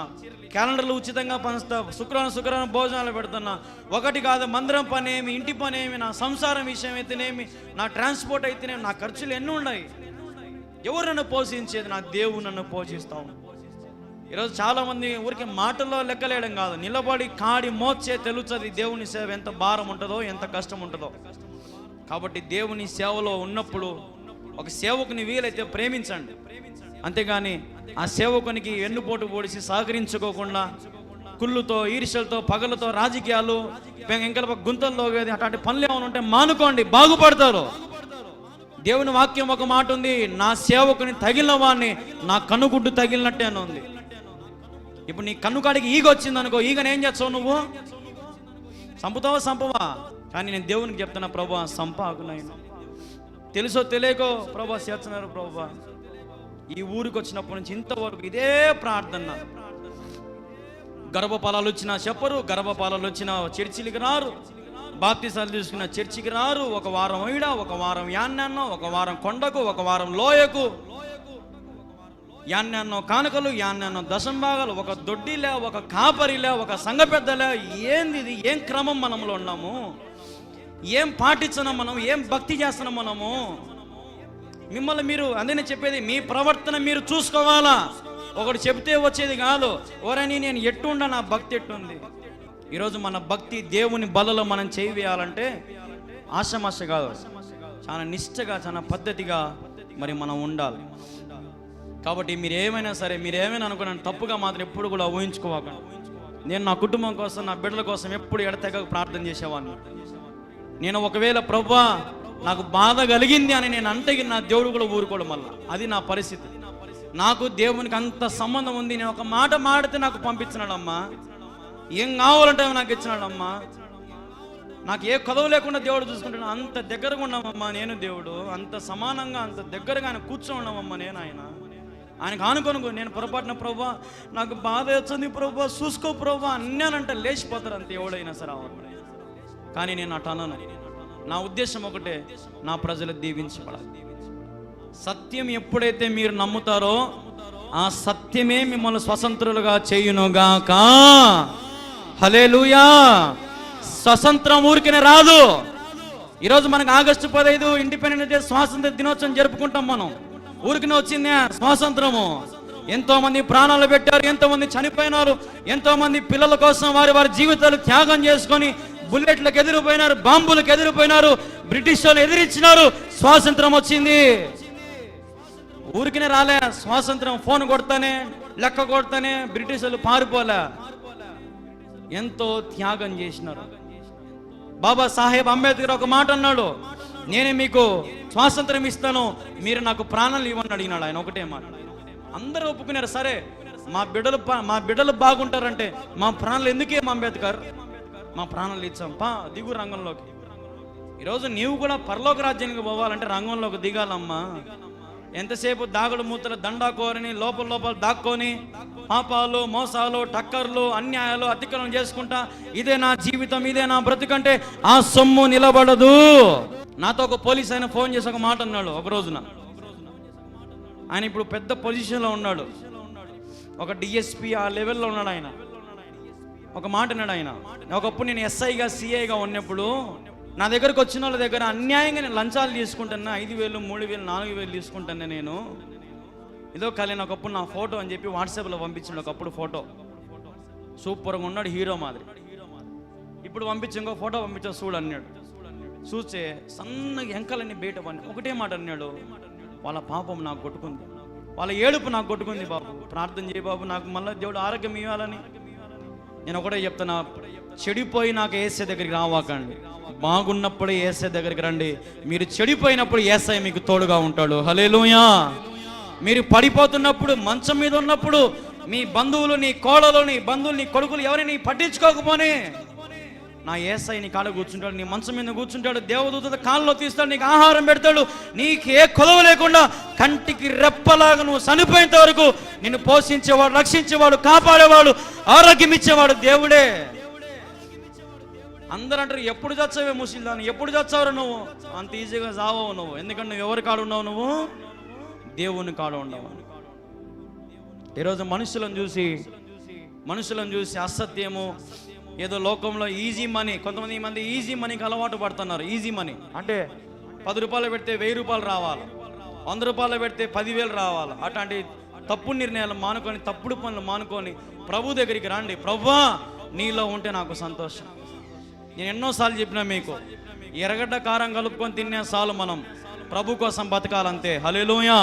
క్యాలెండర్లు ఉచితంగా పంచుతా, శుక్రవారం భోజనాలు పెడుతున్నా. ఒకటి కాదు, మందిరం పని ఏమి, ఇంటి పని ఏమి, నా సంసారం విషయం అయితేనేమి, నా ట్రాన్స్పోర్ట్ అయితేనేమి, నా ఖర్చులు ఎన్ని ఉన్నాయి. ఎవరు నన్ను పోషించేది? నా దేవుడు నన్ను పోషిస్తాను. ఈరోజు చాలామంది ఊరికి మాటల్లో లెక్కలేయడం కాదు, నిలబడి కాడి మోర్చే తెలుస్తుంది దేవుని సేవ ఎంత భారం ఉంటుందో, ఎంత కష్టం ఉంటుందో. కాబట్టి దేవుని సేవలో ఉన్నప్పుడు ఒక సేవకుని వీలైతే ప్రేమించండి, అంతేగాని ఆ సేవకునికి వెన్నుపోటు పొడిచి సహకరించుకోకుండా కుళ్ళుతో, ఈర్ష్యలతో, పగలతో, రాజకీయాలు, ఇంకల గుంతల్లో అట్లాంటి పనులు ఏమైనా ఉంటే మానుకోండి, బాగుపడతారు. దేవుని వాక్యం ఒక మాట ఉంది, నా సేవకుని తగిలిన వాడిని నా కన్నుగుడ్డు తగిలినట్టే అని ఉంది. ఇప్పుడు నీ కన్నుకాడికి ఈగ వచ్చింది అనుకో, ఈగనేం చేస్తావు? నువ్వు సంపుతావా? సంపవా? కానీ నేను దేవునికి చెప్తున్నా, ప్రభా సంపాకునైనా తెలుసో తెలియకో ప్రభా చేస్తున్నారు. ప్రభా ఈ ఊరికి వచ్చినప్పటి నుంచి ఇంతవరకు ఇదే ప్రార్థన. గర్భఫలాలు వచ్చినా చెప్పరు, గర్భఫలాలు వచ్చినా చర్చిలకి రారు, బాప్తిసాలు తీసుకున్న చర్చికి రారు. ఒక వారం ఈడ, ఒక వారం యాన్నెన్నో, ఒక వారం కొండకు, ఒక వారం లోయకు, యాన్నెన్నో కానుకలు, యాన్నెన్నో దశంభాగాలు, ఒక దొడ్డిలే, ఒక కాపరిలే, ఒక సంఘ పెద్దలే. ఏంది ఇది? ఏం క్రమం మనములో ఉన్నాము? ఏం పాటిస్తున్నాం మనం? ఏం భక్తి చేస్తున్నాం మనము? మిమ్మల్ని మీరు, అందుకనే చెప్పేది, మీ ప్రవర్తన మీరు చూసుకోవాలా. ఒకటి చెబితే వచ్చేది కాదు. ఎవరని నేను ఎట్టుండా, నా భక్తి ఎట్టుంది. ఈరోజు మన భక్తి దేవుని బలలో మనం చేయి వేయాలంటే ఆశమాశ కాదు, చాలా నిష్ఠగా, చాలా పద్ధతిగా మరి మనం ఉండాలి. కాబట్టి మీరు ఏమైనా సరే, మీరు ఏమైనా అనుకున్నాను తప్పుగా మాత్రం ఎప్పుడు కూడా ఊహించుకోవాకండి. నేను నా కుటుంబం కోసం, నా బిడ్డల కోసం ఎప్పుడు ఎడతెగ ప్రార్థన చేసేవాడిని. నేను ఒకవేళ ప్రభువా నాకు బాధ కలిగింది అని నేను అంటే నా దేవుడు కూడా ఊరుకోవడం వల్ల అది నా పరిస్థితి. నాకు దేవునికి అంత సంబంధం ఉంది. నేను ఒక మాట మాడితే నాకు పంపించినాడమ్మా, ఏం కావాలంటే నాకు ఇచ్చినాడమ్మా. నాకు ఏ కదవ లేకుండా దేవుడు చూసుకుంటాడు. అంత దగ్గరగా ఉన్నామమ్మా నేను, దేవుడు అంత సమానంగా, అంత దగ్గరగా ఆయన కూర్చొని ఉన్నామమ్మా నేను. ఆయనకు ఆనుకోను నేను పొరపాటున ప్రభా నాకు బాధ వచ్చింది ప్రభా చూసుకో ప్రభా అన్నానంటే లేచిపోతారు అంతే ఎవడైనా సరే. కానీ నేను అటు అనను. నా ఉద్దేశం ఒకటే, నా ప్రజలు దీవించబడాలి. సత్యం ఎప్పుడైతే మీరు నమ్ముతారో ఆ సత్యమే మిమ్మల్ని స్వతంత్రులుగా చేయునుగాక. హల్లెలూయా. స్వతంత్రం ఊరికనే రాదు. ఈరోజు మనకు ఆగస్టు 15 ఇండిపెండెన్స్ డే, స్వాతంత్ర దినోత్సవం జరుపుకుంటాం. మనం ఊరికనే వచ్చిందే స్వాతంత్రము. ఎంతో మంది ప్రాణాలు పెట్టారు, ఎంతో మంది చనిపోయినారు, ఎంతో మంది పిల్లల కోసం వారి జీవితాలు త్యాగం చేసుకొని బుల్లెట్లకు ఎదిరిపోయినారు, బాంబులకు ఎదిరిపోయినారు, బ్రిటిష్ వాళ్ళు ఎదిరించినారు. స్వాతంత్రం వచ్చింది. ఊరికినే రాలే స్వాతంత్రం. ఫోన్ కొడతానే, లెక్క కొడతానే బ్రిటిష్ వాళ్ళు పారిపోలే, ఎంతో త్యాగం చేసినారు. బాబా సాహెబ్ అంబేద్కర్ ఒక మాట అన్నాడు, నేనే మీకు స్వాతంత్రం ఇస్తాను, మీరు నాకు ప్రాణాలు ఇవ్వని అడిగినాడు ఆయన. ఒకటే మాట. అందరూ ఒప్పుకున్నారు. సరే మా బిడ్డలు బాగుంటారంటే మా ప్రాణాలు ఎందుకేం అంబేద్కర్, మా ప్రాణాలు ఇచ్చాం, పా దిగు రంగంలోకి. ఈరోజు నీవు కూడా పరలోక రాజ్యానికి పోవాలంటే రంగంలోకి దిగాలమ్మా. ఎంతసేపు దాగుడు మూతలు దండాకోరని లోపల దాక్కొని పాపాలు, మోసాలు, టక్కర్లు, అన్యాయాలు, అతిక్రమం చేసుకుంటా ఇదే నా జీవితం, ఇదే నా బ్రతుకంటే ఆ సొమ్ము నిలబడదు. నాతో ఒక పోలీస్ ఆయన ఫోన్ చేసి ఒక మాట అన్నాడు ఒక రోజున. ఆయన ఇప్పుడు పెద్ద పొజిషన్లో ఉన్నాడు, ఒక డిఎస్పీ ఆ లెవెల్లో ఉన్నాడు ఆయన. ఒక మాట అన్నాడు ఆయన, ఒకప్పుడు నేను ఎస్ఐగా సిఐగా ఉన్నప్పుడు నా దగ్గరకు వచ్చిన వాళ్ళ దగ్గర అన్యాయంగా నేను లంచాలు తీసుకుంటాను, 5,000, 3,000, 4,000 తీసుకుంటాను నేను. ఏదో కలిగిన ఒకప్పుడు నా ఫోటో అని చెప్పి వాట్సాప్లో పంపించాడు. ఒకప్పుడు ఫోటో సూపర్గా ఉన్నాడు, హీరో మాదిరి. ఇప్పుడు పంపించి ఇంకో ఫోటో పంపించా చూడు అన్నాడు. చూస్తే సన్నగా ఎంకలన్నీ బయట పని. ఒకటే మాట అన్నాడు, వాళ్ళ పాపం నాకు కొట్టుకుంది, వాళ్ళ ఏడుపు నాకు కొట్టుకుంది బాబు, ప్రార్థన చేయి బాబు, నాకు మళ్ళీ దేవుడు ఆరోగ్యం ఇవ్వాలని. నేను ఒకటే చెప్తున్నా, చెడిపోయి నాకు యేసే దగ్గరికి రావాకండి, బాగున్నప్పుడే యేసే దగ్గరికి రండి. మీరు చెడిపోయినప్పుడు యేసయ్య మీకు తోడుగా ఉంటాడు. హల్లెలూయా. మీరు పడిపోతున్నప్పుడు, మంచం మీద ఉన్నప్పుడు మీ బంధువులు, నీ కోడలు, నీ బంధువులు, నీ కొడుకులు ఎవరిని పట్టించుకోకపోని నా యేసయ్య నీ కాళ్ళ కూర్చుంటాడు, నీ మంచం మీద కూర్చుంటాడు, దేవదూత కాళ్ళలో తీస్తాడు, నీకు ఆహారం పెడతాడు, నీకు ఏ కొదవ లేకుండా కంటికి రెప్పలాగా నువ్వు చనిపోయేంత వరకు నిన్ను పోషించేవాడు, రక్షించేవాడు, కాపాడేవాడు, ఆరోగ్యం ఇచ్చేవాడు దేవుడే. అందరూ అంటారు ఎప్పుడు చచ్చావే ముసలిదాన్ని, ఎప్పుడు చచ్చావు నువ్వు, అంత ఈజీగా చావవు నువ్వు. ఎందుకంటే నువ్వు ఎవరి కాడు ఉన్నావు, నువ్వు దేవుని కాడు ఉండవు. ఈరోజు మనుషులను చూసి అసత్యము, ఏదో లోకంలో ఈజీ మనీ, కొంతమంది ఈజీ మనీకి అలవాటు పడుతున్నారు. ఈజీ మనీ అంటే 10 రూపాయలు పెడితే 1000 రూపాయలు రావాలి, 100 రూపాయలు పెడితే 10,000 రావాలి. అట్లాంటి తప్పుడు నిర్ణయాలు మానుకొని, తప్పుడు పనులు మానుకొని ప్రభు దగ్గరికి రండి. ప్రభువా నీలో ఉంటే నాకు సంతోషం. నేను ఎన్నోసార్లు చెప్పినా మీకు, ఎర్రగడ్డ కారం కలుపుకొని తినే చాలు, మనం ప్రభు కోసం బతకాలంతే. హల్లెలూయా.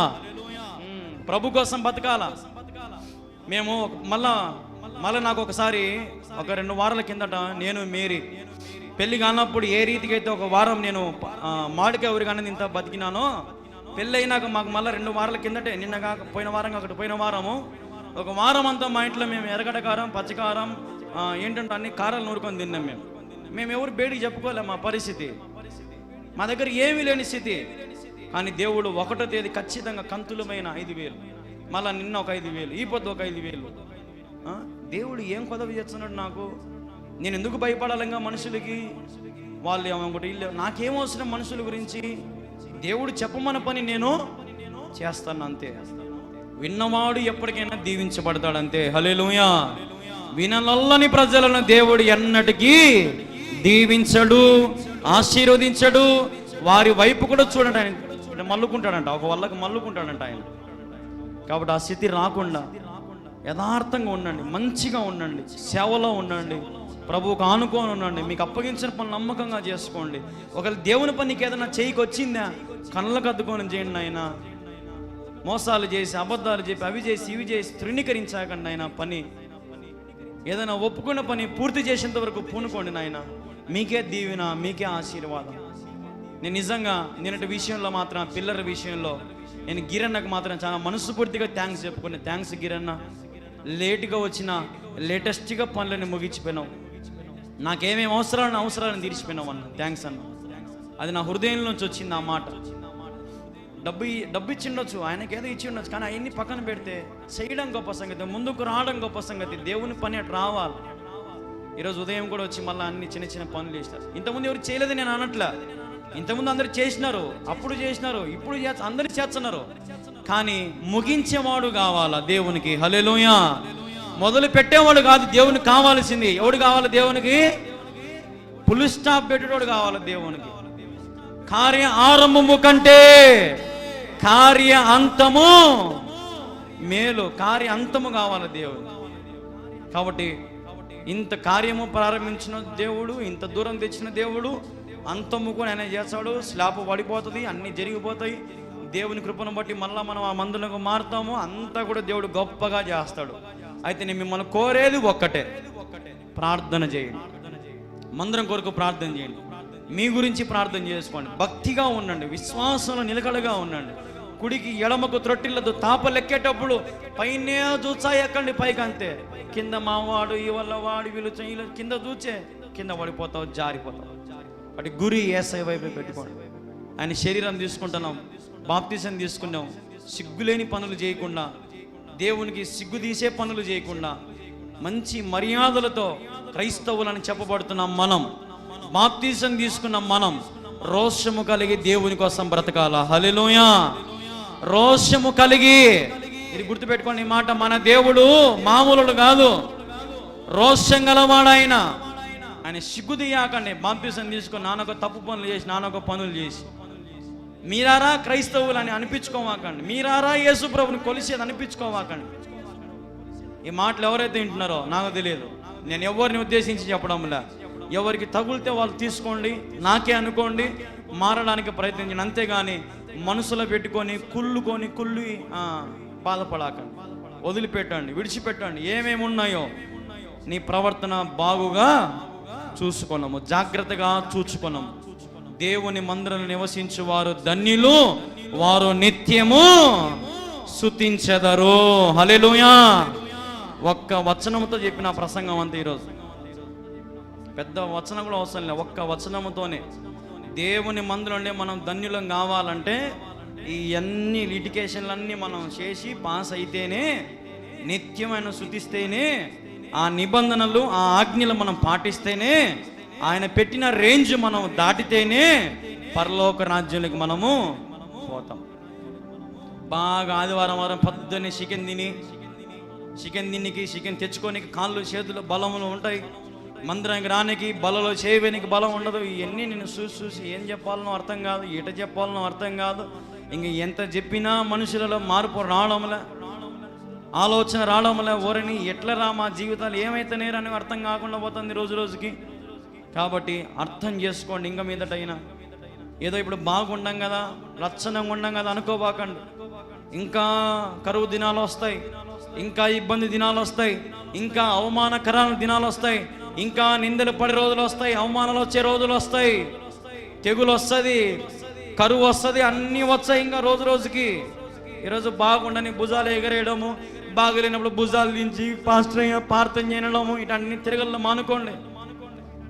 ప్రభు కోసం బతకాల. మేము మళ్ళీ నాకు ఒకసారి ఒక 2 వారాల కిందట నేను మేరీ పెళ్ళి కానప్పుడు ఏ రీతికి అయితే ఒక వారం నేను మామిడికాయ ఊరిగానే ఇంత బతికినానో, పెళ్ళి అయినాక మాకు మళ్ళీ 2 వారాల కిందటే, నిన్న కాక పోయిన వారము ఒక వారం అంతా మా ఇంట్లో మేము ఎర్రగడ్డ కారం, పచ్చికారం, ఏంటంటే అన్ని కారాలు నూరుకొని తిన్నాం. మేము ఎవరు బయటికి చెప్పుకోలేము మా పరిస్థితి, మా దగ్గర ఏమీ లేని స్థితి. కానీ దేవుడు 1వ తేదీ ఖచ్చితంగా కంతులమైన 5,000, మళ్ళీ నిన్న ఒక 5,000, ఈ పొద్దు ఒక 5,000. దేవుడు ఏం కొదవి చేస్తున్నాడు నాకు? నేను ఎందుకు భయపడాలంగా మనుషులకి? వాళ్ళు ఏమనుకుంటే ఇల్లు, నాకేం అవసరం మనుషుల గురించి? దేవుడు చెప్పమన్న పని నేను చేస్తాను అంతే. విన్నవాడు ఎప్పటికైనా దీవించబడతాడంతే. హల్లెలూయా. విననొల్లని ప్రజలను దేవుడు ఎన్నటికీ దీవించడు, ఆశీర్వదించడు. వారి వైపు కూడా చూడండి, ఆయన మల్లుకుంటాడంట, ఒక వాళ్ళకి మల్లుకుంటాడంట ఆయన. కాబట్టి ఆ స్థితి రాకుండా యథార్థంగా ఉండండి, మంచిగా ఉండండి, సేవలో ఉండండి, ప్రభువుకు ఆనుకొని ఉండండి. మీకు అప్పగించిన పనులు నమ్మకంగా చేసుకోండి. ఒకవేళ దేవుని పనికి ఏదైనా చేయికి వచ్చిందా, కళ్ళకు అద్దుకొని చేయండి ఆయన. మోసాలు చేసి, అబద్ధాలు చెప్పి, అవి చేసి, ఇవి చేసి తృణీకరించాకండి ఆయన. పని ఏదైనా ఒప్పుకున్న పని పూర్తి చేసేంత వరకు పూనుకోండి నాయన. మీకే దీవెన, మీకే ఆశీర్వాదం. నేను నిజంగా నిన్నటి విషయంలో మాత్రం, పిల్లల విషయంలో నేను గిరన్నకు మాత్రం చాలా మనస్ఫూర్తిగా థ్యాంక్స్ చెప్పుకునే. థ్యాంక్స్ గిరన్న, లేటుగా వచ్చిన లేటెస్ట్గా పనులని ముగించిపోయినావు, నాకేమేమి అవసరాలను తీర్చిపోయినావు అన్న. థ్యాంక్స్ అన్న. అది నా హృదయం నుంచి వచ్చింది ఆ మాట. డబ్బు ఇచ్చి ఉండొచ్చు, ఆయనకి ఏదో ఇచ్చి ఉండొచ్చు, కానీ అవన్నీ పక్కన పెడితే చేయడం గొప్ప సంగతి, ముందుకు రావడం గొప్ప సంగతి. దేవుని పని అటు రావాలి. ఈరోజు ఉదయం కూడా వచ్చి మళ్ళీ అన్ని చిన్న పనులు చేస్తారు. ఇంతకుముందు ఎవరు చేయలేదు నేను అనట్లా, ఇంతకుముందు అందరు చేసినారు, అప్పుడు చేసినారు, ఇప్పుడు అందరు చేస్తున్నారు. కానీ ముగించేవాడు కావాలా దేవునికి. హల్లెలూయా. మొదలు పెట్టేవాడు కాదు దేవునికి కావాల్సింది. ఎవడు కావాలి దేవునికి? ఫుల్ స్టాప్ పెట్టేవాడు కావాలి దేవునికి. కార్య ఆరంభము కంటే కార్య అంతము మేలు. కార్య అంతము కావాలి దేవుడు. కాబట్టి ఇంత కార్యము ప్రారంభించిన దేవుడు, ఇంత దూరం తెచ్చిన దేవుడు అంతము కూడా ఆయన చేస్తాడు. స్లాబ్ పడిపోతుంది, అన్నీ జరిగిపోతాయి. దేవుని కృపను బట్టి మళ్ళీ మనం ఆ మందులకు మారుతాము. అంతా కూడా దేవుడు గొప్పగా చేస్తాడు. అయితే నేను మిమ్మల్ని కోరేది ఒక్కటే, ప్రార్థన చేయండి. మందిరం కొరకు ప్రార్థన చేయండి, మీ గురించి ప్రార్థన చేసుకోండి, భక్తిగా ఉండండి, విశ్వాసంలో నిలకడగా ఉండండి. కుడికి ఎడమకు త్రొట్టిల్లదు. తాపలెక్కేటప్పుడు పైనే చూచా ఎక్కండి, పైకి అంతే. కింద మావాడు, ఈ వల్ల వాడు, వీళ్ళు కింద చూచే కింద పడిపోతావు, జారిపోతావు. అటు గురి యేసయ్య వైపు పెట్టుకోండి. ఆయన శరీరం తీసుకుంటున్నాం, బాప్తిసం తీసుకున్నాం. సిగ్గులేని పనులు చేయకుండా, దేవునికి సిగ్గు తీసే పనులు చేయకుండా, మంచి మర్యాదలతో క్రైస్తవులని చెప్పబడుతున్నాం మనం. బాప్తిసం తీసుకున్నాం మనం. రోషము కలిగి దేవుని కోసం బ్రతకాల. హల్లెలూయా. రోషము కలిగి, ఇది గుర్తుపెట్టుకోండి ఈ మాట. మన దేవుడు మామూలుడు కాదు, రోషం గలవాడాయన. ఆయన సిగ్గు తీయకండి. బాప్తిసం తీసుకొని నానొక తప్పు పనులు చేసి, నానొక పనులు చేసి మీరారా క్రైస్తవులు అని అనిపించుకోవాకండి. మీరారా యేసు ప్రభుని కొలిసేది అనిపించుకోవాకండి. ఈ మాటలు ఎవరైతే వింటున్నారో నాకు తెలియదు, నేను ఎవరిని ఉద్దేశించి చెప్పడంలా. ఎవరికి తగులితే వాళ్ళు తీసుకోండి, నాకే అనుకోండి, మారడానికి ప్రయత్నించండి. అంతేగాని మనసులో పెట్టుకొని కుళ్ళి బాధపడాకండి. వదిలిపెట్టండి, విడిచిపెట్టండి. ఏమేమి ఉన్నాయో నీ ప్రవర్తన బాగుగా చూసుకున్నాము, జాగ్రత్తగా చూసుకున్నాము. దేవుని మందిరంలో నివసించు వారు ధన్యులు, వారు నిత్యము స్తుతించెదరు. హల్లెలూయా. ఒక్క వచనంతో చెప్పిన ప్రసంగం అంతా ఈరోజు. పెద్ద వచనం కూడా అవసరం లేదు, ఒక్క వచనంతోనే దేవుని మందిరంలో మనం ధన్యులం కావాలంటే ఈ అన్ని లిటికేషన్లన్నీ మనం చేసి పాస్ అయితేనే, నిత్యమైన శుద్ధిస్తేనే, ఆ నిబంధనలు ఆ ఆజ్ఞలు మనం పాటిస్తేనే, ఆయన పెట్టిన రేంజ్ మనం దాటితేనే పరలోక రాజ్యానికి మనము పోతాం. బాగా ఆదివారం వారం పొద్దున్నే చికెన్ తెచ్చుకోనికి కాళ్ళు చేతులు బలములు ఉంటాయి, మందిరానికి రానికి బలలో చేయడానికి బలం ఉండదు. ఇవన్నీ నేను చూసి ఏం చెప్పాలనో అర్థం కాదు, ఎట చెప్పాలనో అర్థం కాదు. ఇంక ఎంత చెప్పినా మనుషులలో మార్పు రావడంలే, ఆలోచన రావడంలే, ఓరని ఎట్లరా మా జీవితాలు ఏమైతేనేరని అర్థం కాకుండా పోతుంది రోజు రోజుకి. కాబట్టి అర్థం చేసుకోండి, ఇంకా మీదటైనా ఏదో ఇప్పుడు బాగుండం కదా, లక్షణంగా ఉండం కదా అనుకోబాకండి. ఇంకా కరువు దినాలు వస్తాయి, ఇంకా ఇబ్బంది దినాలు వస్తాయి, ఇంకా అవమానకరమైన దినాలు వస్తాయి, ఇంకా నిందలు పడే రోజులు వస్తాయి, అవమానాలు వచ్చే రోజులు వస్తాయి, తెగులు వస్తుంది, కరువు వస్తుంది, అన్నీ వచ్చాయి ఇంకా రోజు రోజుకి. ఈరోజు బాగుండని భుజాలు ఎగరేయడము, బాగలేనప్పుడు భుజాలు దించి పాస్టర్ ప్రార్థన చేయడము, ఇటన్నీ తిరగల్లో మానుకోండి.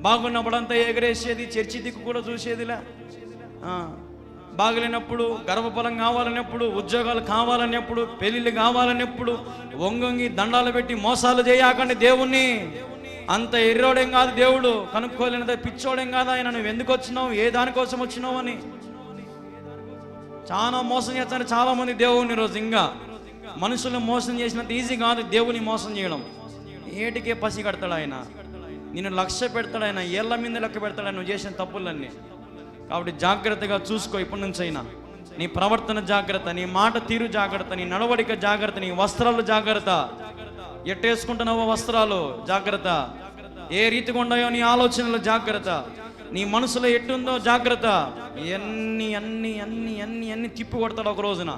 బాగున్నప్పుడు అంతా ఎగరేసేది, చర్చి దిక్కు కూడా చూసేదిలే. బాగలేనప్పుడు, గర్భఫలం కావాలన్నప్పుడు, ఉద్యోగాలు కావాలన్నప్పుడు, పెళ్ళిళ్ళు కావాలన్నప్పుడు వంగొంగి దండాలు పెట్టి మోసాలు చేయకండి దేవుణ్ణి. అంత ఎర్రోడేం కాదు దేవుడు, కనుక్కోలేనిదే పిచ్చోడేం కాదు ఆయన. నువ్వు ఎందుకు వచ్చినావు, ఏ దానికోసం వచ్చినావు అని చాలా మోసం చేస్తారు చాలా మంది దేవుని. రోజు ఇంకా మనుషులను మోసం చేసినంత ఈజీ కాదు దేవుని మోసం చేయడం. ఏటికే పసి కడతాడు ఆయన, నిన్ను లక్ష్య పెడతాడు ఆయన, ఏళ్ళ మీద లెక్క పెడతాడు ఆయన నువ్వు చేసిన తప్పులన్నీ. కాబట్టి జాగ్రత్తగా చూసుకో. ఇప్పటి నుంచి అయినా నీ ప్రవర్తన జాగ్రత్త, నీ మాట తీరు జాగ్రత్త, నీ నడవడిక జాగ్రత్త, నీ వస్త్రాలు జాగ్రత్త, ఎట్టేసుకుంటున్నావో వస్త్రాలు జాగ్రత్త, ఏ రీతిగా ఉన్నాయో నీ ఆలోచనలు జాగ్రత్త, నీ మనసులో ఎట్టుందో జాగ్రత్త. అన్ని అన్ని అన్ని అన్ని అన్ని తిప్పి కొడతాడు ఒక రోజున.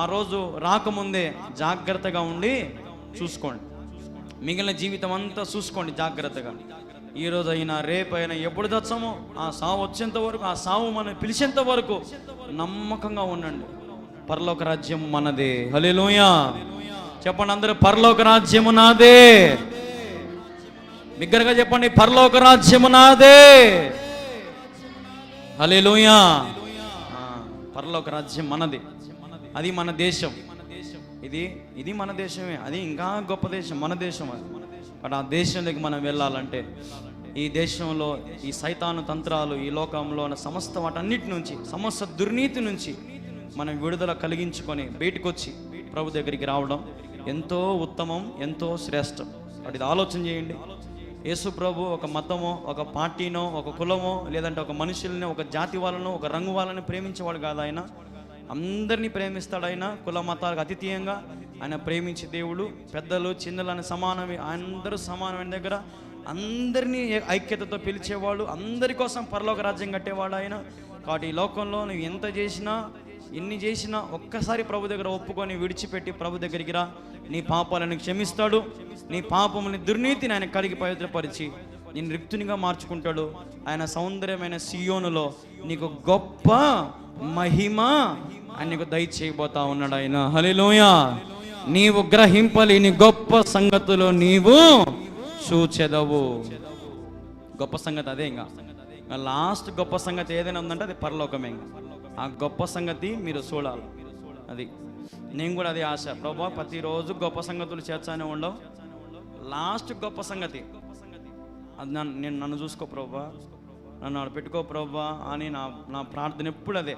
ఆ రోజు రాకముందే జాగ్రత్తగా ఉండి చూసుకోండి, మిగిలిన జీవితం అంతా చూసుకోండి జాగ్రత్తగా. ఈరోజు అయినా రేపైనా ఎప్పుడు తెచ్చామో ఆ సావు వచ్చేంత వరకు, ఆ సావు మనం పిలిచేంత వరకు నమ్మకంగా ఉండండి. పరలోక రాజ్యం మనదే. హల్లెలూయా చెప్పండి అందరూ, పరలోక రాజ్యము నాదే. బిగ్గరగా చెప్పండి, పరలోక రాజ్యము నాదే. హల్లెలూయా. పరలోక రాజ్యం మనది, అది మన దేశం. ఇది మన దేశమే, అది ఇంకా గొప్ప దేశం, మన దేశం అది. బట్ ఆ దేశంలోకి మనం వెళ్ళాలంటే ఈ దేశంలో ఈ సైతాను తంత్రాలు, ఈ లోకంలో ఉన్న సమస్త వాటన్నిటి నుంచి, సమస్త దుర్నీతి నుంచి మనం విడుదల కలిగించుకొని బయటకు వచ్చి ప్రభు దగ్గరికి రావడం ఎంతో ఉత్తమం, ఎంతో శ్రేష్టం. వాటి ఆలోచన చేయండి. యేసు ప్రభు ఒక మతమో, ఒక పార్టీనో, ఒక కులమో, లేదంటే ఒక మనుషుల్ని, ఒక జాతి వాళ్ళను, ఒక రంగు వాళ్ళని ప్రేమించేవాడు కాదు ఆయన. అందరినీ ప్రేమిస్తాడు ఆయన, కుల మతాలకు అతీతంగా ఆయన ప్రేమించే దేవుడు. పెద్దలు చిన్నలు అని సమానమే, అందరూ సమానమైన దగ్గర అందరినీ ఐక్యతతో పిలిచేవాడు, అందరి కోసం పరలోక రాజ్యం కట్టేవాడు ఆయన. కాబట్టి ఈ లోకంలో నువ్వు ఎంత చేసినా, ఎన్ని చేసినా ఒక్కసారి ప్రభు దగ్గర ఒప్పుకొని విడిచిపెట్టి ప్రభు దగ్గరికి రా. నీ పాపాలను క్షమిస్తాడు, నీ పాపముని దుర్నీతిని ఆయన కడిగి పవిత్రపరిచి నేను రిక్తునిగా మార్చుకుంటాడు. ఆయన సౌందర్యమైన సియోనులో నీకు గొప్ప మహిమ ఆయన నీకు దయచేయబోతా ఉన్నాడు ఆయన. హల్లెలూయా. నీవు గ్రహింపలేని గొప్ప సంగతులు నీవు చూచెదవు. గొప్ప సంగతి అదే. ఇంకా లాస్ట్ గొప్ప సంగతి ఏదైనా ఉందంటే అది పరలోకమే. ఆ గొప్ప సంగతి మీరు చూడాలి. అది నేను కూడా అదే ఆశ. ప్రభా ప్రతిరోజు గొప్ప సంగతులు చేర్చానే ఉండవు, లాస్ట్ గొప్ప సంగతి అది నన్ను చూసుకో ప్రభా, నన్ను పెట్టుకో ప్రభా అని నా ప్రార్థన ఎప్పుడు అదే.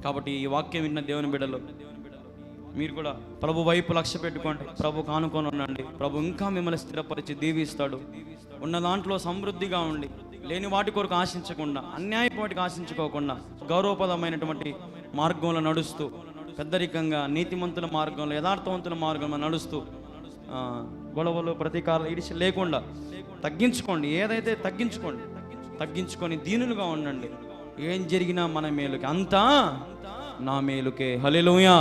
కాబట్టి ఈ వాక్యం విన్న దేవుని బిడ్డలు మీరు కూడా ప్రభు వైపు లక్ష్య పెట్టుకోండి, ప్రభుకు ఆనుకొని ఉండండి. ప్రభు ఇంకా మిమ్మల్ని స్థిరపరిచి దీవిస్తాడు. ఉన్న దాంట్లో సమృద్ధిగా ఉండి, లేని వాటి కొరకు ఆశించకుండా, అన్యాయపు వాటికి ఆశించుకోకుండా, గౌరవపదమైనటువంటి మార్గంలో నడుస్తూ, పెద్దరికంగా నీతిమంతుల మార్గంలో, యథార్థవంతుల మార్గంలో నడుస్తూ, గొడవలు ప్రతీకారాలు ఇడిచి లేకుండా తగ్గించుకోండి. ఏదైతే తగ్గించుకొని దీనులుగా ఉండండి. ఏం జరిగినా మన మేలుకే, అంతా నా మేలుకే. హల్లెలూయా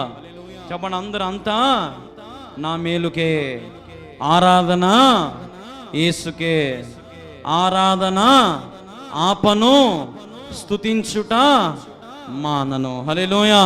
చెప్పండి అందరూ, అంతా నా మేలుకే. ఆరాధన యేసుకే, ఆరాధన ఆపను, స్తుతించుట మానను. హల్లెలూయా.